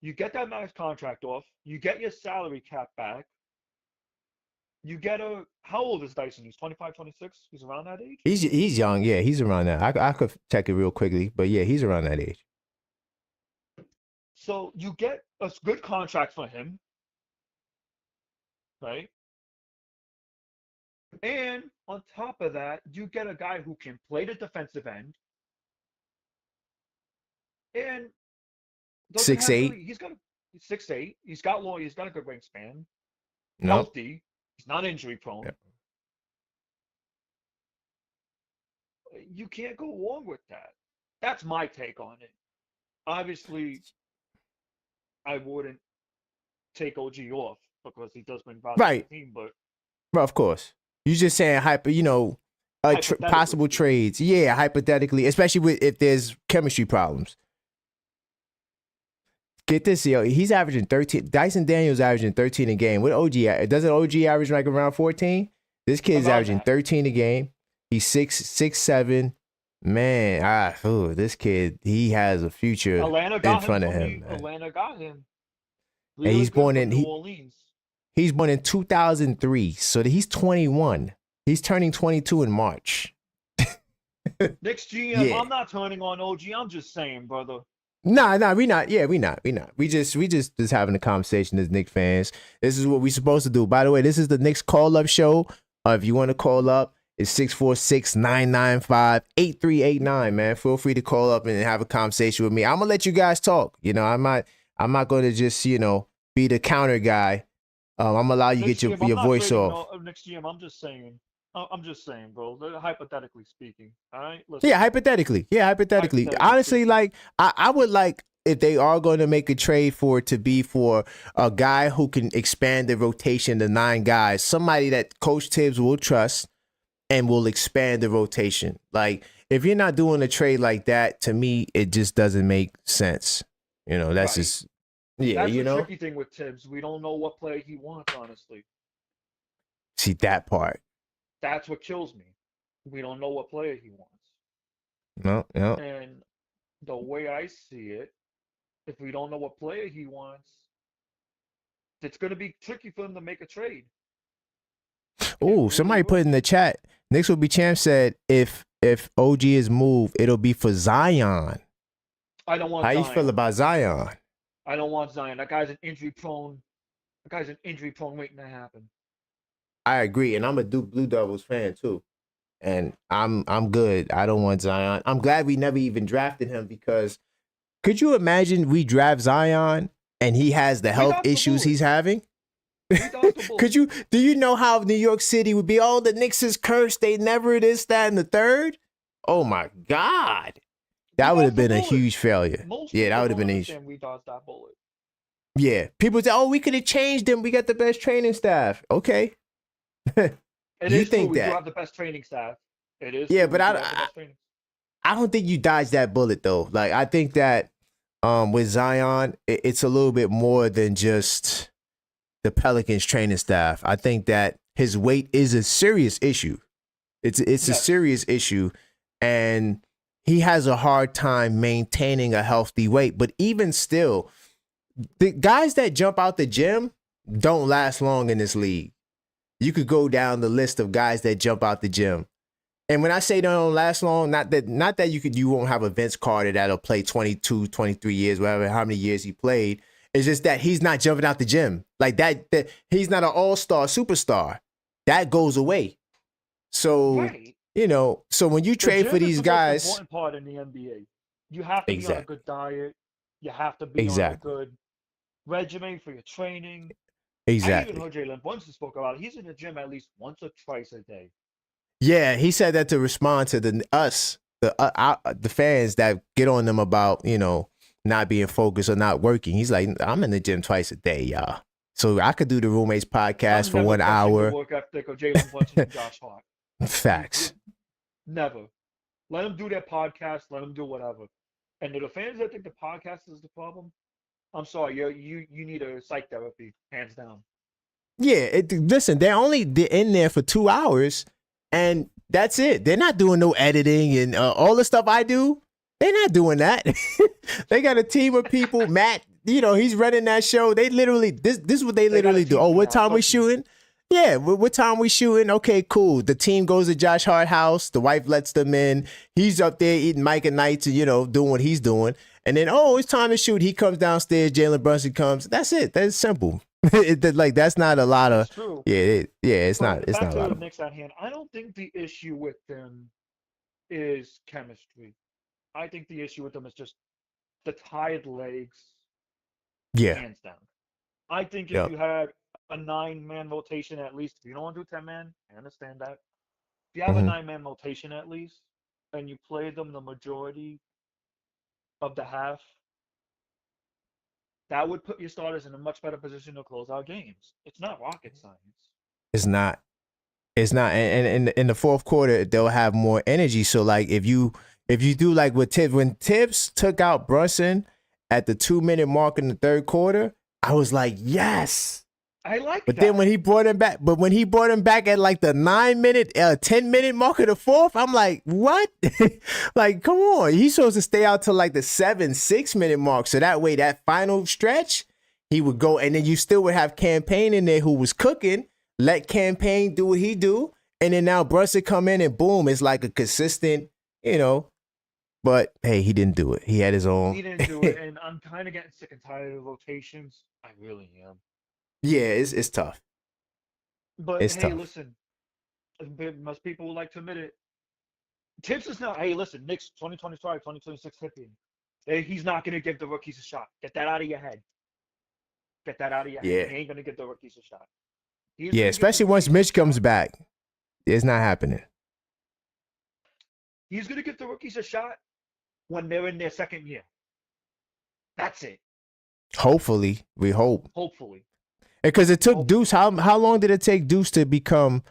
You get that max contract off. You get your salary cap back. You get how old is Dyson? He's 25, 26? He's around that age? He's young. Yeah, he's around that. I could check it real quickly, but yeah, he's around that age. So you get a good contract for him, right? And on top of that, you get a guy who can play the defensive end and doesn't have 6'8". really, he's 6'8". He's got a good wingspan. No. Healthy. He's not injury prone. Yep. You can't go wrong with that. That's my take on it. Obviously, I wouldn't take OG off because he does bring value Right. to the team, but Well, of course. You're just saying Hypothetically possible speaking. trades. Yeah, hypothetically, especially if there's chemistry problems. Get this, yo. He's averaging 13. Dyson Daniels averaging 13 a game. What OG? Doesn't OG average like around 14? This kid's Around averaging that. 13 a game. He's 6'7". Man, this kid, he has a future Atlanta in got front him of from him. Man. Atlanta got him. And he's Really born good in from New Orleans. He's born in 2003, so he's 21. He's turning 22 in March. Next GM, Yeah. I'm not turning on OG. I'm just saying, brother. Nah, we not. Yeah, we not. We just having a conversation as Knicks fans. This is what we supposed to do. By the way, this is the Knicks call up show. If you want to call up It's 646-995-8389, man. Feel free to call up and have a conversation with me. I'm gonna let you guys talk. I'm not gonna just, be the counter guy. I'm gonna allow you to Next get GM, I'm your not voice trading. off. No, next GM, I'm just saying. I'm just saying, bro. Hypothetically speaking. All right. Listen. Yeah, hypothetically. Hypothetically Honestly, speaking. like I would like if they are going to make a trade for it to be for a guy who can expand the rotation to 9 guys, somebody that Coach Tibbs will trust and will expand the rotation. Like if you're not doing a trade like that, to me, it just doesn't make sense. That's Right. just That's the tricky thing with Tibbs. We don't know what player he wants, honestly. See that part. That's what kills me. We don't know what player he wants. No. And the way I see it, if we don't know what player he wants, it's going to be tricky for him to make a trade. Oh, somebody put in the chat. Knicks will be champ said if OG is moved, it'll be for Zion. I don't want How Zion. you feel about Zion? I don't want Zion. That guy's an injury prone. Waiting to happen. I agree, and I'm a Blue Devils fan too, and I'm good. I don't want Zion. I'm glad we never even drafted him because could you imagine we draft Zion and he has the health issues he's having? Do you know how New York City would be? Oh, the Knicks is cursed. They never this, that, and the third. Oh my God, that would have been a huge failure. That would have been a huge. We dodged that bullet. Yeah, people say, "Oh, we could have changed them. We got the best training staff." Okay. You think that we do have the best training staff? It is. Yeah, but I don't think you dodged that bullet though. Like I think that with Zion, it's a little bit more than just the Pelicans training staff. I think that his weight is a serious issue. It's a serious issue, and he has a hard time maintaining a healthy weight. But even still, the guys that jump out the gym don't last long in this league. You could go down the list of guys that jump out the gym. And when I say they don't last long, not that you won't have a Vince Carter that'll play 22, 23 years, whatever, how many years he played. It's just that he's not jumping out the gym. Like that he's not an all-star superstar. That goes away. So, so when you trade for these guys. Most important part in the NBA. You have to be on a good diet. You have to be on a good regimen for your training. Exactly. I even heard Jalen Brunson spoke about it. He's in the gym at least once or twice a day. Yeah, he said that to respond to the fans that get on them about, not being focused or not working. He's like, I'm in the gym twice a day, y'all. So I could do the Roommates podcast for 1 hour. The work ethic of Jalen Brunson and Josh Hart. Facts. Never. Let them do their podcast. Let them do whatever. And to the fans that think the podcast is the problem, I'm sorry, you need a psych therapy, hands down. Yeah, listen, they're in there for 2 hours, and that's it. They're not doing no editing and all the stuff I do. They're not doing that. They got a team of people. Matt, he's running that show. They literally this is what they literally do. Oh, what time we shooting? Yeah, what time we shooting? Okay, cool. The team goes to Josh Hart house. The wife lets them in. He's up there eating Mike and Nights and doing what he's doing. And then, it's time to shoot. He comes downstairs. Jalen Brunson comes. That's it. That's simple. That's not a lot of. True. It's not. It's back not a to lot the of. Knicks at hand. I don't think the issue with them is chemistry. I think the issue with them is just the tired legs. Yeah. Hands down. I think if you had a 9-man rotation at least, if you don't want to do 10-man, I understand that. If you have a 9-man rotation at least, and you play them the majority of the half, that would put your starters in a much better position to close out games. It's not rocket science. It's not. And in the fourth quarter, they'll have more energy. So like if you do like with Tibbs, when Tibbs took out Brunson at the 2-minute mark in the third quarter, I was like, yes. I like but that. Then when he brought him back at like the 9-minute, 10-minute mark of the fourth, I'm like, what? Like, come on. He's supposed to stay out till like the 6-minute mark. So that way, that final stretch, he would go, and then you still would have Campaign in there who was cooking. Let Campaign do what he do, and then now Brunson come in and boom, it's like a consistent, But hey, he didn't do it. He had his own. He didn't do it, and I'm kind of getting sick and tired of rotations. I really am. Yeah, it's tough. But it's hey, tough. listen, Most people would like to admit it. Tibbs is not. Hey, listen, Knicks 2025, 2026 tipping. He's not going to give the rookies a shot. Get that out of your head. Get that out of your head. Yeah. He ain't going to give the rookies a shot. He's Yeah, gonna give the especially once rookies a Mitch comes shot. back. It's not happening. He's going to give the rookies a shot when they're in their second year. That's it. Hopefully, we hope. Hopefully. Because it took Deuce. How long did it take Deuce to become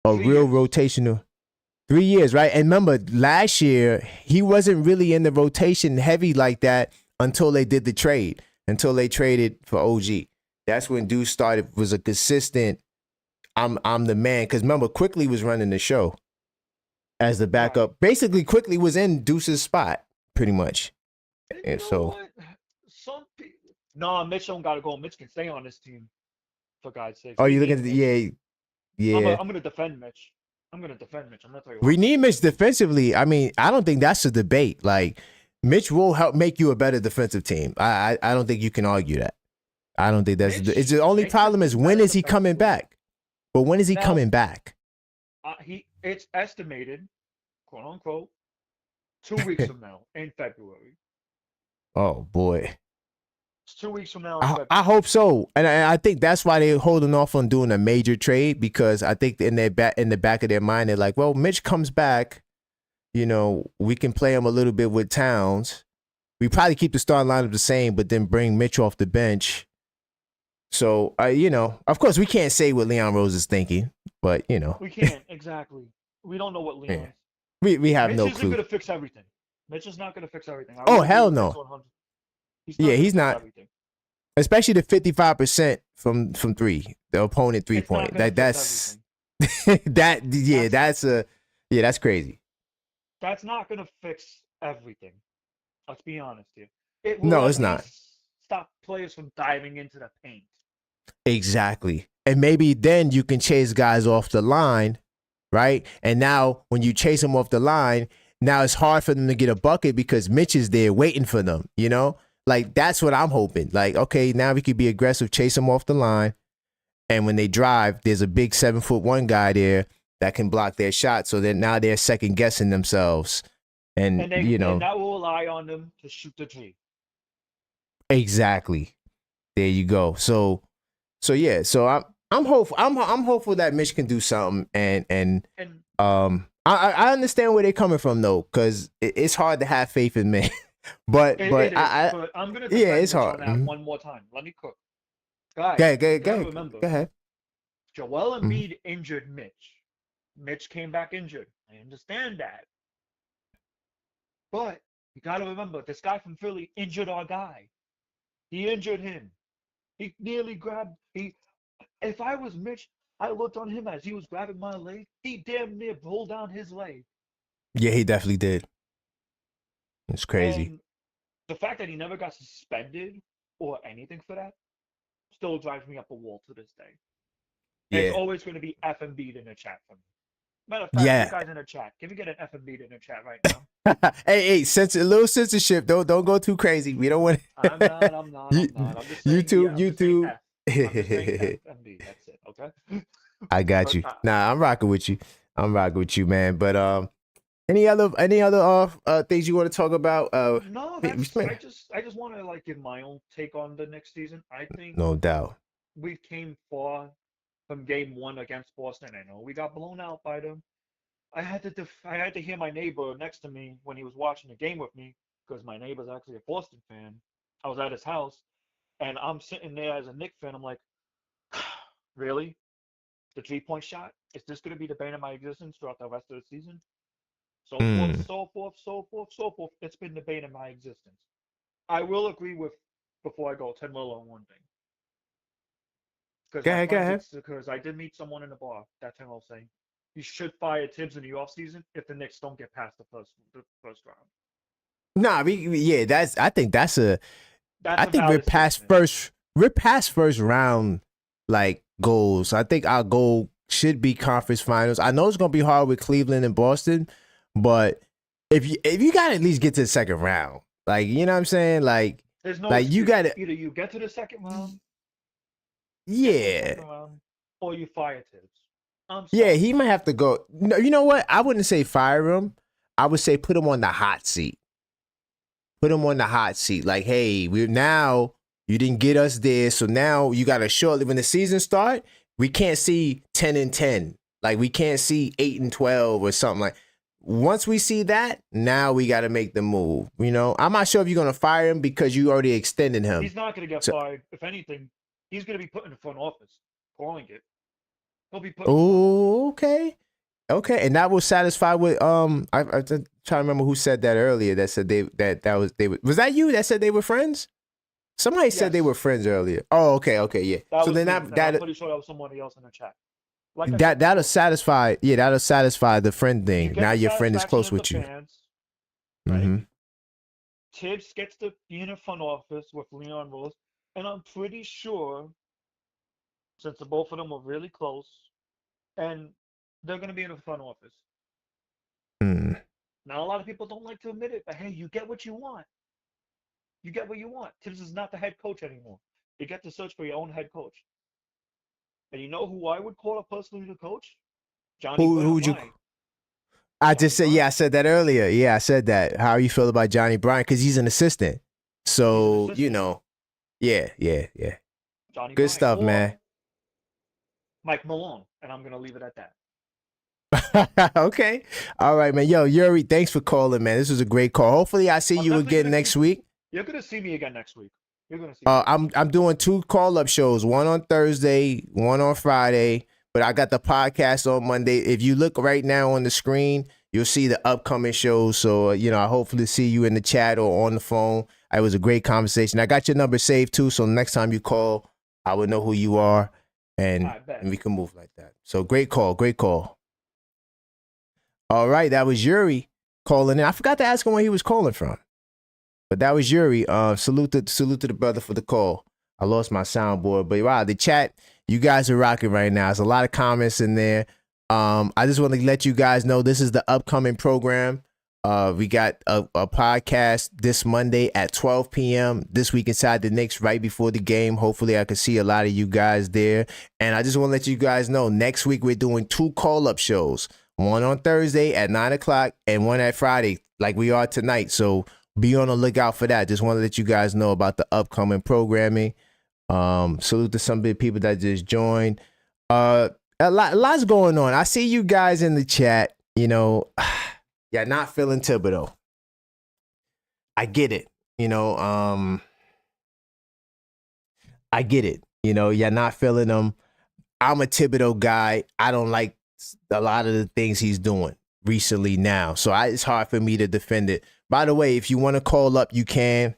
a 3 real years. rotational? 3 years, right? And remember, last year he wasn't really in the rotation heavy like that until they did the trade. Until they traded for OG. That's when Deuce started. Was a consistent. I'm the man. Because remember, Quickly was running the show as the backup. Right. Basically, Quickly was in Deuce's spot pretty much. And And you know so- what? Some people. No, Mitch don't got to go. Mitch can stay on this team. For God's sake. Oh, you looking at the yeah. I'm going to defend Mitch. I'm going to tell you what. We need Mitch defensively. I mean, I don't think that's a debate. Like, Mitch will help make you a better defensive team. I don't think you can argue that. I don't think that's Mitch it's the only makes problem us is when better is he coming defensively. back? But when is he Now- coming back? It's estimated, quote unquote, 2 weeks from now in February. Oh boy. It's 2 weeks from now in I February. hope so. And I think that's why they're holding off on doing a major trade, because I think in the back of their mind, they're like, well, Mitch comes back, you know, we can play him a little bit with Towns. We probably keep the starting lineup the same, but then bring Mitch off the bench. So, you know, of course, we can't say what Leon Rose is thinking, but, you know, We can't, exactly. We don't know what Leon Yeah. we have Mitch no isn't clue. going to fix everything. Mitch is not going to fix everything. I Oh, really hell believe no. Mitch 100. Yeah, gonna he's fix not. Everything. Especially the 55% from three, the opponent It's not 3-point. gonna That's fix everything. that's crazy. That's not going to fix everything. Let's be honest here. It will No, at it's not. least stop players from diving into the paint. Exactly. And maybe then you can chase guys off the line, right? And now when you chase them off the line, now it's hard for them to get a bucket because Mitch is there waiting for them, you know? Like, that's what I'm hoping. Like, okay, now we could be aggressive, chase them off the line. And when they drive, there's a big 7'1" guy there that can block their shot. So that now they're second guessing themselves. And And you know, and that will rely on them to shoot the three. exactly. There you go. So yeah. So I'm hopeful. I'm hopeful that Mitch can do something. And And I understand where they're coming from though, because it's hard to have faith in men. but it but is, but I'm gonna yeah, defend it's Mitch hard. on that Mhm. one more time. Let me cook. Guys, Go you gotta ahead. remember, Go ahead. Joel Mhm. Embiid injured Mitch. Mitch came back injured. I understand that. But you gotta remember, this guy from Philly injured our guy. He injured him. He nearly grabbed if I was Mitch, I looked on him as he was grabbing my leg. He damn near pulled down his leg. Yeah, he definitely did. It's crazy. And the fact that he never got suspended or anything for that still drives me up a wall to this day. There's Yeah. always going to be F and beat in the chat for me. Matter of fact, Yeah. you guys in the chat, can we get an F and beat in the chat right now? hey, a little censorship. Don't go too crazy. We don't want. I'm not. I'm just saying, YouTube. I'm just saying F. I'm just saying F and B. That's it. Okay. I got But, you. Nah, I'm rocking with you, man. But any other things you want to talk about? No, we that's. spent- I just want to like give my own take on the next season. I think No doubt. we came far from game one against Boston. I know we got blown out by them. I had to hear my neighbor next to me when he was watching the game with me, because my neighbor's actually a Boston fan. I was at his house, and I'm sitting there as a Knicks fan. I'm like, really? The 3-point shot? Is this going to be the bane of my existence throughout the rest of the season? So forth, so forth, so forth, so forth. It's been the bane of my existence. I will agree with, before I go, Ted Miller on one thing. Go ahead. Because I did meet someone in the bar that time I was saying you should fire Tibbs in the offseason if the Knicks don't get past the first round. Nah, I think that's a. That's I a think valid statement. we're past first round like goals. I think our goal should be conference finals. I know it's gonna be hard with Cleveland and Boston, but if you gotta at least get to the second round, like, you know what I'm saying, like There's no like you excuse. gotta Either you get to the second round, yeah. or you fire Tibbs. I'm Yeah, sorry. he might have to go. No, you know what? I wouldn't say fire him. I would say put him on the hot seat. Put him on the hot seat. Like, hey, we're now you didn't get us there, so now you got to shortly when the season start. We can't see 10-10. Like we can't see 8-12 or something like. Once we see that, now we got to make the move. You know, I'm not sure if you're gonna fire him because you already extended him. He's not going to get So- fired. If anything, he's going to be put in the front office, calling it. He'll be put in the front office. Oh, okay, and that will satisfy with I trying to remember who said that earlier. That said was that you that said they were friends? Somebody said they Yes. were friends earlier. Oh, okay, yeah. That So was then me, that and I'm that pretty sure that was somebody else in the chat. Like I that said that'll before, satisfy. Yeah, that'll satisfy the friend you thing. get Now the your friend is satisfaction close of with the you. fans, right? Mm-hmm. Tibbs gets to be in the front office with Leon Rose, and I'm pretty sure, since the both of them were really close, and they're going to be in the front office. Mm. Now, a lot of people don't like to admit it, but hey, you get what you want. You get what you want. Tibbs is not the head coach anymore. You get to search for your own head coach. And you know who I would call up personally to coach? Johnny Who would you? Bryant. I Johnny just said, yeah, I Bryant. said that earlier. Yeah, I said that. How you feel about Johnny Bryant? Because he's an assistant. So, you assistant. know, yeah. Johnny Good Bryant. stuff, Or man. Mike Malone. And I'm going to leave it at that. Okay. All right, man. Yo, Yuri, thanks for calling, man. This was a great call. Hopefully I see I'm you definitely again gonna next keep- week. You're going to see me again next week. You're going to see me. I'm doing 2 call-up shows, one on Thursday, one on Friday, but I got the podcast on Monday. If you look right now on the screen, you'll see the upcoming shows. So, I hopefully see you in the chat or on the phone. It was a great conversation. I got your number saved too, so next time you call, I will know who you are, and I bet. we can move like that. So great call. All right, that was Yuri calling in. I forgot to ask him where he was calling from. But that was Yuri. Salute to the brother for the call. I lost my soundboard, but wow, the chat, you guys are rocking right now. There's a lot of comments in there. I just want to let you guys know this is the upcoming program. We got a podcast this Monday at 12 p.m. This Week Inside the Knicks, right before the game. Hopefully, I can see a lot of you guys there. And I just want to let you guys know next week we're doing 2 call-up shows. One on Thursday at 9 o'clock and one at Friday, like we are tonight. So be on the lookout for that. Just want to let you guys know about the upcoming programming. Salute to some of the people that just joined. Lots going on. I see you guys in the chat. You're not feeling Thibodeau. I get it. I get it. You're not feeling him. I'm a Thibodeau guy. I don't like a lot of the things he's doing recently now. So it's hard for me to defend it. By the way, if you want to call up, you can.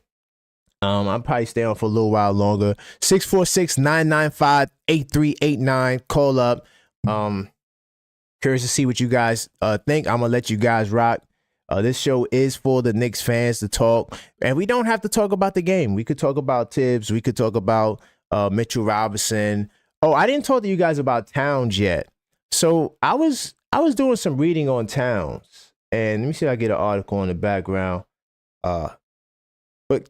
I'll probably stay on for a little while longer. 646-995-8389. Call up. Curious to see what you guys think. I'm going to let you guys rock. This show is for the Knicks fans to talk. And we don't have to talk about the game. We could talk about Tibbs. We could talk about Mitchell Robinson. Oh, I didn't talk to you guys about Towns yet. So I was doing some reading on Towns. And let me see if I get an article in the background. But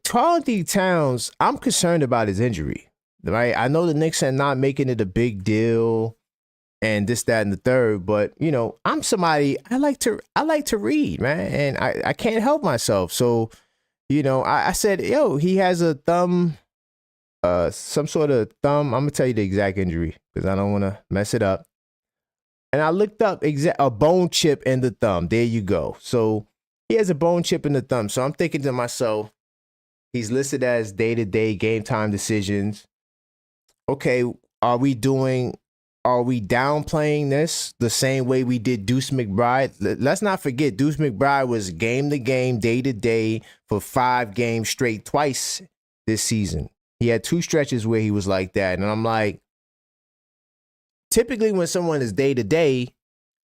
Karl-Anthony Towns, I'm concerned about his injury. Right? I know the Knicks are not making it a big deal and this, that, and the third, but I'm somebody I like to read, man, and I can't help myself. So, I said, he has a thumb, some sort of thumb. I'm gonna tell you the exact injury because I don't want to mess it up. And I looked up a bone chip in the thumb. There you go. So he has a bone chip in the thumb. So I'm thinking to myself, he's listed as day-to-day game time decisions. Okay, are we downplaying this the same way we did Deuce McBride? Let's not forget, Deuce McBride was game to game, day to day for 5 games straight twice this season. He had 2 stretches where he was like that. And I'm like, typically when someone is day to day,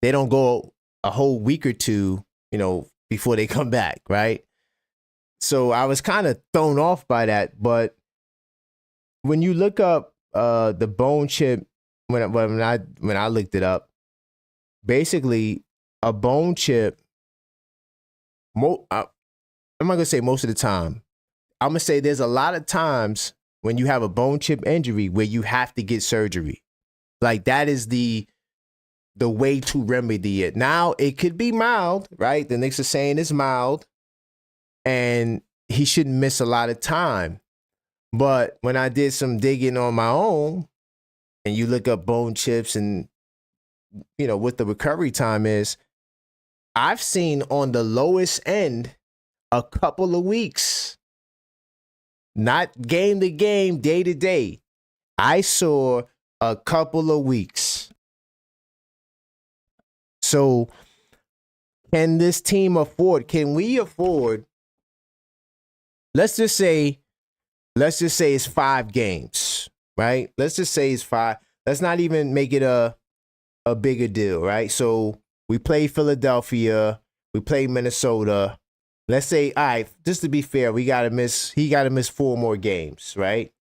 they don't go a whole week or two, before they come back, right? So I was kind of thrown off by that. But when you look up the bone chip, when I looked it up, basically a bone chip. I'm not gonna say most of the time. I'm gonna say there's a lot of times when you have a bone chip injury where you have to get surgery. Like that is the the way to remedy it. Now it could be mild, right? The Knicks are saying it's mild, and he shouldn't miss a lot of time. But when I did some digging on my own, and you look up bone chips and what the recovery time is, I've seen on the lowest end a couple of weeks, not game to game, day to day. I saw a couple of weeks. So can this team afford, can we afford, let's just say it's 5 games, right? Let's just say it's 5. Let's not even make it a bigger deal, right? So we play Philadelphia, we play Minnesota. Let's say, all right, just to be fair, he got to miss 4 more games, right?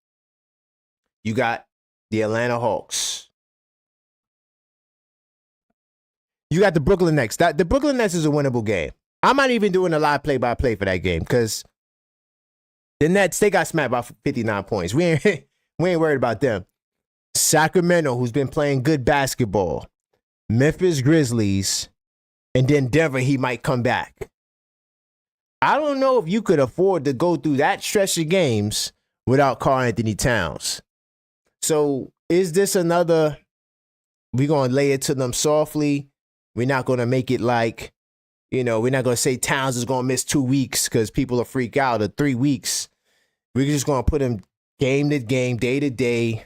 You got the Atlanta Hawks. You got the Brooklyn Nets. The Brooklyn Nets is a winnable game. I'm not even doing a live play-by-play for that game because the Nets, they got smacked by 59 points. We ain't worried about them. Sacramento, who's been playing good basketball. Memphis Grizzlies. And then Denver, he might come back. I don't know if you could afford to go through that stretch of games without Karl-Anthony Towns. So is this another, we're going to lay it to them softly? We're not going to make it like, we're not going to say Towns is going to miss 2 weeks because people will freak out, or 3 weeks. We're just going to put him game to game, day to day,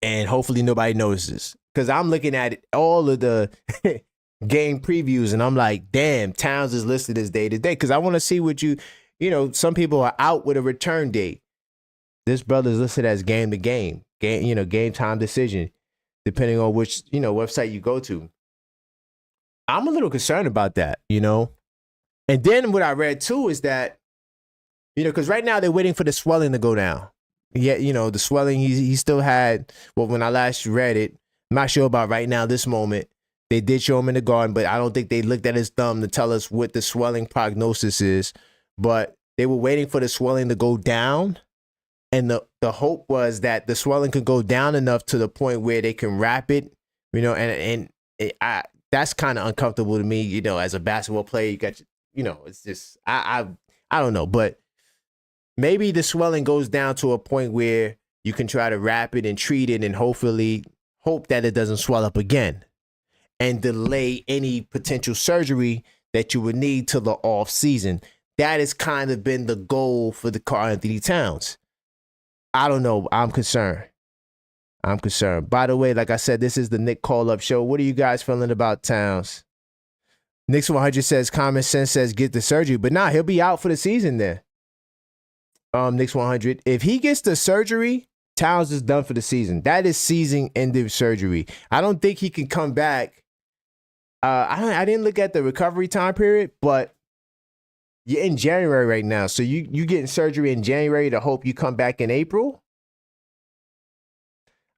and hopefully nobody notices. Because I'm looking at all of the game previews, and I'm like, damn, Towns is listed as day to day. Because I want to see what some people are out with a return date. This brother's listed as game to game, game time decision, depending on which, website you go to. I'm a little concerned about that, And then what I read too is that, because right now they're waiting for the swelling to go down. Yeah, the swelling, he still had, well, when I last read it, I'm not sure about right now, this moment. They did show him in the garden, but I don't think they looked at his thumb to tell us what the swelling prognosis is. But they were waiting for the swelling to go down. And the hope was that the swelling could go down enough to the point where they can wrap it, that's kind of uncomfortable to me, as a basketball player. You got, it's just, I don't know, but maybe the swelling goes down to a point where you can try to wrap it and treat it and hopefully hope that it doesn't swell up again and delay any potential surgery that you would need till the off season. That has kind of been the goal for the Karl-Anthony Towns. I don't know. I'm concerned. By the way, like I said, this is the Nick Call-Up Show. What are you guys feeling about Towns? Knicks 100 says, common sense says get the surgery. But he'll be out for the season then. Knicks 100. If he gets the surgery, Towns is done for the season. That is season-ending surgery. I don't think he can come back. I didn't look at the recovery time period, but you're in January right now. So you getting surgery in January to hope you come back in April?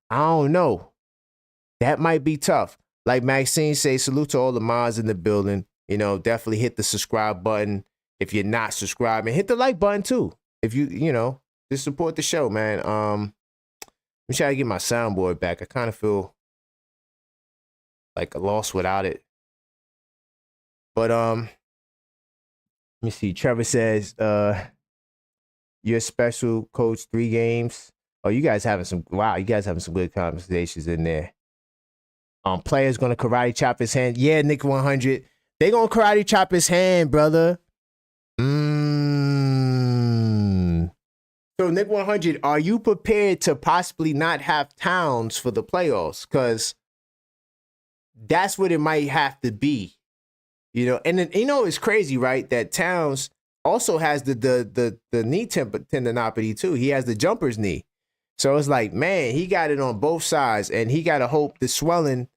I don't know. That might be tough. Like Maxine says, salute to all the mods in the building. Definitely hit the subscribe button. If you're not subscribing, hit the like button too. If you just support the show, man. I'm trying to get my soundboard back. I kind of feel like a loss without it. But let me see. Trevor says, you're special coach 3 games. Oh, you guys having some good conversations in there. Players gonna karate chop his hand. Yeah, Nick 100. They gonna karate chop his hand, brother. So Nick 100, are you prepared to possibly not have Towns for the playoffs? Because that's what it might have to be. And then, it's crazy, right? That Towns also has the knee tendinopathy too. He has the jumper's knee. So it's like, man, he got it on both sides, and he got to hope the swelling,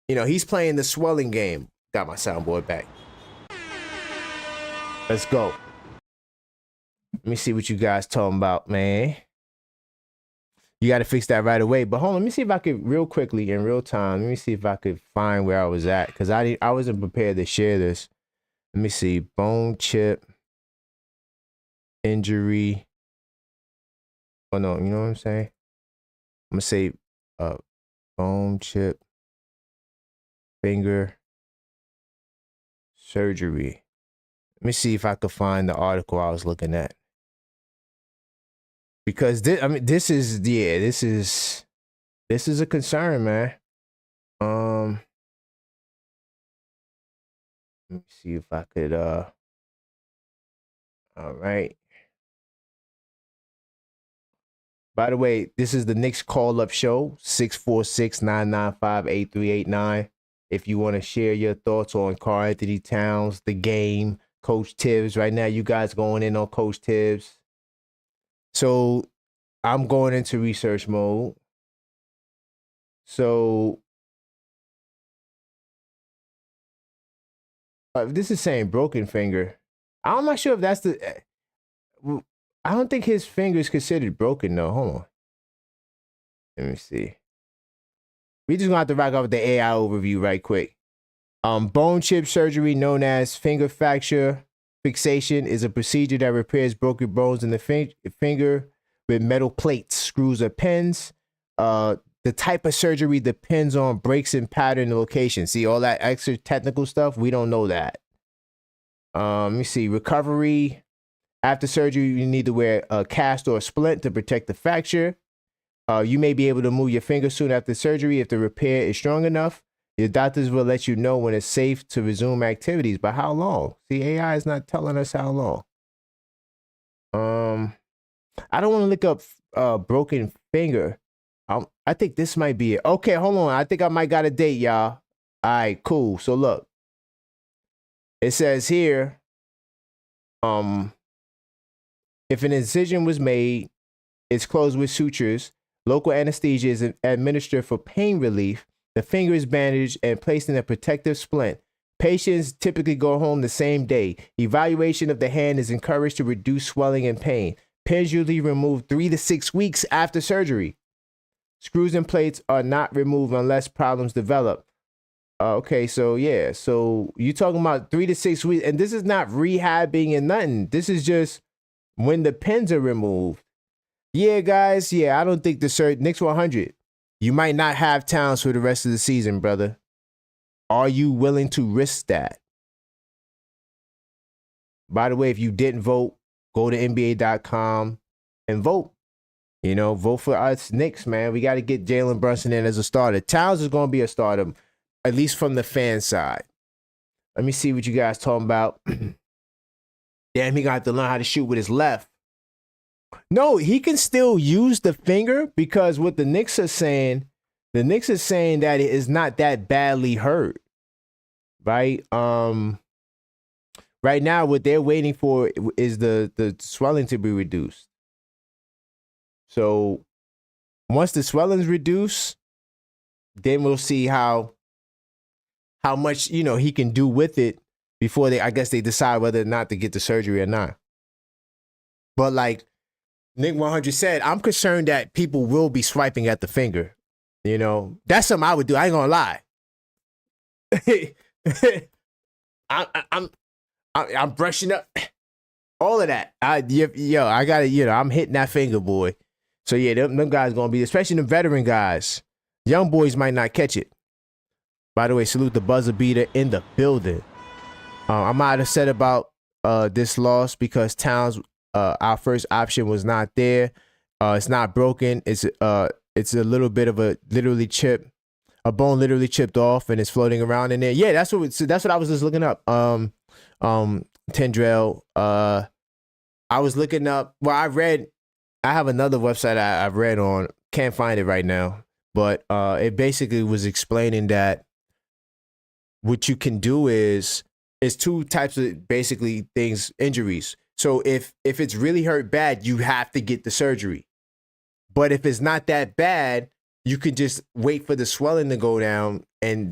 he's playing the swelling game. Got my soundboard back. Let's go. Let me see what you guys talking about, man. You got to fix that right away. But hold on, let me see if I could real quickly in real time. Let me see if I could find where I was at, because I wasn't prepared to share this. Let me see. Bone chip injury. Oh no, you know what I'm saying? I'm gonna say bone chip finger surgery. Let me see if I could find the article I was looking at. Because this is a concern, man. Let me see if I could all right. By the way, this is the Knicks call-up show, 646-995-8389. If you want to share your thoughts on Karl-Anthony Towns, the game, Coach Tibbs. Right now, you guys going in on Coach Tibbs. So I'm going into research mode. So this is saying broken finger. I'm not sure if that's the... I don't think his finger is considered broken, though. Hold on. Let me see. We just gonna have to rock off with the AI overview right quick. Bone chip surgery, known as finger fracture fixation, is a procedure that repairs broken bones in the finger with metal plates, screws, or pins. The type of surgery depends on breaks in pattern and location. See, all that extra technical stuff, we don't know that. Let me see. Recovery. After surgery, you need to wear a cast or a splint to protect the fracture. You may be able to move your finger soon after surgery if the repair is strong enough. Your doctors will let you know when it's safe to resume activities. But how long? See, AI is not telling us how long. I don't want to look up broken finger. I think this might be it. Okay, hold on. I think I might got a date, y'all. All right, cool. So look, it says here, if an incision was made, it's closed with sutures. Local anesthesia is administered for pain relief. The finger is bandaged and placed in a protective splint. Patients typically go home the same day. Evaluation of the hand is encouraged to reduce swelling and pain. Pins usually removed 3 to 6 weeks after surgery. Screws and plates are not removed unless problems develop. Okay, so yeah. So you're talking about 3 to 6 weeks. And this is not rehabbing and nothing. This is just when the pins are removed. Yeah, guys. Yeah, I don't think the Knicks 100. You might not have Towns for the rest of the season, brother. Are you willing to risk that? By the way, if you didn't vote, go to NBA.com and vote. You know, vote for us Knicks, man. We got to get Jalen Brunson in as a starter. Towns is going to be a starter, at least from the fan side. Let me see what you guys talking about. Damn, he got to learn how to shoot with his left. No, he can still use the finger because what the Knicks are saying that it is not that badly hurt. Right? Right now, what they're waiting for is the swelling to be reduced. So once the swelling's reduced, then we'll see how much, he can do with it before they decide whether or not to get the surgery or not. But like Nick 100 said, I'm concerned that people will be swiping at the finger. That's something I would do. I ain't gonna lie. I'm brushing up all of that. I gotta, I'm hitting that finger, boy. So yeah, them guys gonna be, especially the veteran guys. Young boys might not catch it. By the way, salute the buzzer beater in the building. I might have said about this loss because Towns, our first option was not there. It's not broken. It's a little bit of a bone literally chipped off and it's floating around in there. Yeah, that's what I was just looking up. Tendrell. I was looking up. Well, I have another website I've read on. Can't find it right now, but it basically was explaining that what you can do is two types of basically injuries. So if it's really hurt bad, you have to get the surgery. But if it's not that bad, you could just wait for the swelling to go down, and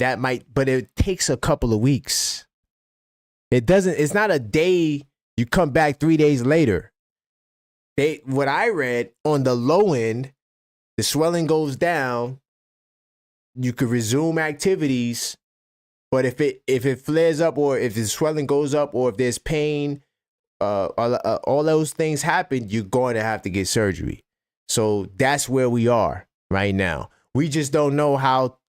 but it takes a couple of weeks. It's not a day you come back 3 days later. What I read on the low end, the swelling goes down, you could resume activities, but if it flares up or if the swelling goes up or if there's pain, all those things happen, you're going to have to get surgery. So that's where we are right now. We just don't know how,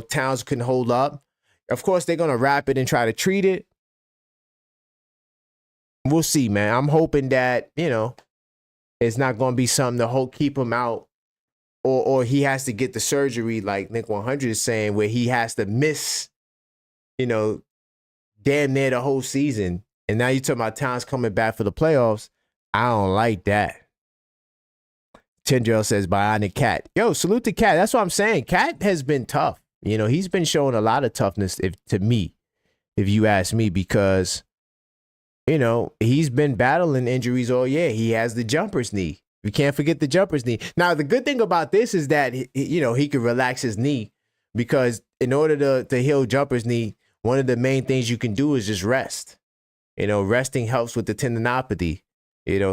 Towns can hold up. Of course, they're going to wrap it and try to treat it. We'll see, man. I'm hoping that, it's not going to be something to keep him out, or he has to get the surgery like Nick 100 is saying, where he has to miss, damn near the whole season. And now you're talking about Towns coming back for the playoffs. I don't like that. Tendrell says, Bionic Cat. Yo, salute to Cat. That's what I'm saying. Cat has been tough. He's been showing a lot of toughness to me, if you ask me, because, he's been battling injuries all year. He has the jumper's knee. We can't forget the jumper's knee. Now, the good thing about this is that, he can relax his knee, because in order to heal jumper's knee, one of the main things you can do is just rest. Resting helps with the tendinopathy,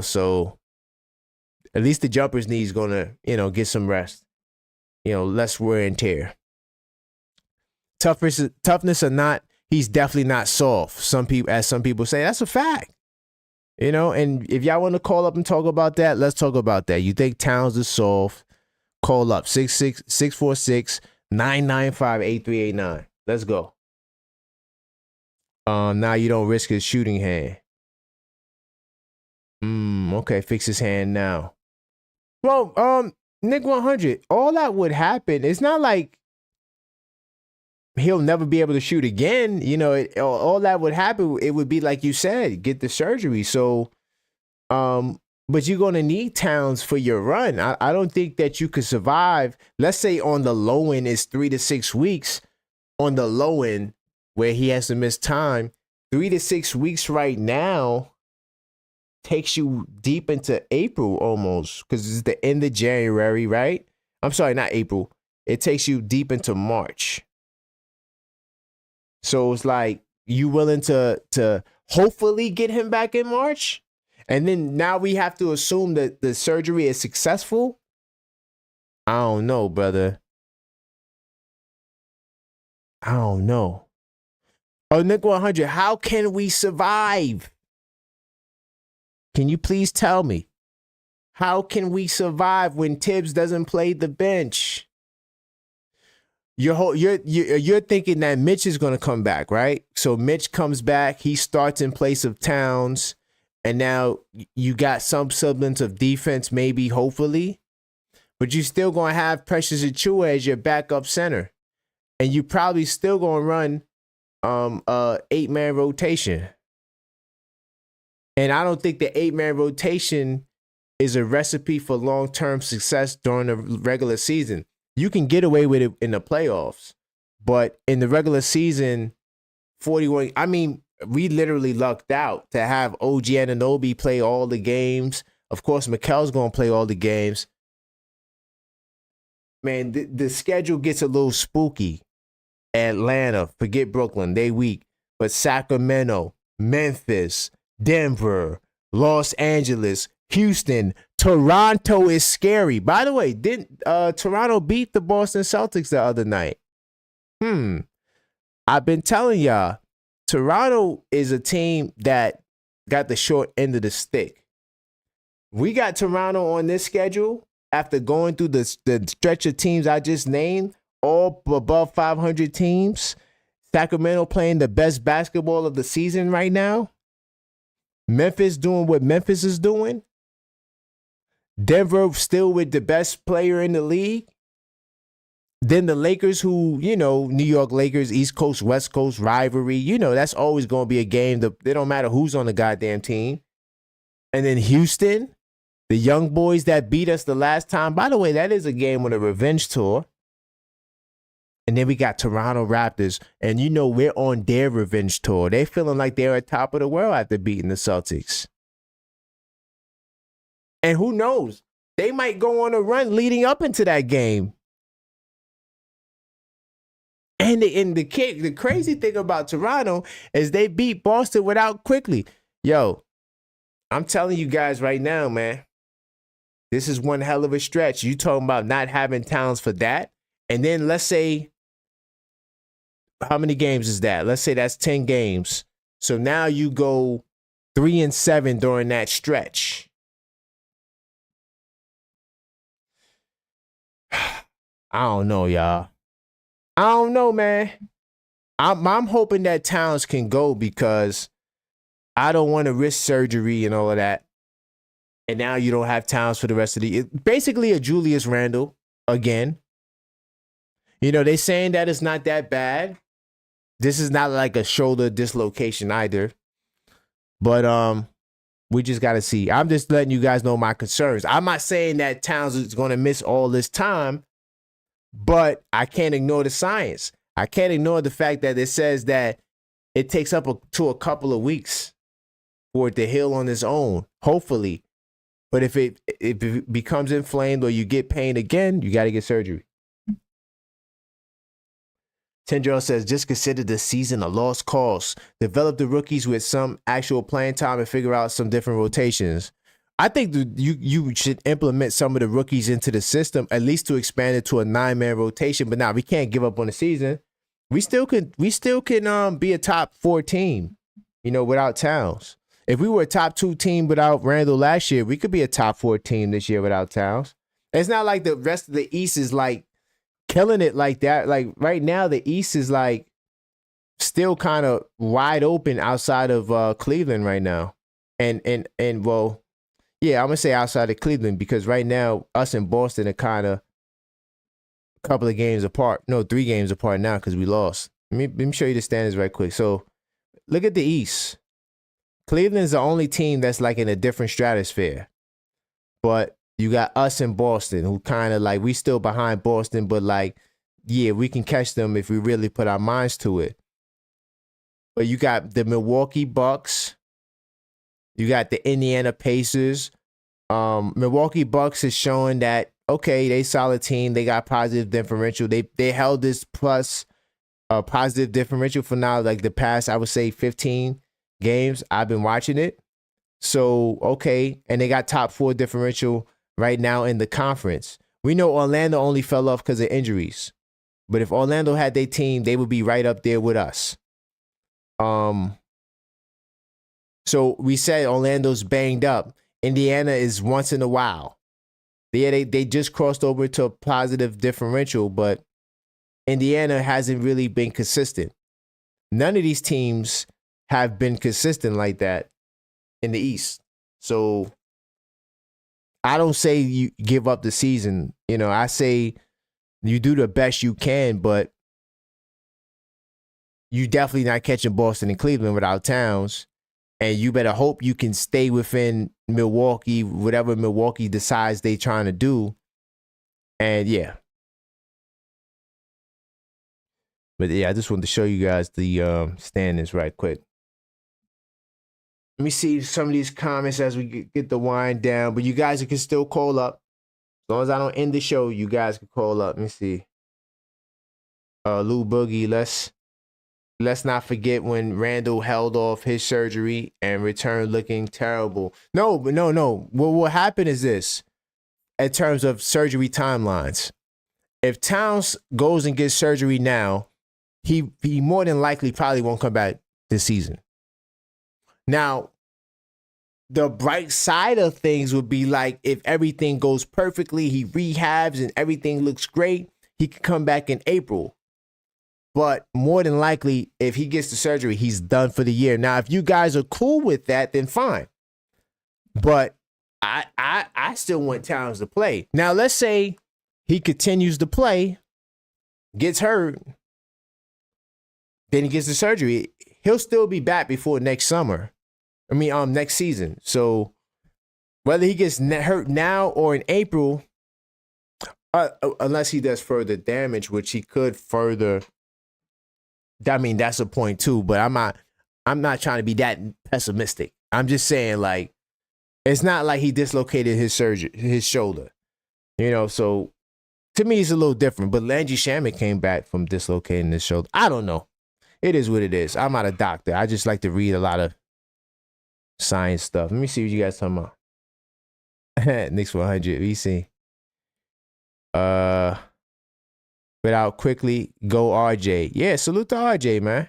so at least the jumper's knee is going to, get some rest, less wear and tear. Toughness or not, he's definitely not soft. Some people say, that's a fact. And if y'all want to call up and talk about that, let's talk about that. You think Towns is soft? Call up 646-995-8389. Let's go. Now you don't risk his shooting hand. Okay, fix his hand now. Well, Nick 100, all that would happen. It's not like he'll never be able to shoot again. All that would happen. It would be like you said, get the surgery. So, but you're going to need Towns for your run. I don't think that you could survive. Let's say on the low end is 3 to 6 weeks. On the low end, where he has to miss time, 3 to 6 weeks right now takes you deep into April almost, because it's the end of January, right? I'm sorry, not April. It takes you deep into March. So it's like, you willing to hopefully get him back in March? And then now we have to assume that the surgery is successful? I don't know, brother. I don't know. Oh, Nick 100, how can we survive? Can you please tell me? How can we survive when Tibbs doesn't play the bench? You're thinking that Mitch is going to come back, right? So Mitch comes back, he starts in place of Towns, and now you got some semblance of defense, maybe, hopefully, but you're still going to have Precious Achiuwa as your backup center, and you probably still going to run 8-man rotation. And I don't think the 8-man rotation is a recipe for long-term success during the regular season. You can get away with it in the playoffs, but in the regular season, 41, we literally lucked out to have OG Anunoby play all the games. Of course, Mikel's going to play all the games. Man, the schedule gets a little spooky. Atlanta, forget Brooklyn, they weak. But Sacramento, Memphis, Denver, Los Angeles, Houston, Toronto is scary. By the way, didn't Toronto beat the Boston Celtics the other night? I've been telling y'all, Toronto is a team that got the short end of the stick. We got Toronto on this schedule after going through the stretch of teams I just named, all above 500 teams. Sacramento playing the best basketball of the season right now. Memphis doing what Memphis is doing. Denver still with the best player in the league. Then the Lakers, who, New York Lakers, East Coast, West Coast rivalry, that's always going to be a game. They don't matter who's on the goddamn team. And then Houston, the young boys that beat us the last time. By the way, that is a game on a revenge tour. And then we got Toronto Raptors, and we're on their revenge tour. They're feeling like they're at top of the world after beating the Celtics. And who knows? They might go on a run leading up into that game. And the crazy thing about Toronto is they beat Boston without quickly. Yo, I'm telling you guys right now, man, this is one hell of a stretch. You talking about not having Towns for that? And then let's say, how many games is that? Let's say that's 10 games. So now you go 3-7 during that stretch. I don't know, y'all. I don't know, man. I'm hoping that Towns can go because I don't want to risk surgery and all of that. And now you don't have Towns for the rest of the year. Basically a Julius Randle again. You know, they're saying that it's not that bad. This is not like a shoulder dislocation either. But we just got to see. I'm just letting you guys know my concerns. I'm not saying that Towns is going to miss all this time, but I can't ignore the science. I can't ignore the fact that it says that it takes up to a couple of weeks for it to heal on its own, hopefully. But if it becomes inflamed or you get pain again, you got to get surgery. Tendrell says, just consider the season a lost cause. Develop the rookies with some actual playing time and figure out some different rotations. I think you should implement some of the rookies into the system, at least to expand it to a 9-man rotation. But now we can't give up on the season. We still can be a top 4 team, you know, without Towns. If we were a top 2 team without Randle last year, we could be a top 4 team this year without Towns. It's not like the rest of the East is like killing it like that. Like right now, the East is like still kind of wide open outside of Cleveland right now. And well, yeah, I'm gonna say outside of Cleveland because right now us and Boston are kind of a couple of games apart. No, 3 games apart now because we lost. Let me show you the standings right quick. So look at the East. Cleveland's the only team that's like in a different stratosphere. But you got us and Boston who kind of like, we still behind Boston, but like, yeah, we can catch them if we really put our minds to it. But you got the Milwaukee Bucks. You got the Indiana Pacers. Milwaukee Bucks is showing that, okay, they solid team. They got positive differential. They held this plus positive differential for now, like the past, I would say 15 games. I've been watching it. So, okay. And they got top 4 differential right now in the conference. We know Orlando only fell off because of injuries. But if Orlando had their team, they would be right up there with us. So we said Orlando's banged up. Indiana is once in a while. They just crossed over to a positive differential, but Indiana hasn't really been consistent. None of these teams have been consistent like that in the East. So I don't say you give up the season. You know, I say you do the best you can, but you definitely not catching Boston and Cleveland without Towns. And you better hope you can stay within Milwaukee, whatever Milwaukee decides they trying to do. And yeah. But yeah, I just wanted to show you guys the standings right quick. Let me see some of these comments as we get the wind down. But you guys can still call up. As long as I don't end the show, you guys can call up. Let me see. Lou Boogie, let's not forget when Randle held off his surgery and returned looking terrible. No. What happened is this, in terms of surgery timelines. If Towns goes and gets surgery now, he more than likely probably won't come back this season. Now, the bright side of things would be like if everything goes perfectly, he rehabs and everything looks great, he could come back in April. But more than likely, if he gets the surgery, he's done for the year. Now, if you guys are cool with that, then fine. But I still want Towns to play. Now, let's say he continues to play, gets hurt, then he gets the surgery. He'll still be back before next summer. Next season. So whether he gets hurt now or in April, unless he does further damage, which he could further. I mean, that's a point too, but I'm not trying to be that pessimistic. I'm just saying, like, it's not like he dislocated his shoulder, you know. So to me, it's a little different. But Landry Shamet came back from dislocating his shoulder. I don't know. It is what it is. I'm not a doctor. I just like to read a lot of science stuff. Let me see what you guys talking about. Knicks 100. We see. Without quickly go RJ. Yeah, salute to RJ, man.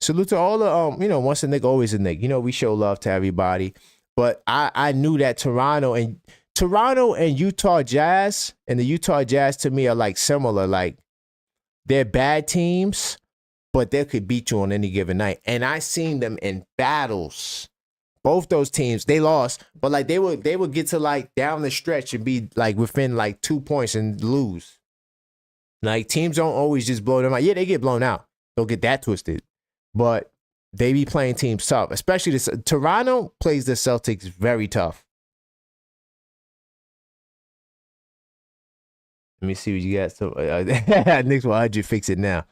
Salute to all the once a Knick, always a Knick. You know, we show love to everybody. But I knew that Toronto and Utah Jazz, and the Utah Jazz to me are like similar. Like, they're bad teams, but they could beat you on any given night. And I seen them in battles. Both those teams, they lost, but like they would get to like down the stretch and be like within like 2 points and lose. Like teams don't always just blow them out. Yeah, they get blown out. Don't get that twisted. But they be playing teams tough, especially this. Toronto plays the Celtics very tough. Let me see what you got. So Knicks 100 fix it now.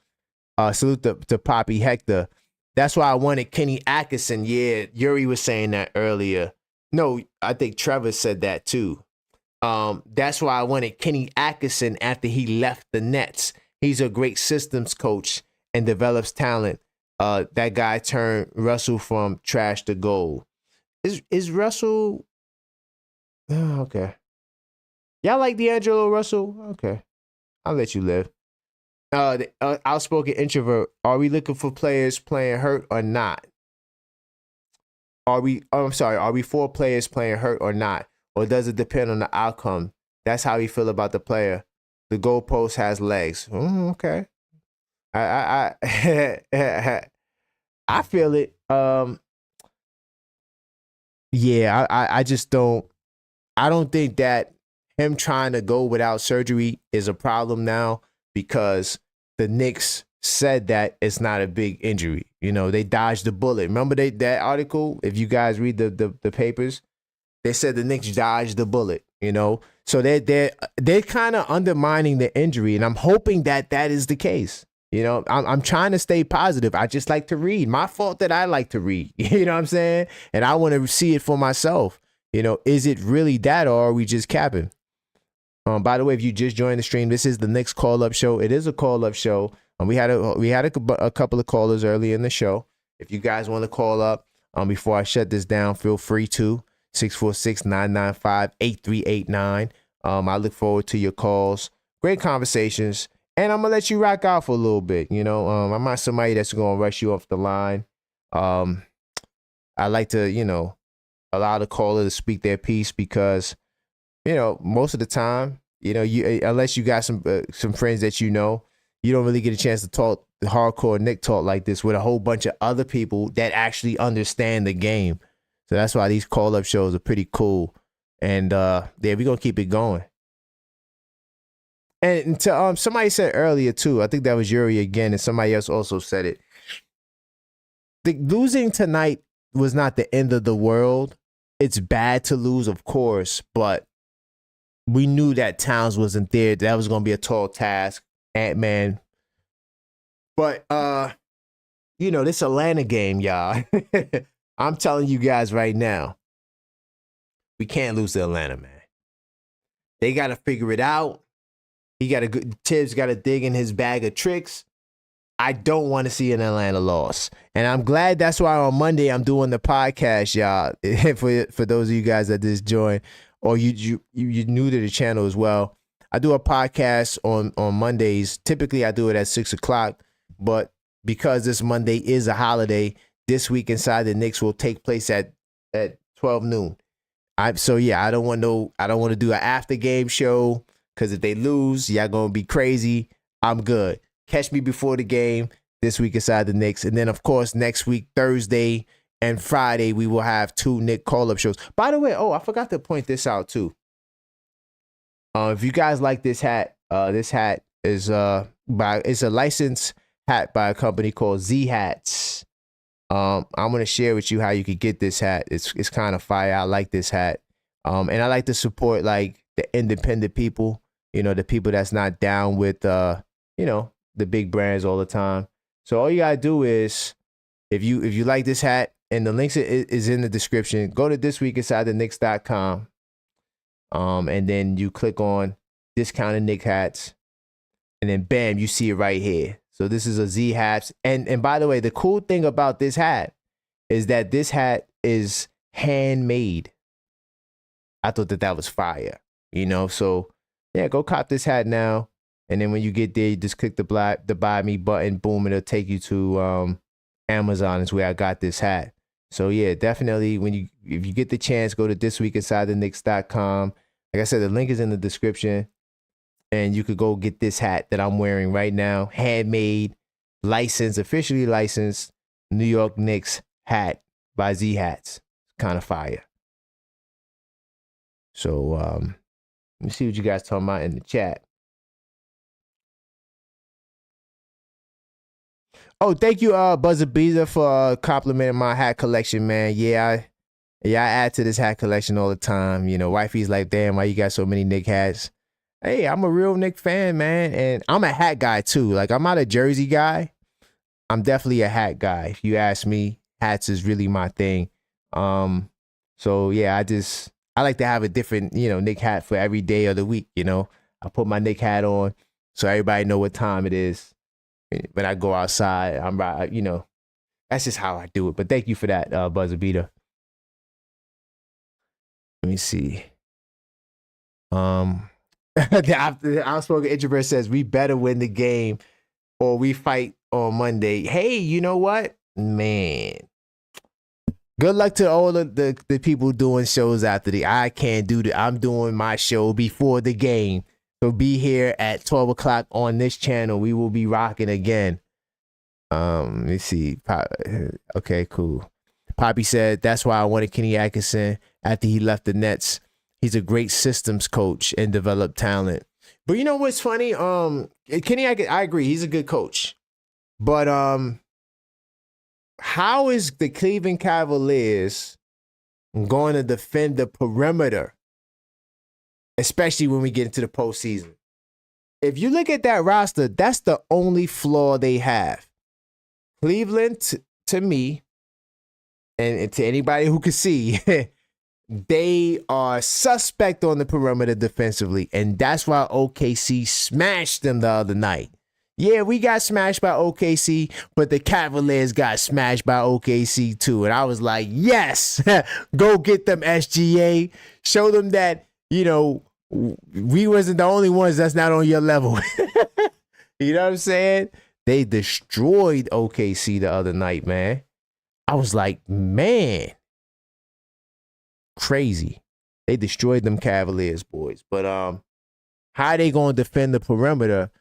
Salute to Poppy Hector. That's why I wanted Kenny Atkinson. Yeah, Yuri was saying that earlier. No, I think Trevor said that too. That's why I wanted Kenny Atkinson after he left the Nets. He's a great systems coach and develops talent. That guy turned Russell from trash to gold. Is Russell? Oh, okay. Y'all like D'Angelo Russell? Okay, I'll let you live. The outspoken introvert. Are we looking for players playing hurt or not? Are we for players playing hurt or not? Or does it depend on the outcome? That's how we feel about the player. The goalpost has legs. Okay. I I feel it. Yeah, I just don't. I don't think that him trying to go without surgery is a problem now, because the Knicks said that it's not a big injury. You know, they dodged the bullet. Remember that article? If you guys read the papers, they said the Knicks dodged the bullet. You know, so they're kind of undermining the injury, and I'm hoping that is the case. You know, I'm trying to stay positive. I just like to read. My fault that I like to read. You know what I'm saying? And I want to see it for myself. You know, is it really that, or are we just capping? By the way, if you just joined the stream, this is the Knicks call-up show. It is a call-up show. We had a couple of callers early in the show. If you guys want to call up before I shut this down, feel free to 646-995-8389. I look forward to your calls. Great conversations. And I'm going to let you rock out for a little bit. You know, I'm not somebody that's going to rush you off the line. I like to, you know, allow the caller to speak their piece, because, you know, most of the time, you know, unless you got some friends that you know, you don't really get a chance to talk hardcore Nick talk like this with a whole bunch of other people that actually understand the game. So that's why these call-up shows are pretty cool. And yeah, we're going to keep it going. And to, somebody said earlier too, I think that was Yuri again, and somebody else also said it. Losing tonight was not the end of the world. It's bad to lose, of course, but we knew that Towns wasn't there. That was going to be a tall task. Ant-Man. But, you know, this Atlanta game, y'all. I'm telling you guys right now, we can't lose to Atlanta, man. They got to figure it out. Tibbs got to dig in his bag of tricks. I don't want to see an Atlanta loss. And I'm glad that's why on Monday I'm doing the podcast, y'all. For those of you guys that just joined, or you new to the channel as well. I do a podcast on Mondays. Typically, I do it at 6 o'clock. But because this Monday is a holiday, this week Inside the Knicks will take place at 12 noon. So yeah, I don't want to do an after game show, because if they lose, y'all gonna be crazy. I'm good. Catch me before the game this week Inside the Knicks, and then of course next week Thursday and Friday we will have 2 Nick call-up shows. By the way, I forgot to point this out too. If you guys like this hat is it's a licensed hat by a company called Z Hats. I'm gonna share with you how you could get this hat. It's kind of fire. I like this hat. And I like to support like the independent people, you know, the people that's not down with you know, the big brands all the time. So all you gotta do is, if you like this hat, and the links is in the description, go to thisweekinsidetheknicks.com. And then you click on discounted Nick hats, and then bam, you see it right here. So this is a Z hats. And by the way, the cool thing about this hat is that this hat is handmade. I thought that was fire, you know? So yeah, go cop this hat now. And then when you get there, you just click the buy me button, boom, it'll take you to Amazon is where I got this hat. So yeah, definitely if you get the chance, go to thisweekinsidetheknicks.com. Like I said, the link is in the description, and you could go get this hat that I'm wearing right now, handmade. officially licensed New York Knicks hat by Z Hats. Kind of fire. So let me see what you guys talking about in the chat. Oh, thank you, Buzzer Beezer, for complimenting my hat collection, man. I add to this hat collection all the time. You know, wifey's like, damn, why you got so many Knick hats? Hey, I'm a real Knick fan, man, and I'm a hat guy too. Like, I'm not a jersey guy. I'm definitely a hat guy. If you ask me, hats is really my thing. So yeah, I like to have a different, Knick hat for every day of the week. I put my Knick hat on so everybody know what time it is. When I go outside, I'm right, that's just how I do it. But thank you for that, Buzzer Beater. Let me see. The outspoken introvert says we better win the game or we fight on Monday. Hey, you know what? Man. Good luck to all of the people doing shows after I can't do that. I'm doing my show before the game. So be here at 12 o'clock on this channel. We will be rocking again. Let me see. Okay, cool. Poppy said, that's why I wanted Kenny Atkinson after he left the Nets. He's a great systems coach and developed talent. But you know what's funny? Kenny Atkinson, I agree. He's a good coach. But how is the Cleveland Cavaliers going to defend the perimeter? Especially when we get into the postseason. If you look at that roster, that's the only flaw they have. Cleveland, to me, and to anybody who can see, they are suspect on the perimeter defensively, and that's why OKC smashed them the other night. Yeah, we got smashed by OKC, but the Cavaliers got smashed by OKC too. And I was like, yes, go get them, SGA. Show them that, we wasn't the only ones that's not on your level. You know what I'm saying? They destroyed OKC the other night, man. I was like, man, crazy. They destroyed them Cavaliers, boys. But how are they going to defend the perimeter?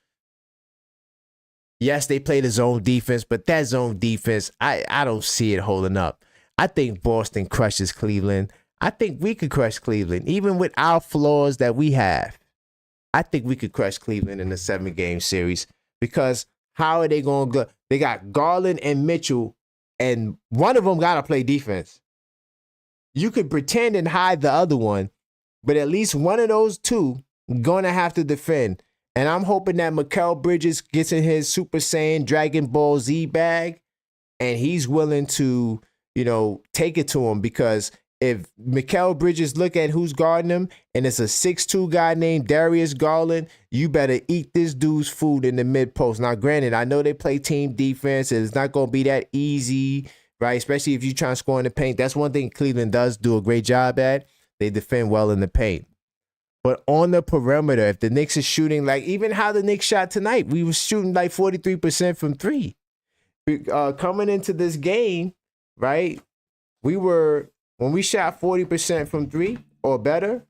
Yes, they play the zone defense, but that zone defense, I don't see it holding up. I think Boston crushes Cleveland. I think we could crush Cleveland, even with our flaws that we have. I think we could crush Cleveland in a 7-game series because how are they going to go? They got Garland and Mitchell, and one of them got to play defense. You could pretend and hide the other one, but at least one of those two going to have to defend. And I'm hoping that Mikal Bridges gets in his Super Saiyan Dragon Ball Z bag and he's willing to, take it to him, because if Mikal Bridges look at who's guarding him and it's a 6'2" guy named Darius Garland, you better eat this dude's food in the mid post. Now, granted, I know they play team defense. It's not going to be that easy, right? Especially if you try to score in the paint. That's one thing Cleveland does do a great job at. They defend well in the paint. But on the perimeter, if the Knicks is shooting, like even how the Knicks shot tonight, we were shooting like 43% from three. Coming into this game, right, when we shot 40% from three or better,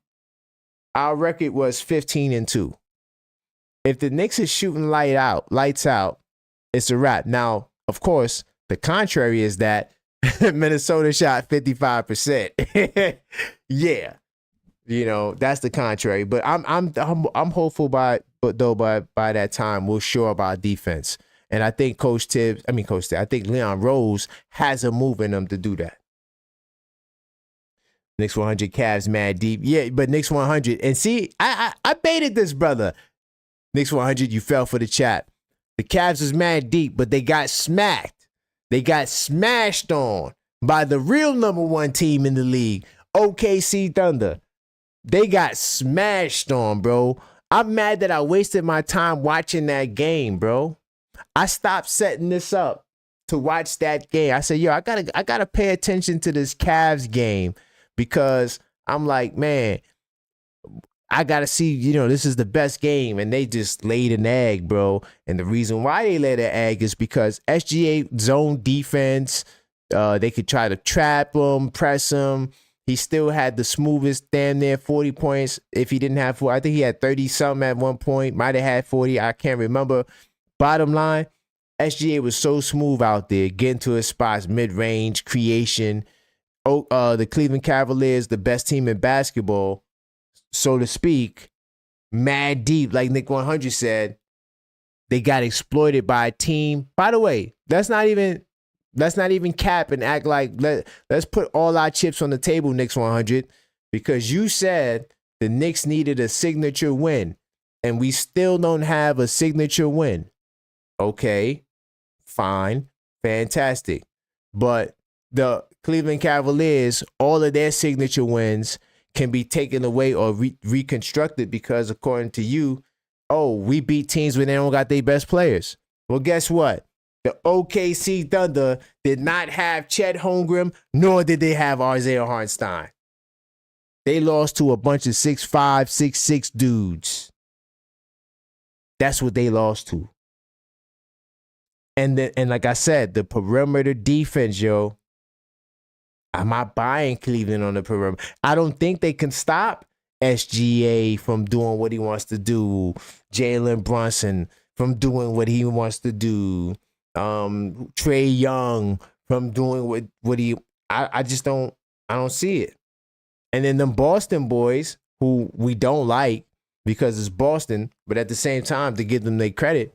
our record was 15-2. If the Knicks is shooting lights out, it's a wrap. Now, of course, the contrary is that Minnesota shot 55%. Yeah. That's the contrary. But I'm hopeful by that time we'll shore up our defense. And I think I think Leon Rose has a move in him to do that. Knicks 100 Cavs mad deep. Yeah, but Knicks 100. And see, I baited this brother. Knicks 100, you fell for the chat. The Cavs was mad deep, but they got smacked. They got smashed on by the real number one team in the league, OKC Thunder. They got smashed on, bro. I'm mad that I wasted my time watching that game, bro. I stopped setting this up to watch that game. I said, yo, I gotta pay attention to this Cavs game because I'm like, man, I gotta see, this is the best game. And they just laid an egg, bro. And the reason why they laid an egg is because SGA zone defense, they could try to trap him, press him. He still had the smoothest damn near 40 points. If he didn't have 40, I think he had 30 something at one point. Might have had 40. I can't remember. Bottom line, SGA was so smooth out there, getting to his spots, mid-range, creation. The Cleveland Cavaliers, the best team in basketball, so to speak, mad deep, like Nick 100 said, they got exploited by a team. By the way, let's not even cap and act like let's put all our chips on the table, Knicks 100, because you said the Knicks needed a signature win, and we still don't have a signature win. Okay, fine, fantastic. But the Cleveland Cavaliers, all of their signature wins can be taken away or reconstructed because, according to you, we beat teams when they don't got their best players. Well, guess what? The OKC Thunder did not have Chet Holmgren, nor did they have Isaiah Hartenstein. They lost to a bunch of 6'5", 6'6" dudes. That's what they lost to. And like I said, the perimeter defense, yo. I'm not buying Cleveland on the perimeter. I don't think they can stop SGA from doing what he wants to do. Jalen Brunson from doing what he wants to do. Trey Young from doing what he. I just don't. I don't see it. And then them Boston boys, who we don't like because it's Boston, but at the same time, to give them their credit,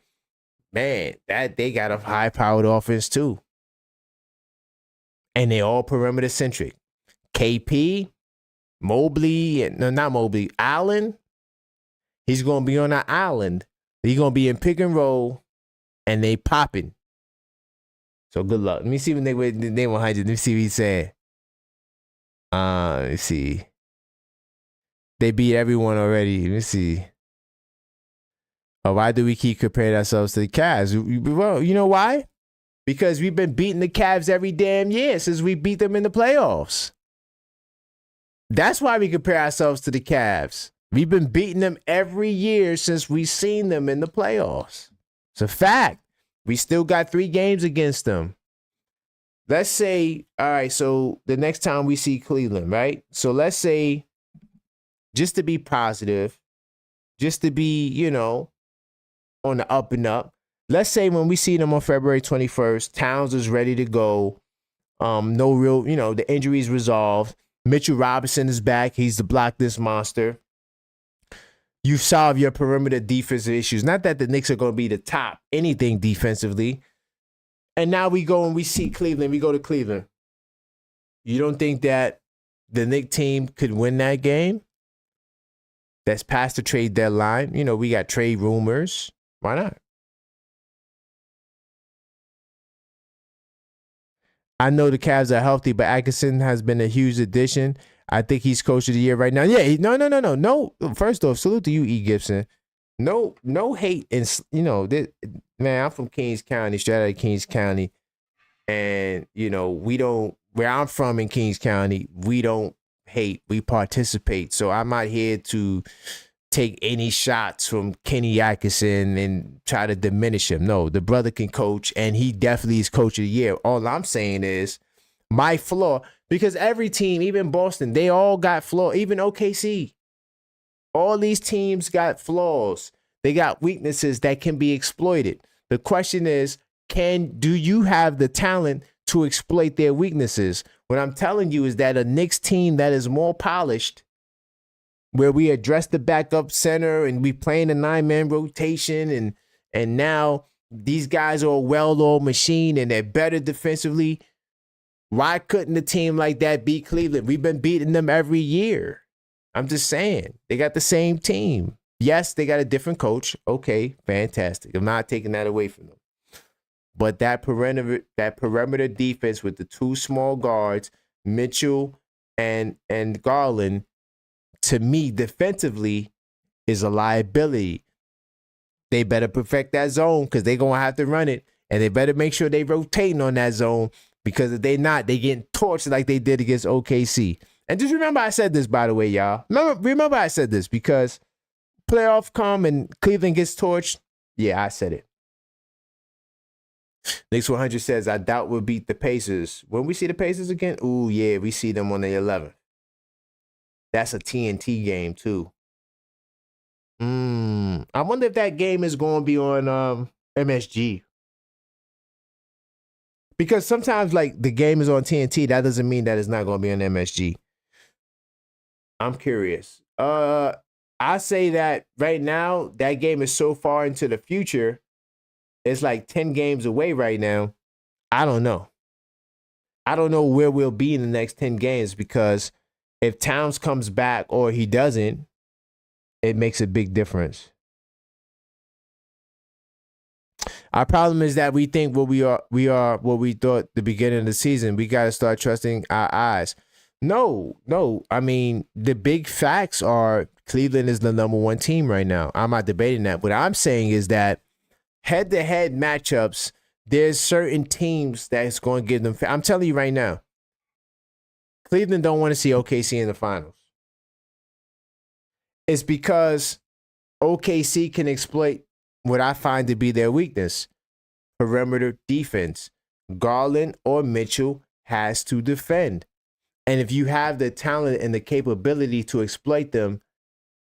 man, that they got a high-powered offense too. And they all perimeter centric. KP, Mobley, not Mobley, Allen. He's gonna be on an island. He's gonna be in pick and roll, and they popping. So good luck. Let me see when they 100. Let me see what he said. Let me see. They beat everyone already. Let me see. Why do we keep comparing ourselves to the Cavs? Well, you know why? Because we've been beating the Cavs every damn year since we beat them in the playoffs. That's why we compare ourselves to the Cavs. We've been beating them every year since we've seen them in the playoffs. It's a fact. We still got 3 games against them. Let's say, all right, so the next time we see Cleveland, right? So let's say, just to be positive, just to be, on the up and up, let's say when we see them on February 21st, Towns is ready to go. No real, the injury's resolved. Mitchell Robinson is back. He's the block this monster. You solve your perimeter defensive issues. Not that the Knicks are going to be the top anything defensively. And now we go and we see Cleveland. We go to Cleveland. You don't think that the Knicks team could win that game? That's past the trade deadline. We got trade rumors. Why not? I know the Cavs are healthy, but Atkinson has been a huge addition. I think he's coach of the year right now. Yeah, no. First off, salute to you, E. Gibson. No hate. And, man, I'm from Kings County, straight out of Kings County. And, we don't, where I'm from in Kings County, we don't hate. We participate. So I'm not here to take any shots from Kenny Atkinson and try to diminish him. No, the brother can coach, and he definitely is coach of the year. All I'm saying is my flaw, because every team, even Boston, they all got flaws, even OKC. All these teams got flaws. They got weaknesses that can be exploited. The question is, do you have the talent to exploit their weaknesses? What I'm telling you is that a Knicks team that is more polished, where we address the backup center and we playing a 9-man rotation, and now these guys are a well-oiled machine and they're better defensively. Why couldn't a team like that beat Cleveland? We've been beating them every year. I'm just saying, they got the same team. Yes, they got a different coach. Okay, fantastic. I'm not taking that away from them. But that perimeter defense with the 2 small guards, Mitchell and Garland, to me, defensively, is a liability. They better perfect that zone because they're going to have to run it. And they better make sure they rotating on that zone, because if they not, they getting torched like they did against OKC. And just remember I said this, by the way, y'all. Remember I said this, because playoff come and Cleveland gets torched. Yeah, I said it. Knicks 100 says, I doubt we'll beat the Pacers. When we see the Pacers again, ooh, yeah, we see them on the 11th. That's a TNT game, too. I wonder if that game is going to be on MSG. Because sometimes, like, the game is on TNT, that doesn't mean that it's not going to be on MSG. I'm curious. I say that right now, that game is so far into the future. It's like 10 games away right now. I don't know. I don't know where we'll be in the next 10 games because if Towns comes back or he doesn't, it makes a big difference. Our problem is that we think we are what we thought the beginning of the season. We got to start trusting our eyes. No. I mean, the big facts are Cleveland is the number one team right now. I'm not debating that. What I'm saying is that head-to-head matchups, there's certain teams that's going to give them. I'm telling you right now, Cleveland don't want to see OKC in the finals. It's because OKC can exploit what I find to be their weakness, perimeter defense. Garland or Mitchell has to defend. And if you have the talent and the capability to exploit them,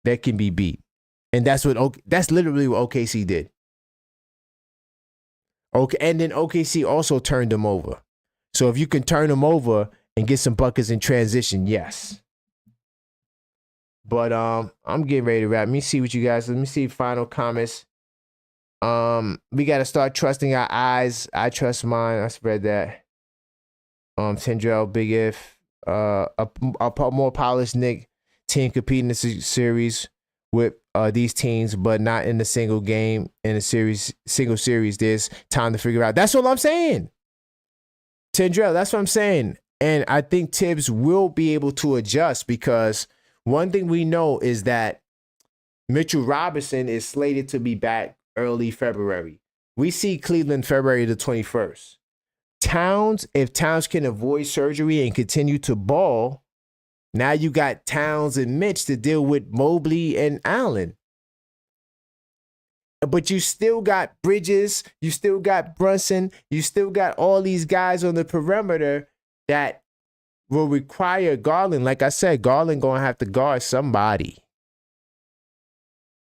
that can be beat. And that's literally what OKC did. Okay, and then OKC also turned them over. So if you can turn them over and get some buckets in transition, yes. But I'm getting ready to wrap. Let me see what you guys. Let me see final comments. We got to start trusting our eyes. I trust mine. I spread that. Tendrell, Big If, a more polished Knick team competing in the series with these teams, but not in a single game, in a single series. There's time to figure out. That's what I'm saying. Tendrell, that's what I'm saying. And I think Tibbs will be able to adjust because one thing we know is that Mitchell Robinson is slated to be back early February. We see Cleveland February the 21st. Towns, if Towns can avoid surgery and continue to ball, now you got Towns and Mitch to deal with Mobley and Allen. But you still got Bridges, you still got Brunson, you still got all these guys on the perimeter that will require Garland. Like I said, Garland going to have to guard somebody.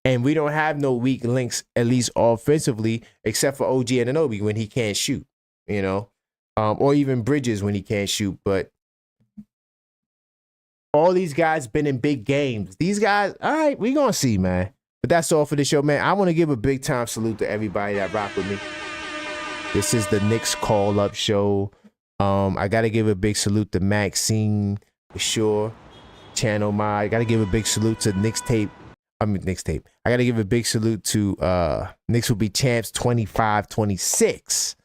And we don't have no weak links, at least offensively, except for OG Anunoby when he can't shoot, you know, or even Bridges when he can't shoot. But all these guys been in big games. These guys, all right, we going to see, man. But that's all for the show, man. I want to give a big time salute to everybody that rock with me. This is the Knicks call-up show. I got to give a big salute to Maxine, for sure. Channel My. I got to give a big salute to Knicks Tape. I got to give a big salute to Knicks Will Be Champs 25-26.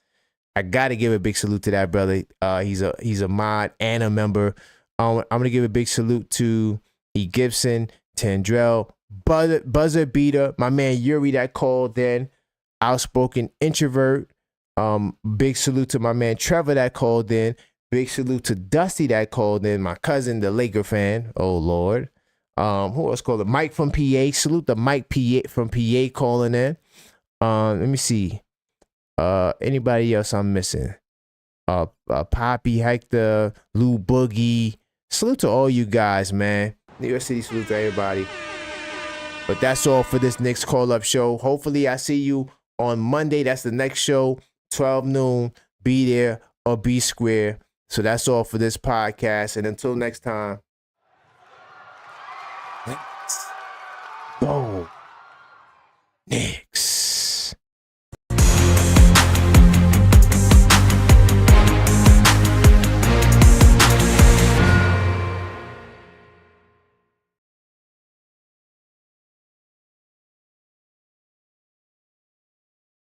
I got to give a big salute to that brother. He's a mod and a member. I'm going to give a big salute to E. Gibson, Tendrell, buzzer beater, my man Yuri that called in, outspoken introvert. Big salute to my man Trevor that called in. Big salute to Dusty that called in, my cousin, the Laker fan. Oh, Lord. Who else called it? Mike from PA. Salute to Mike from PA calling in. Let me see. Anybody else I'm missing? Poppy, Hector, Lou Boogie. Salute to all you guys, man. New York City, salute to everybody. But that's all for this Knicks call-up show. Hopefully, I see you on Monday. That's the next show, 12 noon. Be there or be square. So that's all for this podcast. And until next time, let's go.